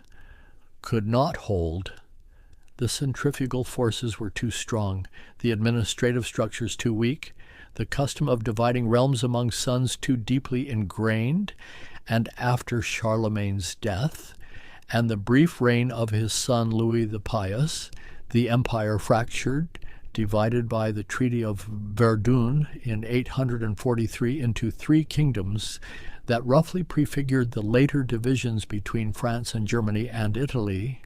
The centrifugal forces were too strong, the administrative structures too weak, the custom of dividing realms among sons too deeply ingrained, and after Charlemagne's death, and the brief reign of his son Louis the Pious, the empire fractured, divided by the Treaty of Verdun in 843 into 3 kingdoms that roughly prefigured the later divisions between France and Germany and Italy,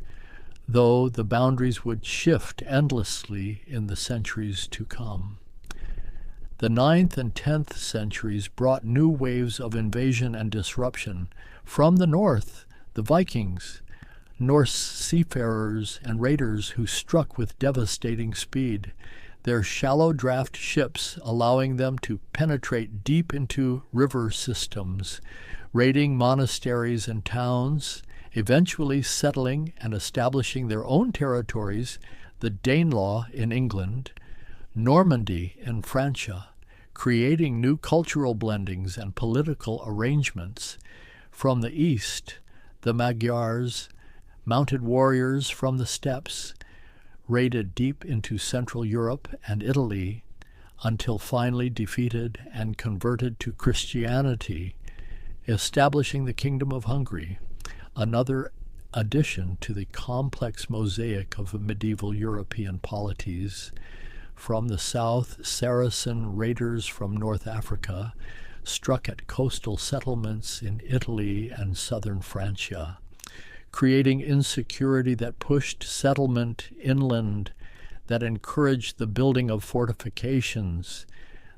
though the boundaries would shift endlessly in the centuries to come. The 9th and 10th centuries brought new waves of invasion and disruption. From the north, the Vikings, Norse seafarers and raiders who struck with devastating speed, their shallow draft ships allowing them to penetrate deep into river systems, raiding monasteries and towns, eventually settling and establishing their own territories, the Danelaw in England, Normandy in Francia, creating new cultural blendings and political arrangements. From the east, the Magyars, mounted warriors from the steppes, raided deep into Central Europe and Italy until finally defeated and converted to Christianity, establishing the Kingdom of Hungary, another addition to the complex mosaic of medieval European polities. From the south, Saracen raiders from North Africa struck at coastal settlements in Italy and southern Francia, creating insecurity that pushed settlement inland, that encouraged the building of fortifications,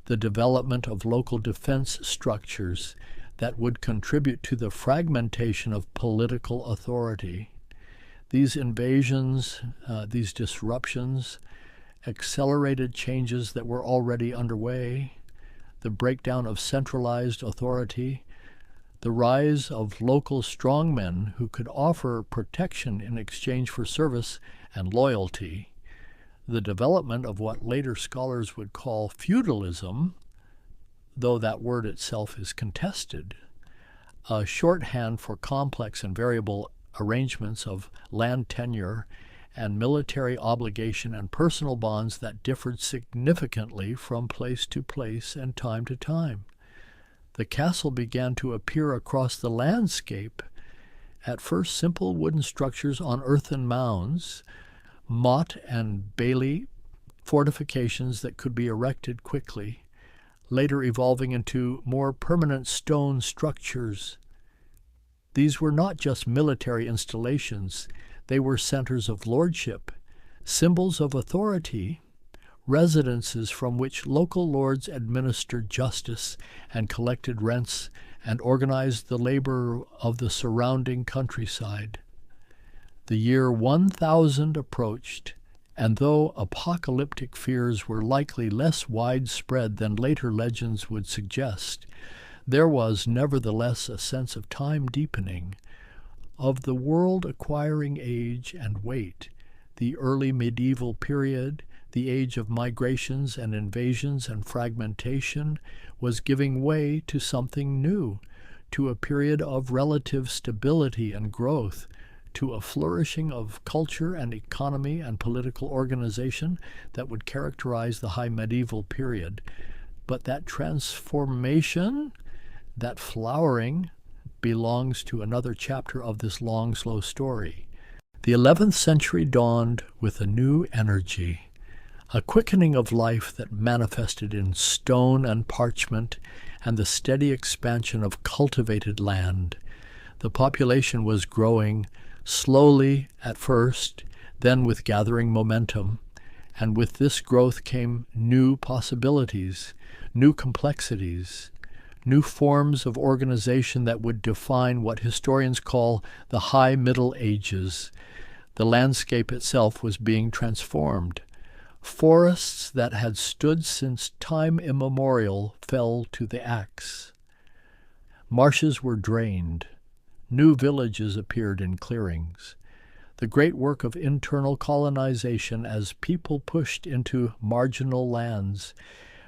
the development of local defense structures that would contribute to the fragmentation of political authority. These invasions, these disruptions, accelerated changes that were already underway, the breakdown of centralized authority, the rise of local strongmen who could offer protection in exchange for service and loyalty, the development of what later scholars would call feudalism, though that word itself is contested, a shorthand for complex and variable arrangements of land tenure and military obligation and personal bonds that differed significantly from place to place and time to time. The castle began to appear across the landscape, at first simple wooden structures on earthen mounds, motte and bailey fortifications that could be erected quickly, later evolving into more permanent stone structures. These were not just military installations, they were centers of lordship, symbols of authority, residences from which local lords administered justice and collected rents and organized the labor of the surrounding countryside. The year 1000 approached, and though apocalyptic fears were likely less widespread than later legends would suggest, there was nevertheless a sense of time deepening, of the world acquiring age and weight. The early medieval period, the age of migrations and invasions and fragmentation, was giving way to something new, to a period of relative stability and growth, to a flourishing of culture and economy and political organization that would characterize the high medieval period. But that transformation, that flowering, belongs to another chapter of this long, slow story. The 11th century dawned with a new energy, a quickening of life that manifested in stone and parchment and the steady expansion of cultivated land. The population was growing, slowly at first, then with gathering momentum, and with this growth came new possibilities, new complexities, new forms of organization that would define what historians call the High Middle Ages. The landscape itself was being transformed. Forests that had stood since time immemorial fell to the axe. Marshes were drained. New villages appeared in clearings. The great work of internal colonization as people pushed into marginal lands,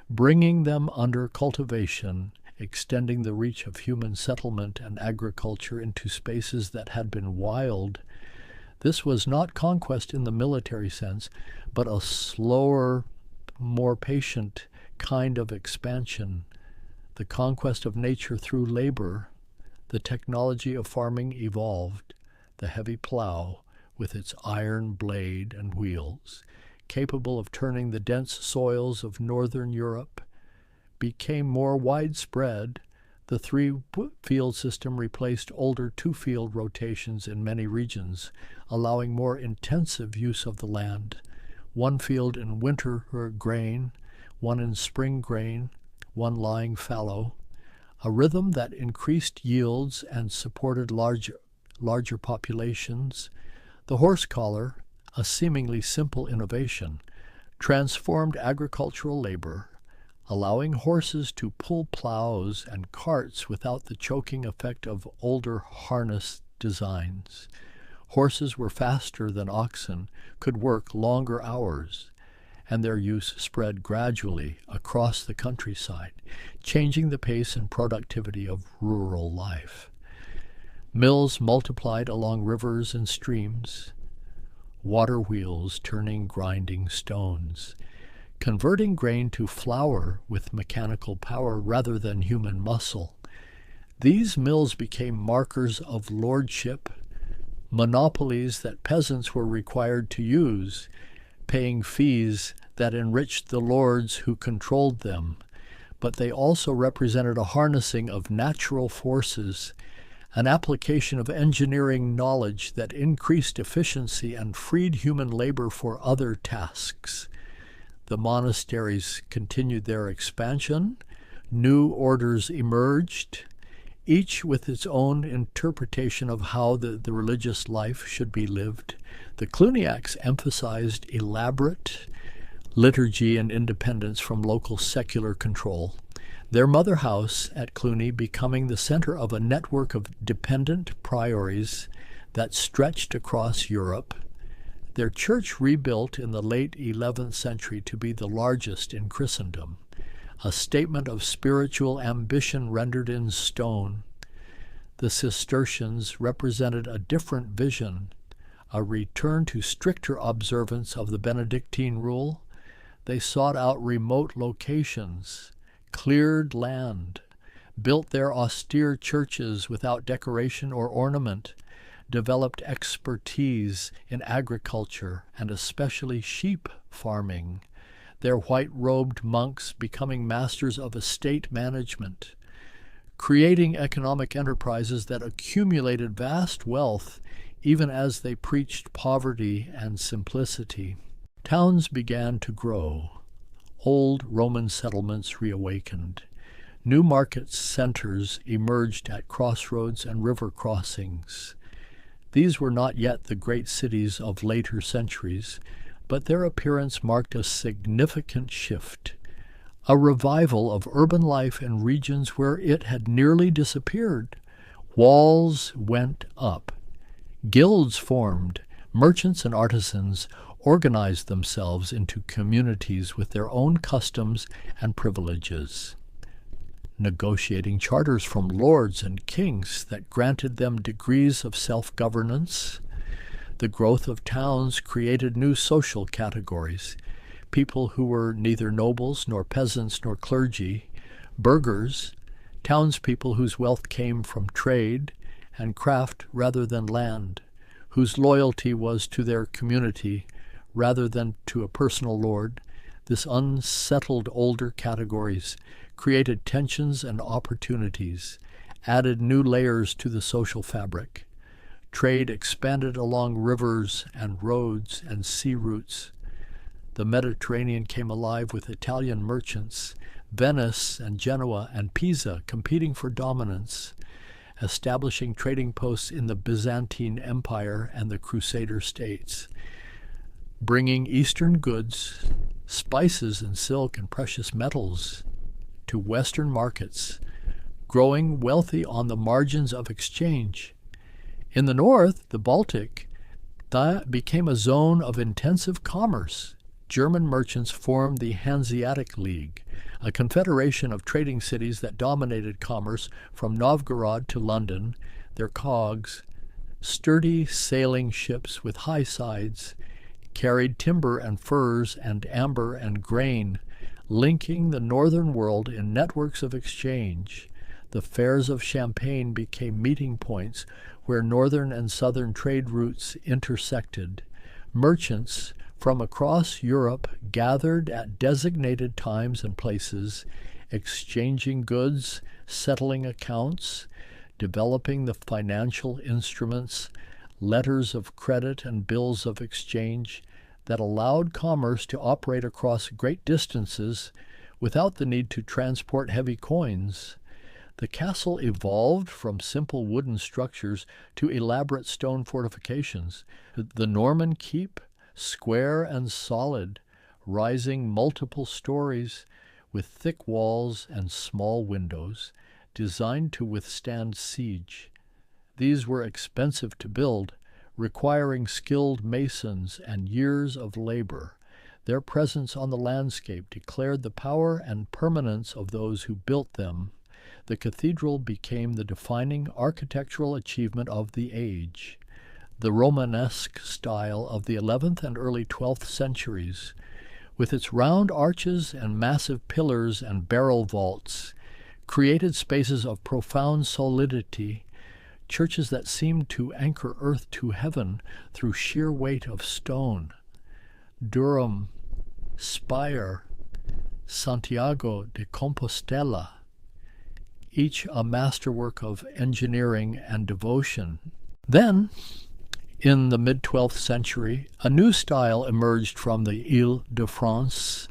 bringing them under cultivation, extending the reach of human settlement and agriculture into spaces that had been wild. This was not conquest in the military sense, but a slower, more patient kind of expansion, the conquest of nature through labor. The technology of farming evolved, the heavy plow with its iron blade and wheels, capable of turning the dense soils of northern Europe, became more widespread. The three-field system replaced older two-field rotations in many regions, allowing more intensive use of the land. One field in winter grain, one in spring grain, one lying fallow, a rhythm that increased yields and supported larger populations, the horse collar, a seemingly simple innovation, transformed agricultural labor, allowing horses to pull plows and carts without the choking effect of older harness designs. Horses were faster than oxen, could work longer hours, and their use spread gradually across the countryside, changing the pace and productivity of rural life. Mills multiplied along rivers and streams, water wheels turning grinding stones, converting grain to flour with mechanical power rather than human muscle. These mills became markers of lordship, monopolies that peasants were required to use, paying fees that enriched the lords who controlled them. But they also represented a harnessing of natural forces, an application of engineering knowledge that increased efficiency and freed human labor for other tasks. The monasteries continued their expansion, new orders emerged, each with its own interpretation of how the religious life should be lived. The Cluniacs emphasized elaborate liturgy and independence from local secular control, their mother house at Cluny becoming the center of a network of dependent priories that stretched across Europe. Their church rebuilt in the late 11th century to be the largest in Christendom, a statement of spiritual ambition rendered in stone. The Cistercians represented a different vision, a return to stricter observance of the Benedictine rule. They sought out remote locations, cleared land, built their austere churches without decoration or ornament, developed expertise in agriculture and especially sheep farming, their white-robed monks becoming masters of estate management, creating economic enterprises that accumulated vast wealth even as they preached poverty and simplicity. Towns began to grow. Old Roman settlements reawakened. New market centers emerged at crossroads and river crossings. These were not yet the great cities of later centuries, but their appearance marked a significant shift, a revival of urban life in regions where it had nearly disappeared. Walls went up. Guilds formed. Merchants and artisans organized themselves into communities with their own customs and privileges, negotiating charters from lords and kings that granted them degrees of self-governance. The growth of towns created new social categories, people who were neither nobles nor peasants nor clergy, burghers, townspeople whose wealth came from trade and craft rather than land, whose loyalty was to their community rather than to a personal lord. This unsettled older categories created tensions and opportunities, added new layers to the social fabric. Trade expanded along rivers and roads and sea routes. The Mediterranean came alive with Italian merchants, Venice and Genoa and Pisa competing for dominance, establishing trading posts in the Byzantine Empire and the Crusader states, bringing Eastern goods, spices and silk and precious metals to Western markets, growing wealthy on the margins of exchange. In the north, the Baltic, that became a zone of intensive commerce. German merchants formed the Hanseatic League, a confederation of trading cities that dominated commerce from Novgorod to London, their cogs, sturdy sailing ships with high sides, carried timber and furs and amber and grain, linking the northern world in networks of exchange. The fairs of Champagne became meeting points where northern and southern trade routes intersected. Merchants from across Europe gathered at designated times and places, exchanging goods, settling accounts, developing the financial instruments, letters of credit and bills of exchange that allowed commerce to operate across great distances without the need to transport heavy coins. The castle evolved from simple wooden structures to elaborate stone fortifications. The Norman keep, square and solid, rising multiple stories with thick walls and small windows, designed to withstand siege. These were expensive to build, requiring skilled masons and years of labor. Their presence on the landscape declared the power and permanence of those who built them. The cathedral became the defining architectural achievement of the age. The Romanesque style of the 11th and early 12th centuries, with its round arches and massive pillars and barrel vaults, created spaces of profound solidity, churches that seemed to anchor earth to heaven through sheer weight of stone. Durham, Spire, Santiago de Compostela, each a masterwork of engineering and devotion. Then, in the mid-12th century, a new style emerged from the Ile-de-France,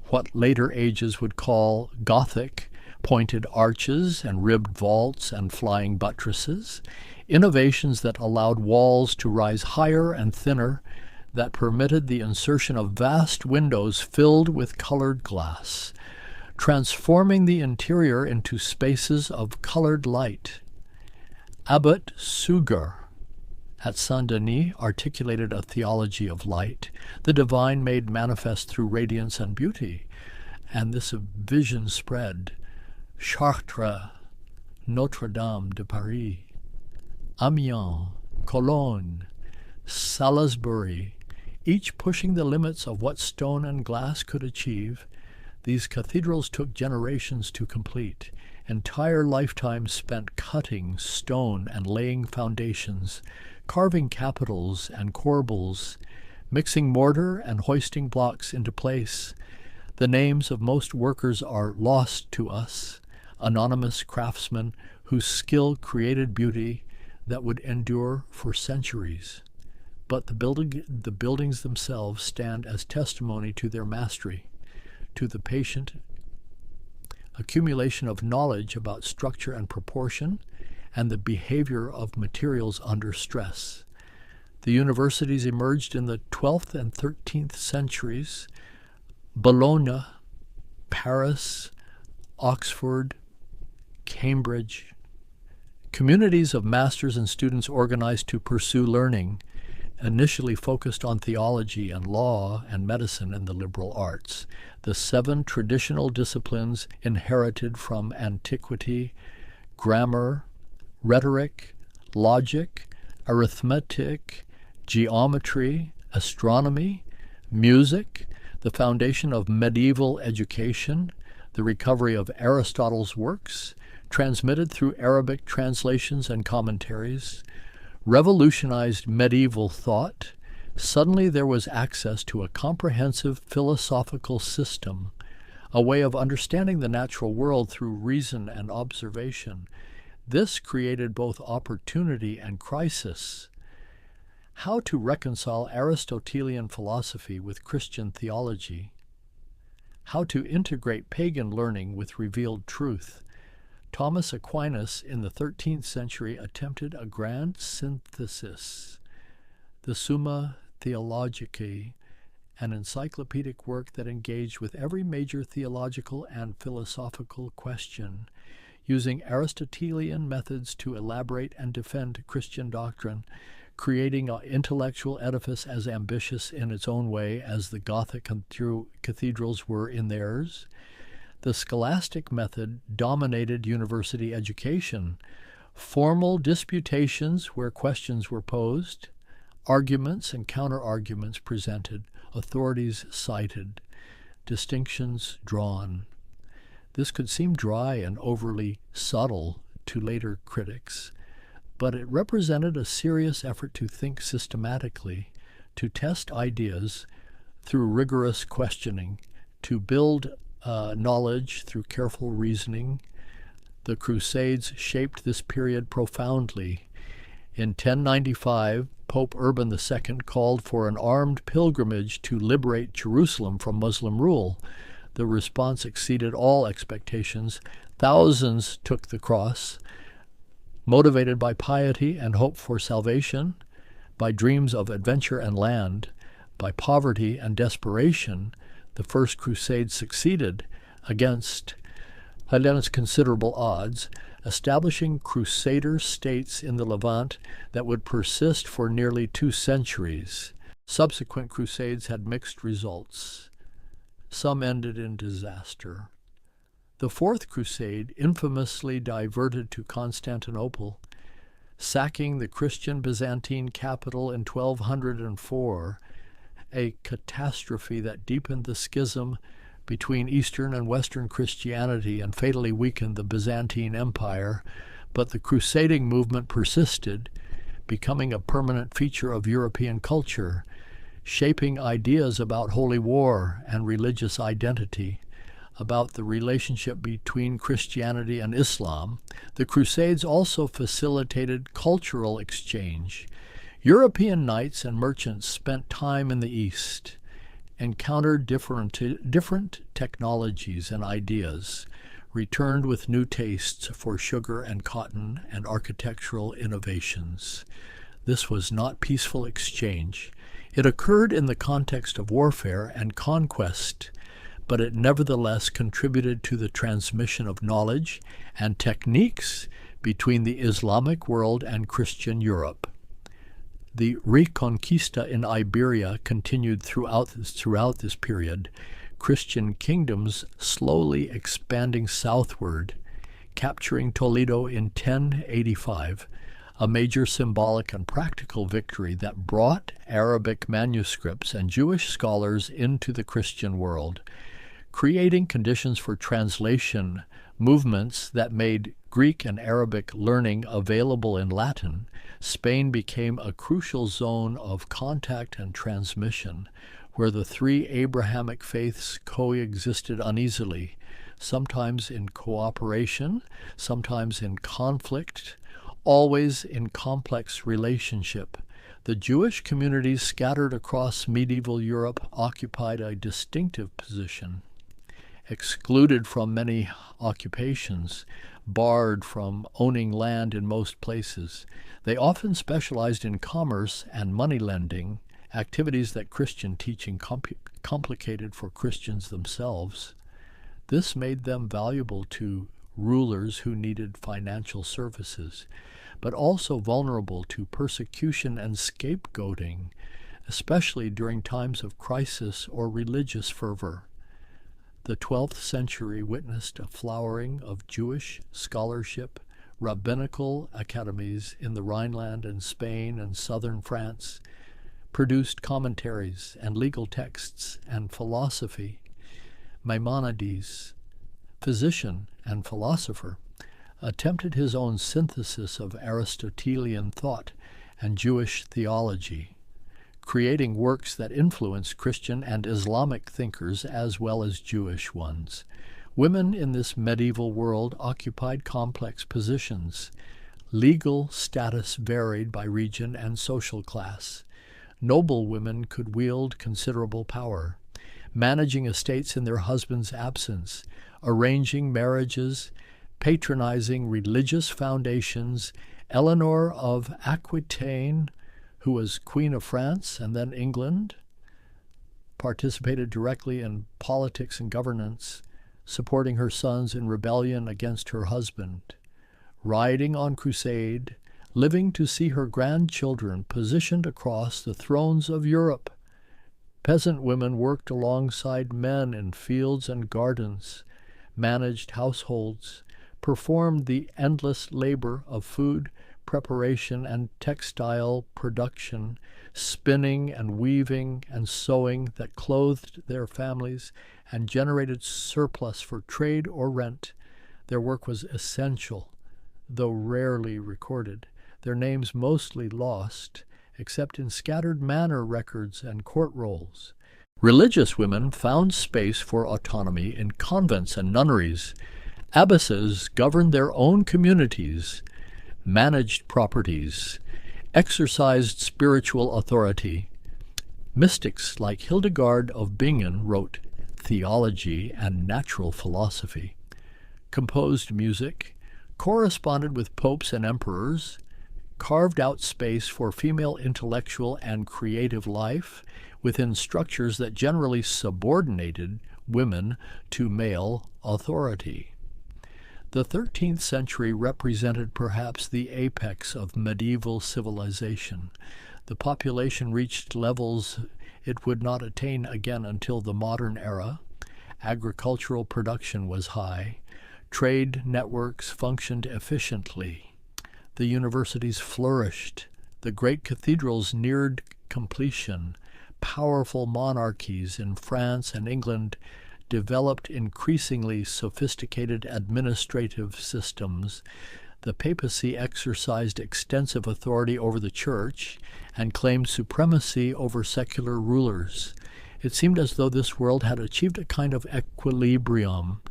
what later ages would call Gothic, pointed arches and ribbed vaults and flying buttresses, innovations that allowed walls to rise higher and thinner, that permitted the insertion of vast windows filled with colored glass, transforming the interior into spaces of colored light. Abbot Suger at Saint-Denis articulated a theology of light, the divine made manifest through radiance and beauty, and this vision spread. Chartres, Notre-Dame de Paris, Amiens, Cologne, Salisbury, each pushing the limits of what stone and glass could achieve. These cathedrals took generations to complete, entire lifetimes spent cutting stone and laying foundations, carving capitals and corbels, mixing mortar and hoisting blocks into place. The names of most workers are lost to us, anonymous craftsmen whose skill created beauty that would endure for centuries. But the buildings themselves stand as testimony to their mastery, to the patient accumulation of knowledge about structure and proportion, and the behavior of materials under stress. The universities emerged in the 12th and 13th centuries. Bologna, Paris, Oxford, Cambridge. Communities of masters and students organized to pursue learning, initially focused on theology and law and medicine and the liberal arts, the 7 traditional disciplines inherited from antiquity: grammar, rhetoric, logic, arithmetic, geometry, astronomy, music, the foundation of medieval education, the recovery of Aristotle's works, transmitted through Arabic translations and commentaries, revolutionized medieval thought. Suddenly there was access to a comprehensive philosophical system, a way of understanding the natural world through reason and observation. This created both opportunity and crisis. How to reconcile Aristotelian philosophy with Christian theology? How to integrate pagan learning with revealed truth? Thomas Aquinas in the 13th century attempted a grand synthesis, the Summa Theologicae, an encyclopedic work that engaged with every major theological and philosophical question, using Aristotelian methods to elaborate and defend Christian doctrine, creating an intellectual edifice as ambitious in its own way as the Gothic cathedrals were in theirs. The scholastic method dominated university education. Formal disputations where questions were posed, arguments and counter-arguments presented, authorities cited, distinctions drawn. This could seem dry and overly subtle to later critics, but it represented a serious effort to think systematically, to test ideas through rigorous questioning, to build knowledge through careful reasoning. The Crusades shaped this period profoundly. In 1095, Pope Urban II called for an armed pilgrimage to liberate Jerusalem from Muslim rule. The response exceeded all expectations. Thousands took the cross, motivated by piety and hope for salvation, by dreams of adventure and land, by poverty and desperation. The First Crusade succeeded against considerable odds, establishing crusader states in the Levant that would persist for nearly 2 centuries. Subsequent crusades had mixed results. Some ended in disaster. The Fourth Crusade infamously diverted to Constantinople, sacking the Christian Byzantine capital in 1204, a catastrophe that deepened the schism between Eastern and Western Christianity and fatally weakened the Byzantine Empire. But the crusading movement persisted, becoming a permanent feature of European culture, shaping ideas about holy war and religious identity, about the relationship between Christianity and Islam. The Crusades also facilitated cultural exchange. European knights and merchants spent time in the East, encountered different technologies and ideas, returned with new tastes for sugar and cotton and architectural innovations. This was not peaceful exchange. It occurred in the context of warfare and conquest, but it nevertheless contributed to the transmission of knowledge and techniques between the Islamic world and Christian Europe. The Reconquista in Iberia continued throughout this period, Christian kingdoms slowly expanding southward, capturing Toledo in 1085, a major symbolic and practical victory that brought Arabic manuscripts and Jewish scholars into the Christian world, creating conditions for translation movements that made Greek and Arabic learning available in Latin. Spain became a crucial zone of contact and transmission, where the 3 Abrahamic faiths coexisted uneasily, sometimes in cooperation, sometimes in conflict, always in complex relationship. The Jewish communities scattered across medieval Europe occupied a distinctive position. Excluded from many occupations, barred from owning land in most places, they often specialized in commerce and money lending, activities that Christian teaching complicated for Christians themselves. This made them valuable to rulers who needed financial services, but also vulnerable to persecution and scapegoating, especially during times of crisis or religious fervor. The 12th century witnessed a flowering of Jewish scholarship, rabbinical academies in the Rhineland and Spain and southern France, produced commentaries and legal texts and philosophy. Maimonides, physician and philosopher, attempted his own synthesis of Aristotelian thought and Jewish theology, creating works that influenced Christian and Islamic thinkers as well as Jewish ones. Women in this medieval world occupied complex positions. Legal status varied by region and social class. Noble women could wield considerable power, managing estates in their husband's absence, arranging marriages, patronizing religious foundations. Eleanor of Aquitaine, who was Queen of France and then England, participated directly in politics and governance, supporting her sons in rebellion against her husband, riding on crusade, living to see her grandchildren positioned across the thrones of Europe. Peasant women worked alongside men in fields and gardens, managed households, performed the endless labor of food preparation and textile production, spinning and weaving and sewing that clothed their families and generated surplus for trade or rent. Their work was essential, though rarely recorded, their names mostly lost, except in scattered manor records and court rolls. Religious women found space for autonomy in convents and nunneries. Abbesses governed their own communities, managed properties, exercised spiritual authority. Mystics like Hildegard of Bingen wrote theology and natural philosophy. composed music, corresponded with popes and emperors, carved out space for female intellectual and creative life within structures that generally subordinated women to male authority. The 13th century represented perhaps the apex of medieval civilization. The population reached levels it would not attain again until the modern era. Agricultural production was high. Trade networks functioned efficiently. The universities flourished. The great cathedrals neared completion. Powerful monarchies in France and England developed increasingly sophisticated administrative systems. The papacy exercised extensive authority over the church and claimed supremacy over secular rulers. It seemed as though this world had achieved a kind of equilibrium,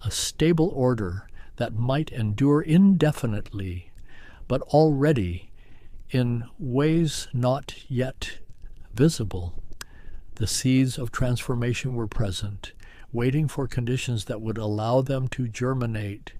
a stable order that might endure indefinitely, but already, in ways not yet visible, the seeds of transformation were present, waiting for conditions that would allow them to germinate.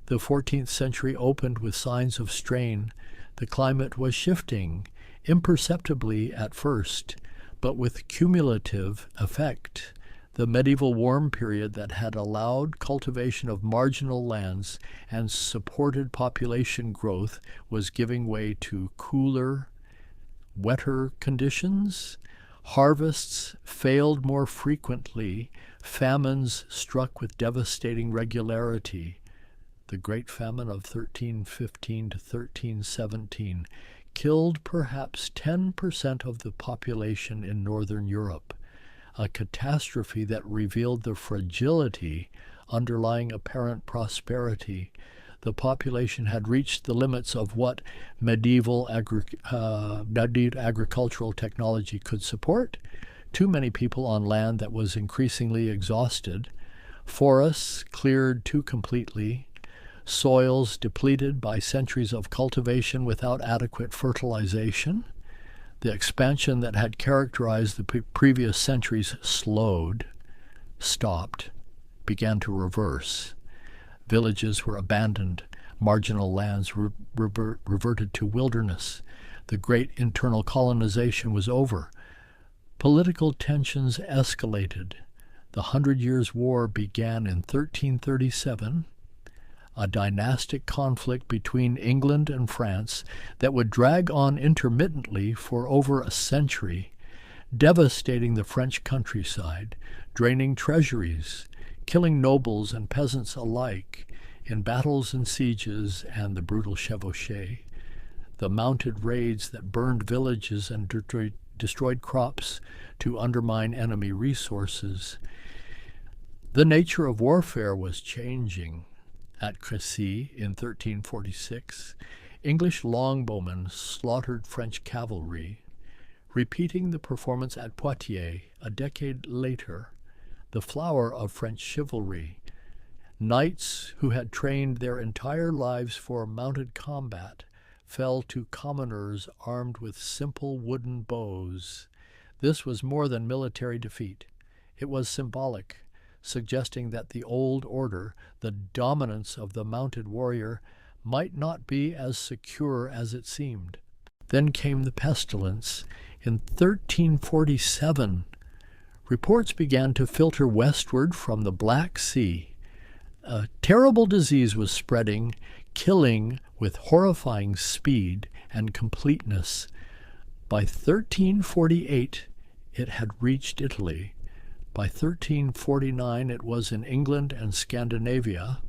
The 14th century opened with signs of strain. The climate was shifting, imperceptibly at first, but with cumulative effect. The medieval warm period that had allowed cultivation of marginal lands and supported population growth was giving way to cooler, wetter conditions. Harvests failed more frequently. Famines struck with devastating regularity. The Great Famine of 1315 to 1317 killed perhaps 10% of the population in Northern Europe, a catastrophe that revealed the fragility underlying apparent prosperity. The population had reached the limits of what medieval agricultural technology could support. Too many people on land that was increasingly exhausted. Forests cleared too completely. Soils depleted by centuries of cultivation without adequate fertilization. The expansion that had characterized the previous centuries slowed, stopped, began to reverse. Villages were abandoned. Marginal lands reverted to wilderness. The great internal colonization was over. Political tensions escalated. The 100 Years' War began in 1337, a dynastic conflict between England and France that would drag on intermittently for over a century, devastating the French countryside, draining treasuries, killing nobles and peasants alike in battles and sieges and the brutal chevauchée, the mounted raids that burned villages and destroyed crops to undermine enemy resources. The nature of warfare was changing. At Crécy in 1346, English longbowmen slaughtered French cavalry, repeating the performance at Poitiers a decade later, the flower of French chivalry. Knights who had trained their entire lives for mounted combat fell to commoners armed with simple wooden bows. This was more than military defeat. It was symbolic, suggesting that the old order, the dominance of the mounted warrior, might not be as secure as it seemed. Then came the pestilence. In 1347, reports began to filter westward from the Black Sea. A terrible disease was spreading, killing with horrifying speed and completeness. By 1348, it had reached Italy. By 1349, it was in England and Scandinavia.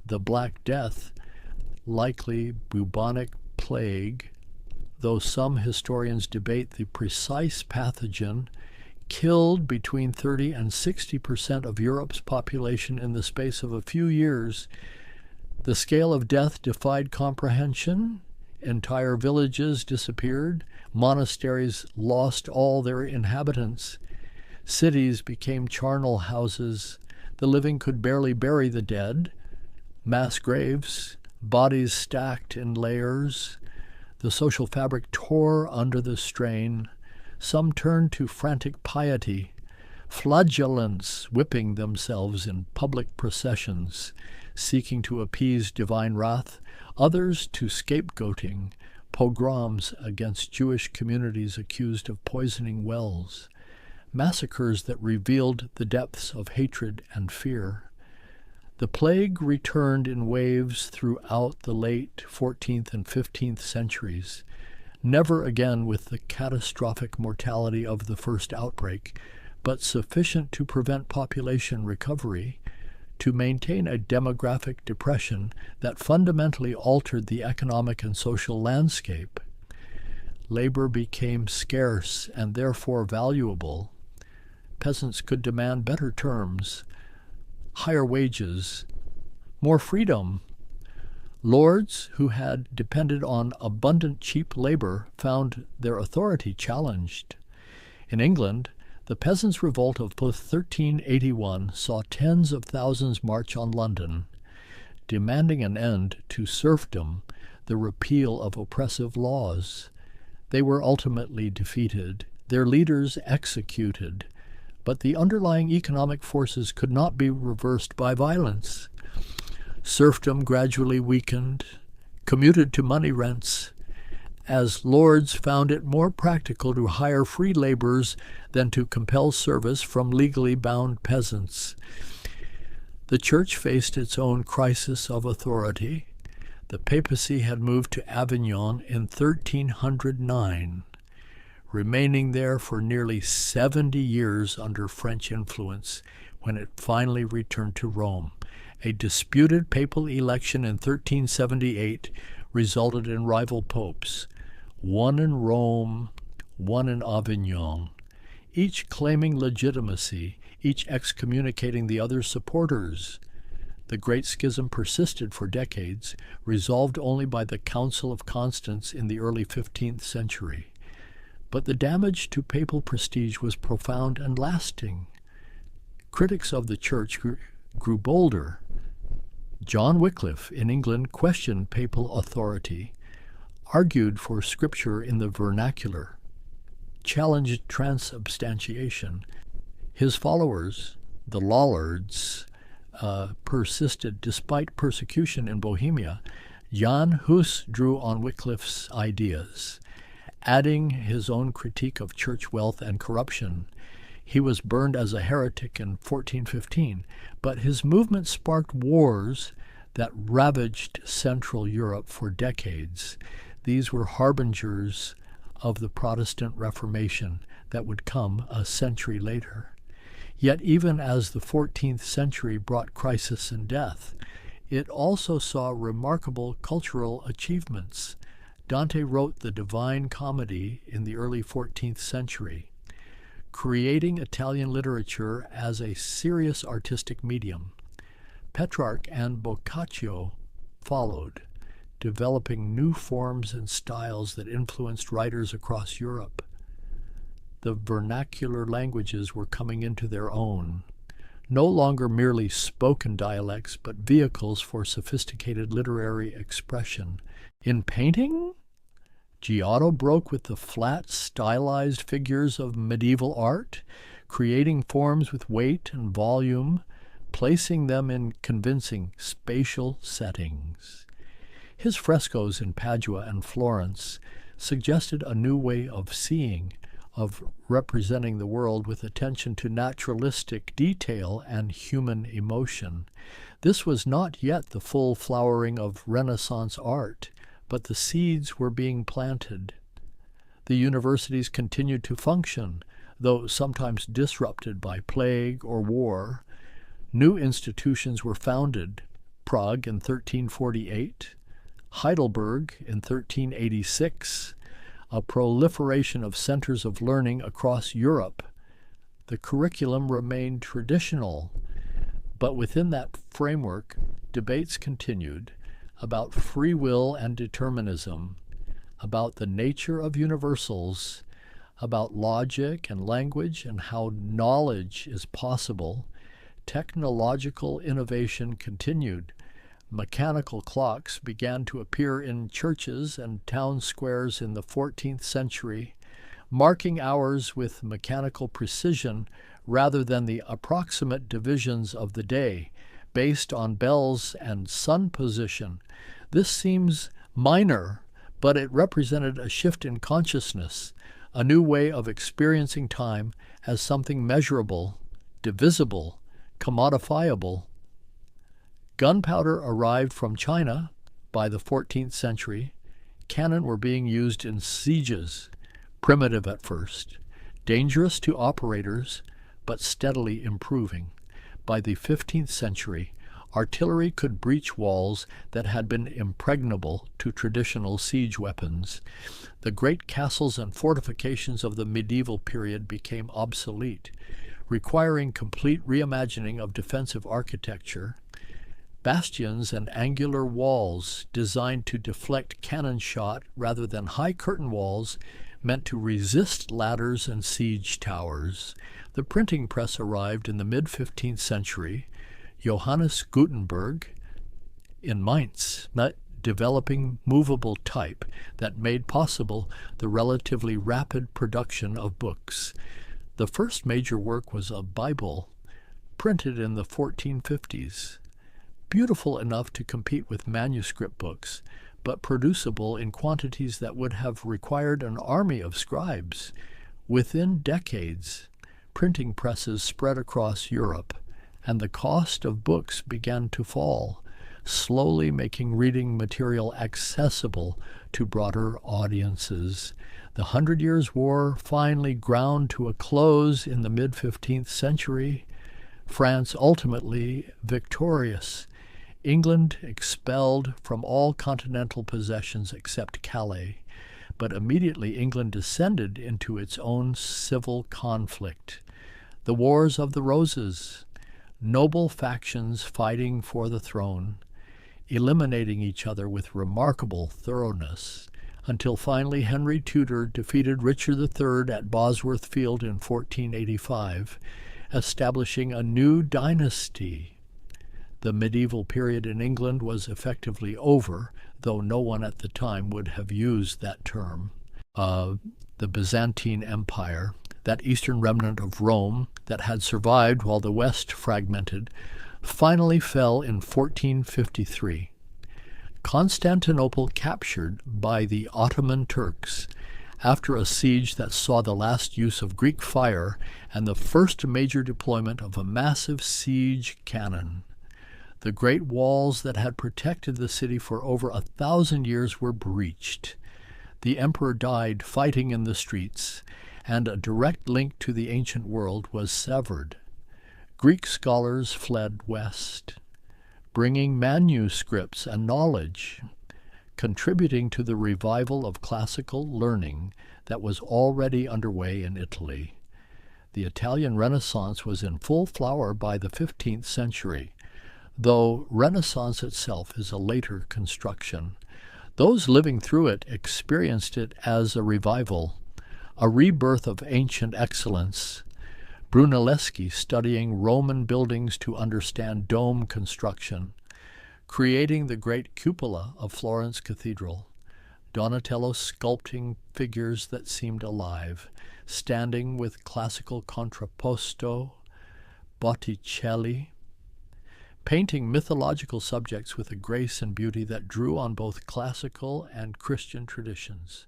The Black Death, likely bubonic plague, though some historians debate the precise pathogen, killed between 30 and 60% of Europe's population in the space of a few years. The scale of death defied comprehension. Entire villages disappeared. Monasteries lost all their inhabitants. Cities became charnel houses. The living could barely bury the dead. Mass graves, bodies stacked in layers. The social fabric tore under the strain. Some turned to frantic piety, flagellants whipping themselves in public processions, seeking to appease divine wrath, others to scapegoating, pogroms against Jewish communities accused of poisoning wells, massacres that revealed the depths of hatred and fear. The plague returned in waves throughout the late 14th and 15th centuries, never again with the catastrophic mortality of the first outbreak, but sufficient to prevent population recovery, to maintain a demographic depression that fundamentally altered the economic and social landscape. Labor became scarce and therefore valuable. Peasants could demand better terms, higher wages, more freedom. Lords who had depended on abundant cheap labor found their authority challenged. In England, the Peasants' Revolt of 1381 saw tens of thousands march on London, demanding an end to serfdom, the repeal of oppressive laws. They were ultimately defeated, their leaders executed, but the underlying economic forces could not be reversed by violence. Serfdom gradually weakened, commuted to money rents, as lords found it more practical to hire free laborers than to compel service from legally bound peasants. The church faced its own crisis of authority. The papacy had moved to Avignon in 1309, remaining there for nearly 70 years under French influence when it finally returned to Rome. A disputed papal election in 1378 resulted in rival popes, one in Rome, one in Avignon, each claiming legitimacy, each excommunicating the other's supporters. The Great Schism persisted for decades, resolved only by the Council of Constance in the early 15th century. But the damage to papal prestige was profound and lasting. Critics of the Church grew bolder. John Wycliffe in England questioned papal authority, argued for scripture in the vernacular, challenged transubstantiation. His followers, the Lollards, persisted despite persecution in Bohemia. Jan Hus drew on Wycliffe's ideas, adding his own critique of church wealth and corruption. He was burned as a heretic in 1415, but his movement sparked wars that ravaged Central Europe for decades. These were harbingers of the Protestant Reformation that would come a century later. Yet even as the 14th century brought crisis and death, it also saw remarkable cultural achievements. Dante wrote the Divine Comedy in the early 14th century, creating Italian literature as a serious artistic medium. Petrarch and Boccaccio followed, developing new forms and styles that influenced writers across Europe. The vernacular languages were coming into their own, no longer merely spoken dialects, but vehicles for sophisticated literary expression. In painting, Giotto broke with the flat, stylized figures of medieval art, creating forms with weight and volume, placing them in convincing spatial settings. His frescoes in Padua and Florence suggested a new way of seeing, of representing the world with attention to naturalistic detail and human emotion. This was not yet the full flowering of Renaissance art, but the seeds were being planted. The universities continued to function, though sometimes disrupted by plague or war. New institutions were founded, Prague in 1348, Heidelberg in 1386, a proliferation of centers of learning across Europe. The curriculum remained traditional, but within that framework, debates continued about free will and determinism, about the nature of universals, about logic and language and how knowledge is possible. Technological innovation continued. Mechanical clocks began to appear in churches and town squares in the 14th century, marking hours with mechanical precision rather than the approximate divisions of the day. based on bells and sun position. This seems minor, but it represented a shift in consciousness, a new way of experiencing time as something measurable, divisible, commodifiable. Gunpowder arrived from China by the 14th century. Cannon were being used in sieges, primitive at first, dangerous to operators, but steadily improving. By the 15th century, artillery could breach walls that had been impregnable to traditional siege weapons. The great castles and fortifications of the medieval period became obsolete, requiring complete reimagining of defensive architecture. Bastions and angular walls designed to deflect cannon shot rather than high curtain walls meant to resist ladders and siege towers. The printing press arrived in the mid-15th century. Johannes Gutenberg in Mainz, developing movable type that made possible the relatively rapid production of books. The first major work was a Bible, printed in the 1450s, beautiful enough to compete with manuscript books, but producible in quantities that would have required an army of scribes. Within decades, printing presses spread across Europe, and the cost of books began to fall, slowly making reading material accessible to broader audiences. The 100 Years' War finally ground to a close in the mid-15th century, France ultimately victorious. England expelled from all continental possessions except Calais, but immediately England descended into its own civil conflict. The Wars of the Roses, noble factions fighting for the throne, eliminating each other with remarkable thoroughness, until finally Henry Tudor defeated Richard III at Bosworth Field in 1485, establishing a new dynasty. The medieval period in England was effectively over, though no one at the time would have used that term. The Byzantine Empire, that eastern remnant of Rome that had survived while the West fragmented, finally fell in 1453. Constantinople captured by the Ottoman Turks after a siege that saw the last use of Greek fire and the first major deployment of a massive siege cannon. The great walls that had protected the city for over 1,000 years were breached. The emperor died fighting in the streets, and a direct link to the ancient world was severed. Greek scholars fled west, bringing manuscripts and knowledge, contributing to the revival of classical learning that was already underway in Italy. The Italian Renaissance was in full flower by the 15th century, though Renaissance itself is a later construction. Those living through it experienced it as a revival, a rebirth of ancient excellence. Brunelleschi studying Roman buildings to understand dome construction, creating the great cupola of Florence Cathedral, Donatello sculpting figures that seemed alive, standing with classical contrapposto, Botticelli, painting mythological subjects with a grace and beauty that drew on both classical and Christian traditions.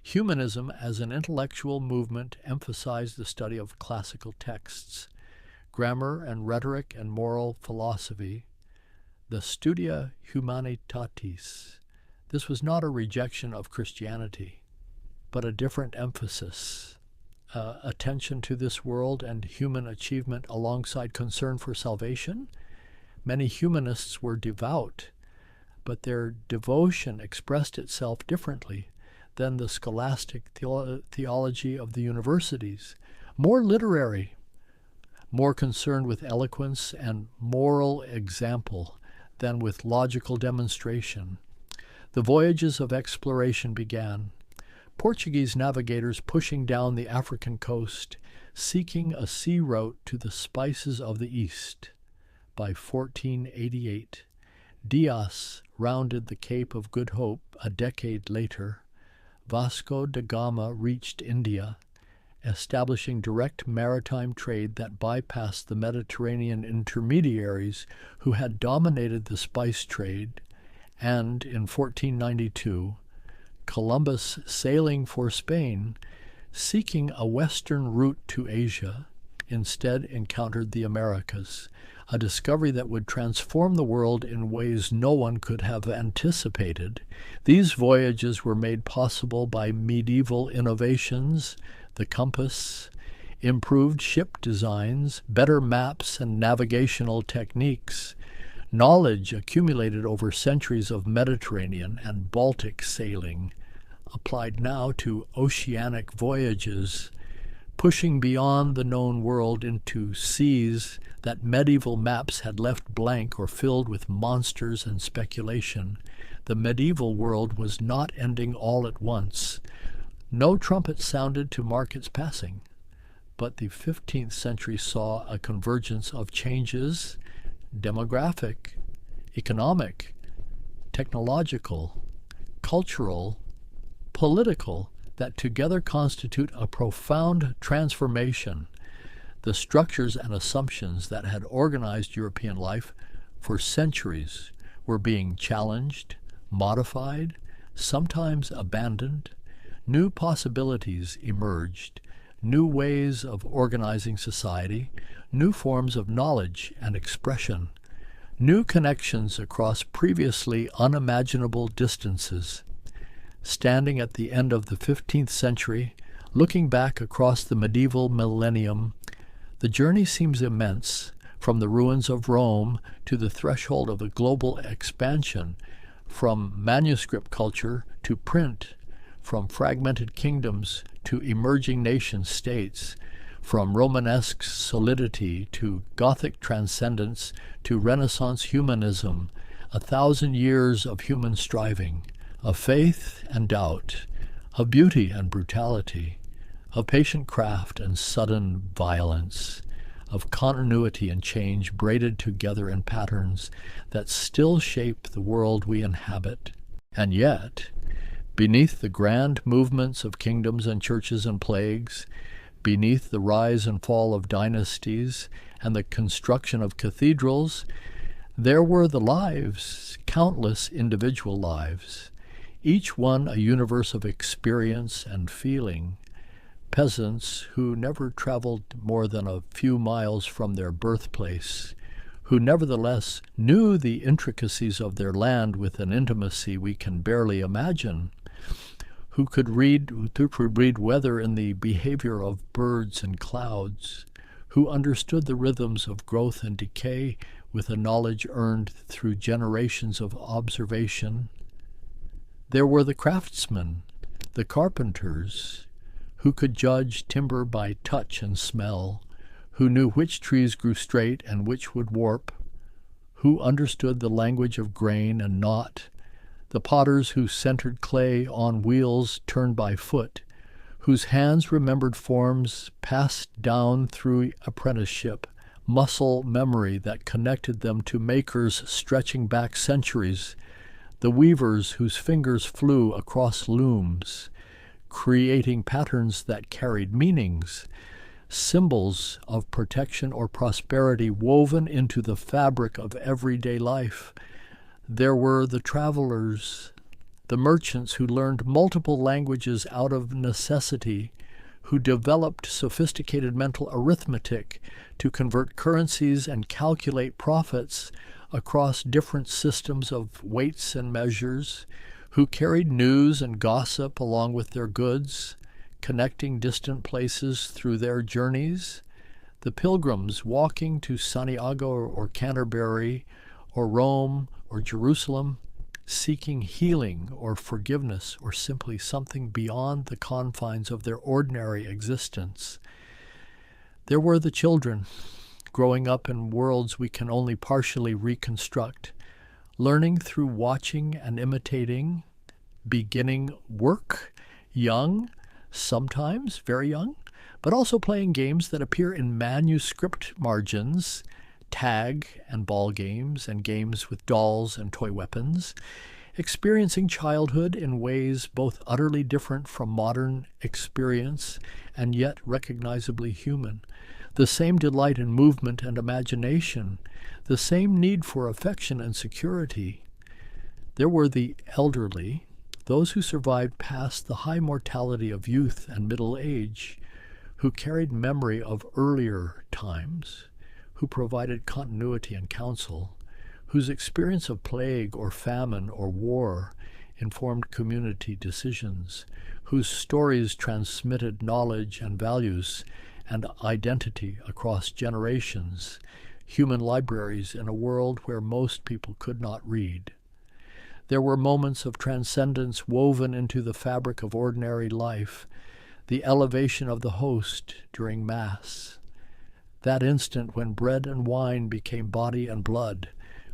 Humanism as an intellectual movement emphasized the study of classical texts, grammar and rhetoric and moral philosophy, the Studia Humanitatis. This was not a rejection of Christianity, but a different emphasis, attention to this world and human achievement alongside concern for salvation. Many humanists were devout, but their devotion expressed itself differently than the scholastic theology of the universities, more literary, more concerned with eloquence and moral example than with logical demonstration. The voyages of exploration began. Portuguese navigators pushing down the African coast, seeking a sea route to the spices of the East. By 1488, Diaz rounded the Cape of Good Hope a decade later. Vasco da Gama reached India, establishing direct maritime trade that bypassed the Mediterranean intermediaries who had dominated the spice trade, and in 1492, Columbus sailing for Spain, seeking a western route to Asia, instead encountered the Americas, a discovery that would transform the world in ways no one could have anticipated. These voyages were made possible by medieval innovations, the compass, improved ship designs, better maps and navigational techniques, knowledge accumulated over centuries of Mediterranean and Baltic sailing, applied now to oceanic voyages, pushing beyond the known world into seas that medieval maps had left blank or filled with monsters and speculation. The medieval world was not ending all at once. No trumpet sounded to mark its passing, but the 15th century saw a convergence of changes, demographic, economic, technological, cultural, political, that together constitute a profound transformation. The structures and assumptions that had organized European life for centuries were being challenged, modified, sometimes abandoned. New possibilities emerged, new ways of organizing society, new forms of knowledge and expression, new connections across previously unimaginable distances. Standing at the end of the 15th century, looking back across the medieval millennium, the journey seems immense, from the ruins of Rome to the threshold of a global expansion, from manuscript culture to print, from fragmented kingdoms to emerging nation-states, from Romanesque solidity to Gothic transcendence to Renaissance humanism, 1,000 years of human striving, of faith and doubt, of beauty and brutality, of patient craft and sudden violence, of continuity and change braided together in patterns that still shape the world we inhabit. And yet, beneath the grand movements of kingdoms and churches and plagues, beneath the rise and fall of dynasties and the construction of cathedrals, there were the lives, countless individual lives, each one a universe of experience and feeling. Peasants who never traveled more than a few miles from their birthplace, who nevertheless knew the intricacies of their land with an intimacy we can barely imagine, who could read weather in the behavior of birds and clouds, who understood the rhythms of growth and decay with a knowledge earned through generations of observation. There were the craftsmen, the carpenters, who could judge timber by touch and smell, who knew which trees grew straight and which would warp, who understood the language of grain and knot, the potters who centered clay on wheels turned by foot, whose hands remembered forms passed down through apprenticeship, muscle memory that connected them to makers stretching back centuries, the weavers whose fingers flew across looms, creating patterns that carried meanings, symbols of protection or prosperity woven into the fabric of everyday life. There were the travelers, the merchants who learned multiple languages out of necessity, who developed sophisticated mental arithmetic to convert currencies and calculate profits across different systems of weights and measures, who carried news and gossip along with their goods, connecting distant places through their journeys, the pilgrims walking to Santiago or Canterbury or Rome or Jerusalem, seeking healing or forgiveness or simply something beyond the confines of their ordinary existence. There were the children, growing up in worlds we can only partially reconstruct, learning through watching and imitating, beginning work, young, sometimes very young, but also playing games that appear in manuscript margins, tag and ball games and games with dolls and toy weapons, experiencing childhood in ways both utterly different from modern experience and yet recognizably human, the same delight in movement and imagination, the same need for affection and security. There were the elderly, those who survived past the high mortality of youth and middle age, who carried memory of earlier times, who provided continuity and counsel, whose experience of plague or famine or war informed community decisions, whose stories transmitted knowledge and values and identity across generations, human libraries in a world where most people could not read. There were moments of transcendence woven into the fabric of ordinary life, the elevation of the host during Mass, that instant when bread and wine became body and blood,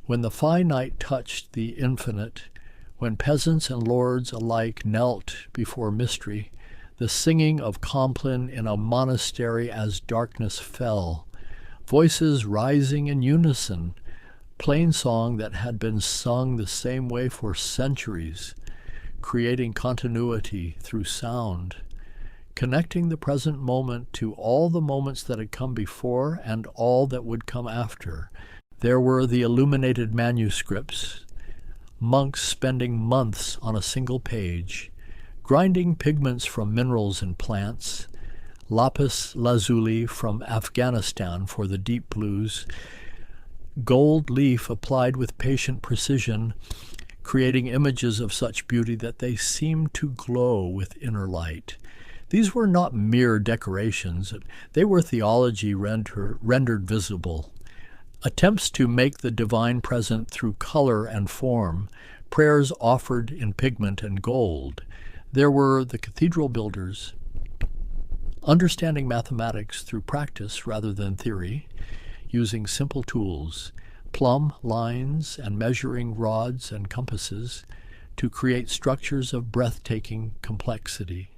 when the finite touched the infinite, when peasants and lords alike knelt before mystery, the singing of Compline in a monastery as darkness fell, voices rising in unison, plain song that had been sung the same way for centuries, creating continuity through sound, connecting the present moment to all the moments that had come before and all that would come after. There were the illuminated manuscripts, monks spending months on a single page, grinding pigments from minerals and plants, lapis lazuli from Afghanistan for the deep blues, gold leaf applied with patient precision, creating images of such beauty that they seemed to glow with inner light. These were not mere decorations. They were theology rendered visible. Attempts to make the divine present through color and form, prayers offered in pigment and gold. There were the cathedral builders, understanding mathematics through practice rather than theory, using simple tools, plumb lines and measuring rods and compasses to create structures of breathtaking complexity.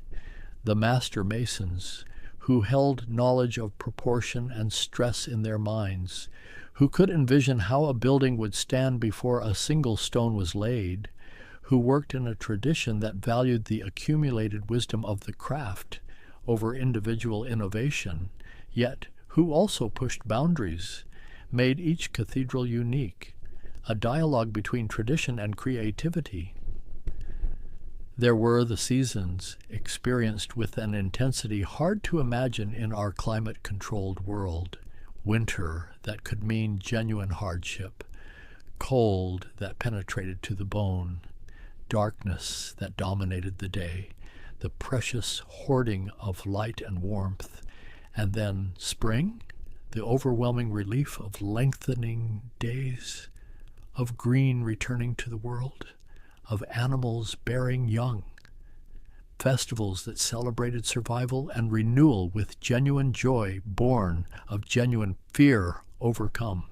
The master masons, who held knowledge of proportion and stress in their minds, who could envision how a building would stand before a single stone was laid, who worked in a tradition that valued the accumulated wisdom of the craft over individual innovation, yet who also pushed boundaries, made each cathedral unique, a dialogue between tradition and creativity. There were the seasons, experienced with an intensity hard to imagine in our climate-controlled world. Winter that could mean genuine hardship, cold that penetrated to the bone, darkness that dominated the day, the precious hoarding of light and warmth, and then spring, the overwhelming relief of lengthening days, of green returning to the world, of animals bearing young, festivals that celebrated survival and renewal with genuine joy born of genuine fear overcome.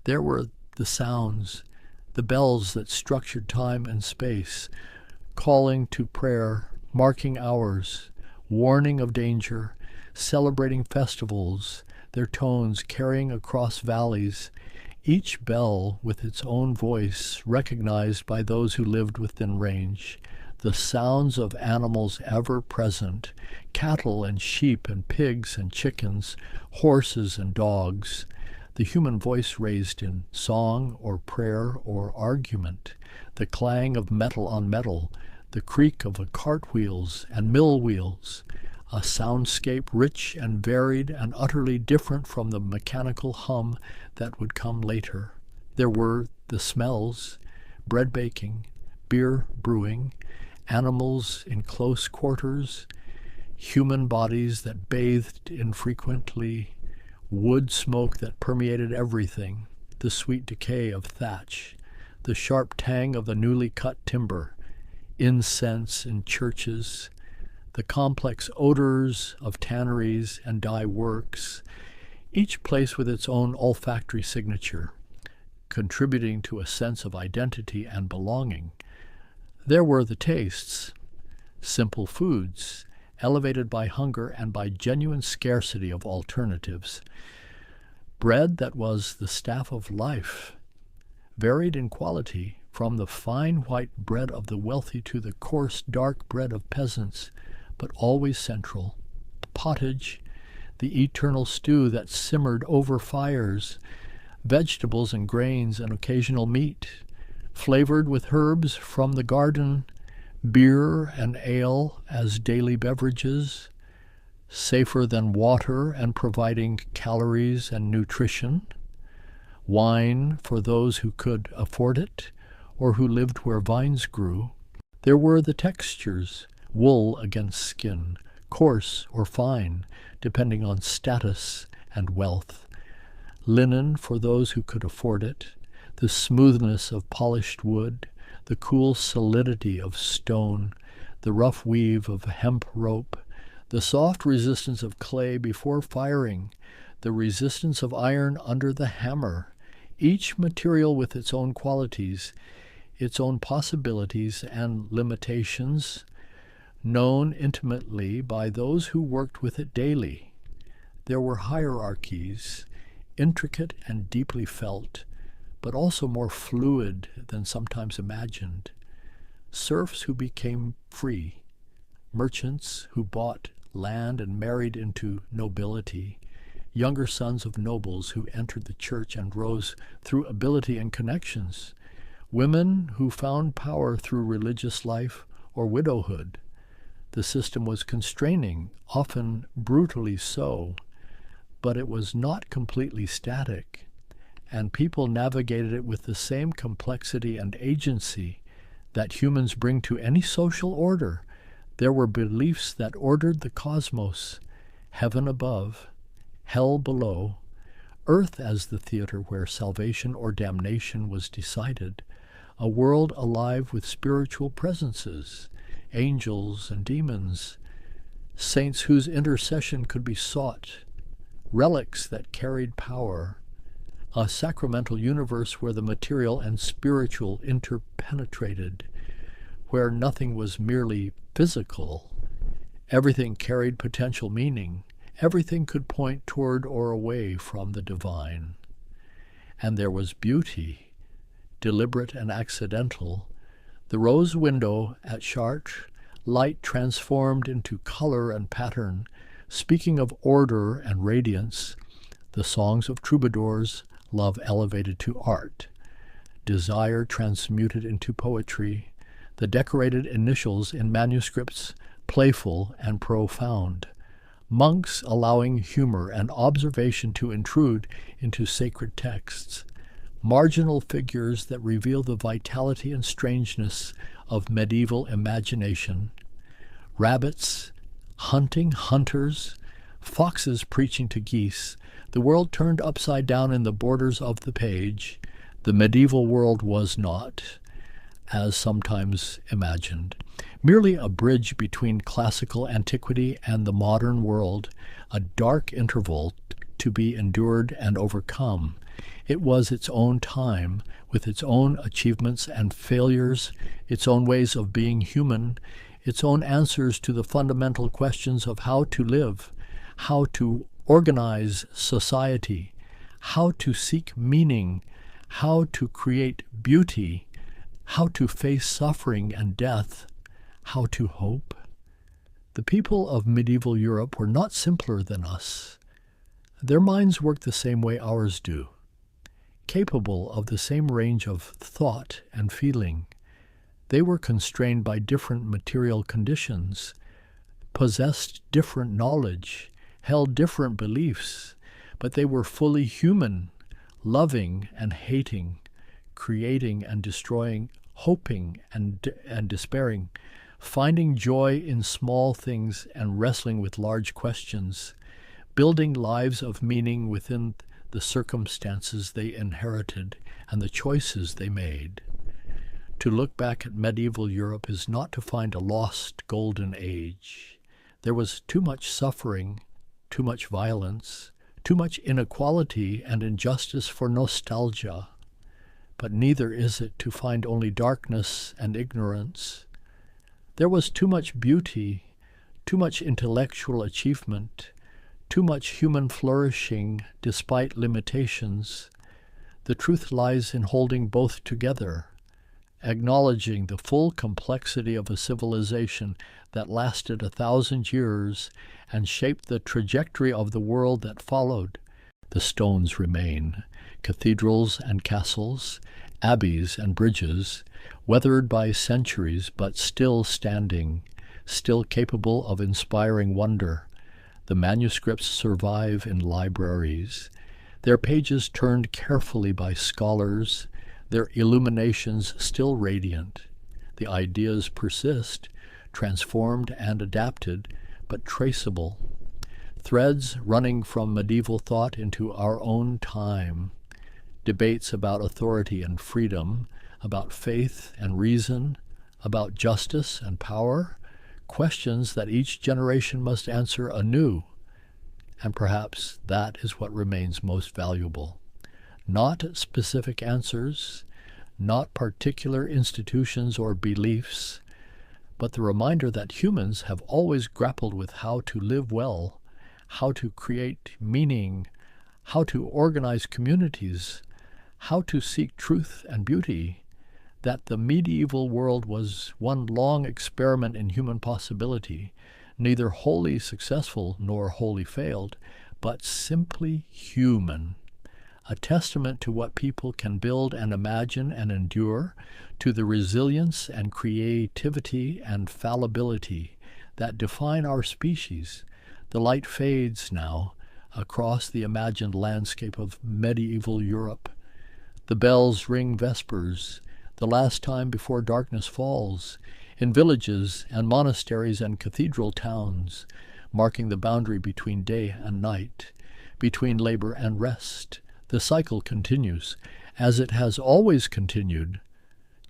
There were the sounds, the bells that structured time and space, calling to prayer, marking hours, warning of danger, celebrating festivals, their tones carrying across valleys, each bell with its own voice recognized by those who lived within range, the sounds of animals ever present, cattle and sheep and pigs and chickens, horses and dogs, the human voice raised in song or prayer or argument, the clang of metal on metal, the creak of cartwheels and mill wheels, a soundscape rich and varied and utterly different from the mechanical hum that would come later. There were the smells, bread baking, beer brewing, animals in close quarters, human bodies that bathed infrequently, wood smoke that permeated everything, the sweet decay of thatch, the sharp tang of the newly cut timber, incense in churches, the complex odors of tanneries and dye works, each place with its own olfactory signature, contributing to a sense of identity and belonging. There were the tastes, simple foods, elevated by hunger and by genuine scarcity of alternatives. Bread that was the staff of life, varied in quality, from the fine white bread of the wealthy to the coarse dark bread of peasants, but always central. Pottage, the eternal stew that simmered over fires, vegetables and grains and occasional meat, flavored with herbs from the garden, beer and ale as daily beverages, safer than water and providing calories and nutrition, wine for those who could afford it or who lived where vines grew. There were the textures, wool against skin, coarse or fine, depending on status and wealth, linen for those who could afford it, the smoothness of polished wood, the cool solidity of stone, the rough weave of hemp rope, the soft resistance of clay before firing, the resistance of iron under the hammer, each material with its own qualities, its own possibilities and limitations, known intimately by those who worked with it daily. There were hierarchies, intricate and deeply felt, but also more fluid than sometimes imagined. Serfs who became free, merchants who bought land and married into nobility, younger sons of nobles who entered the church and rose through ability and connections, women who found power through religious life or widowhood. The system was constraining, often brutally so, but it was not completely static, and people navigated it with the same complexity and agency that humans bring to any social order. There were beliefs that ordered the cosmos, heaven above, hell below, earth as the theater where salvation or damnation was decided, a world alive with spiritual presences, angels and demons, saints whose intercession could be sought, relics that carried power, a sacramental universe where the material and spiritual interpenetrated, where nothing was merely physical. Everything carried potential meaning. Everything could point toward or away from the divine. And there was beauty, deliberate and accidental. The rose window at Chartres, light transformed into color and pattern, speaking of order and radiance, the songs of troubadours, love elevated to art, desire transmuted into poetry, the decorated initials in manuscripts, playful and profound, monks allowing humor and observation to intrude into sacred texts, marginal figures that reveal the vitality and strangeness of medieval imagination, rabbits, hunting hunters, foxes preaching to geese, the world turned upside down in the borders of the page. The medieval world was not, as sometimes imagined, merely a bridge between classical antiquity and the modern world, a dark interval to be endured and overcome. It was its own time, with its own achievements and failures, its own ways of being human, its own answers to the fundamental questions of how to live, how to organize society, how to seek meaning, how to create beauty, how to face suffering and death, how to hope. The people of medieval Europe were not simpler than us. Their minds worked the same way ours do, capable of the same range of thought and feeling. They were constrained by different material conditions, possessed different knowledge, held different beliefs, but they were fully human, loving and hating, creating and destroying, hoping and despairing, finding joy in small things and wrestling with large questions, building lives of meaning within the circumstances they inherited and the choices they made. To look back at medieval Europe is not to find a lost golden age. There was too much suffering, too much violence, too much inequality and injustice for nostalgia. But neither is it to find only darkness and ignorance. There was too much beauty, too much intellectual achievement, too much human flourishing despite limitations. The truth lies in holding both together, acknowledging the full complexity of a civilization that lasted 1,000 years and shaped the trajectory of the world that followed. The stones remain, cathedrals and castles, abbeys and bridges, weathered by centuries but still standing, still capable of inspiring wonder. The manuscripts survive in libraries, their pages turned carefully by scholars, their illuminations still radiant. The ideas persist, transformed and adapted, but traceable. Threads running from medieval thought into our own time. Debates about authority and freedom, about faith and reason, about justice and power, questions that each generation must answer anew. And perhaps that is what remains most valuable. Not specific answers, not particular institutions or beliefs, but the reminder that humans have always grappled with how to live well, how to create meaning, how to organize communities, how to seek truth and beauty, that the medieval world was one long experiment in human possibility, neither wholly successful nor wholly failed, but simply human, a testament to what people can build and imagine and endure, to the resilience and creativity and fallibility that define our species. The light fades now across the imagined landscape of medieval Europe. The bells ring vespers, the last time before darkness falls, in villages and monasteries and cathedral towns, marking the boundary between day and night, between labor and rest. The cycle continues, as it has always continued,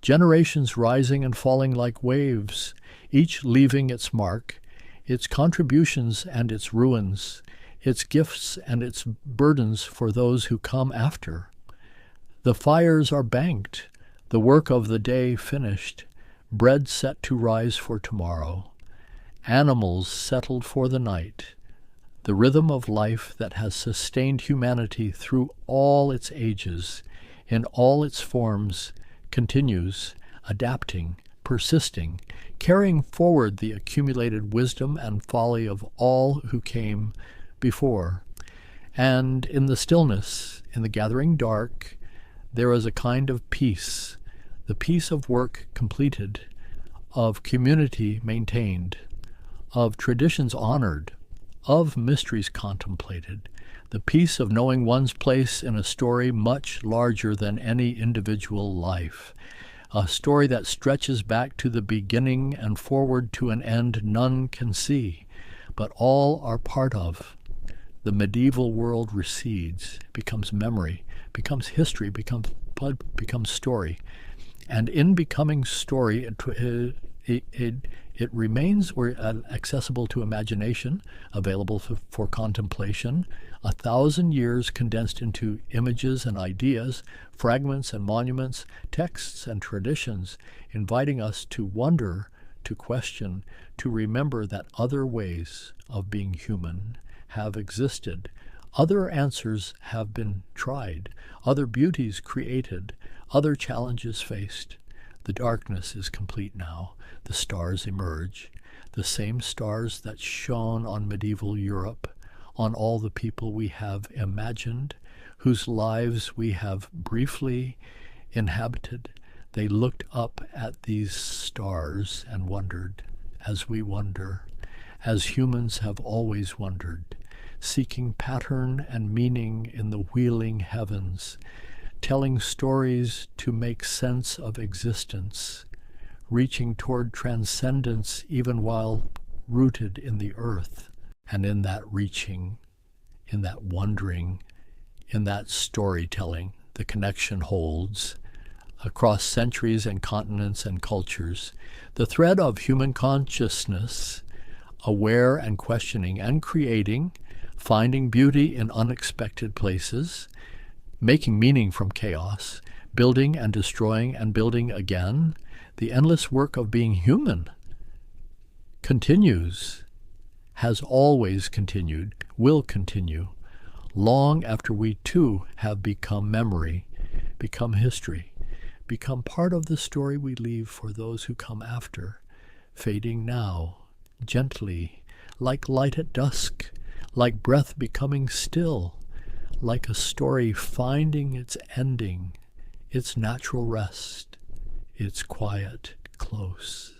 generations rising and falling like waves, each leaving its mark, its contributions and its ruins, its gifts and its burdens for those who come after. The fires are banked, the work of the day finished, bread set to rise for tomorrow, animals settled for the night. The rhythm of life that has sustained humanity through all its ages, in all its forms, continues, adapting, persisting, carrying forward the accumulated wisdom and folly of all who came before. And in the stillness, in the gathering dark, there is a kind of peace, the peace of work completed, of community maintained, of traditions honored, of mysteries contemplated, the peace of knowing one's place in a story much larger than any individual life, a story that stretches back to the beginning and forward to an end none can see, but all are part of. The medieval world recedes, becomes memory, becomes history, becomes story. And in becoming story, it remains accessible to imagination, available for contemplation, 1,000 years condensed into images and ideas, fragments and monuments, texts and traditions, inviting us to wonder, to question, to remember that other ways of being human have existed. Other answers have been tried, other beauties created, other challenges faced. The darkness is complete now. The stars emerge, the same stars that shone on medieval Europe, on all the people we have imagined, whose lives we have briefly inhabited. They looked up at these stars and wondered, as we wonder, as humans have always wondered, seeking pattern and meaning in the wheeling heavens, telling stories to make sense of existence, reaching toward transcendence even while rooted in the earth. And in that reaching, in that wondering, in that storytelling, the connection holds across centuries and continents and cultures. The thread of human consciousness, aware and questioning and creating, finding beauty in unexpected places, making meaning from chaos, building and destroying and building again. The endless work of being human continues, has always continued, will continue, long after we too have become memory, become history, become part of the story we leave for those who come after, fading now, gently, like light at dusk, like breath becoming still, like a story finding its ending, its natural rest, its quiet close.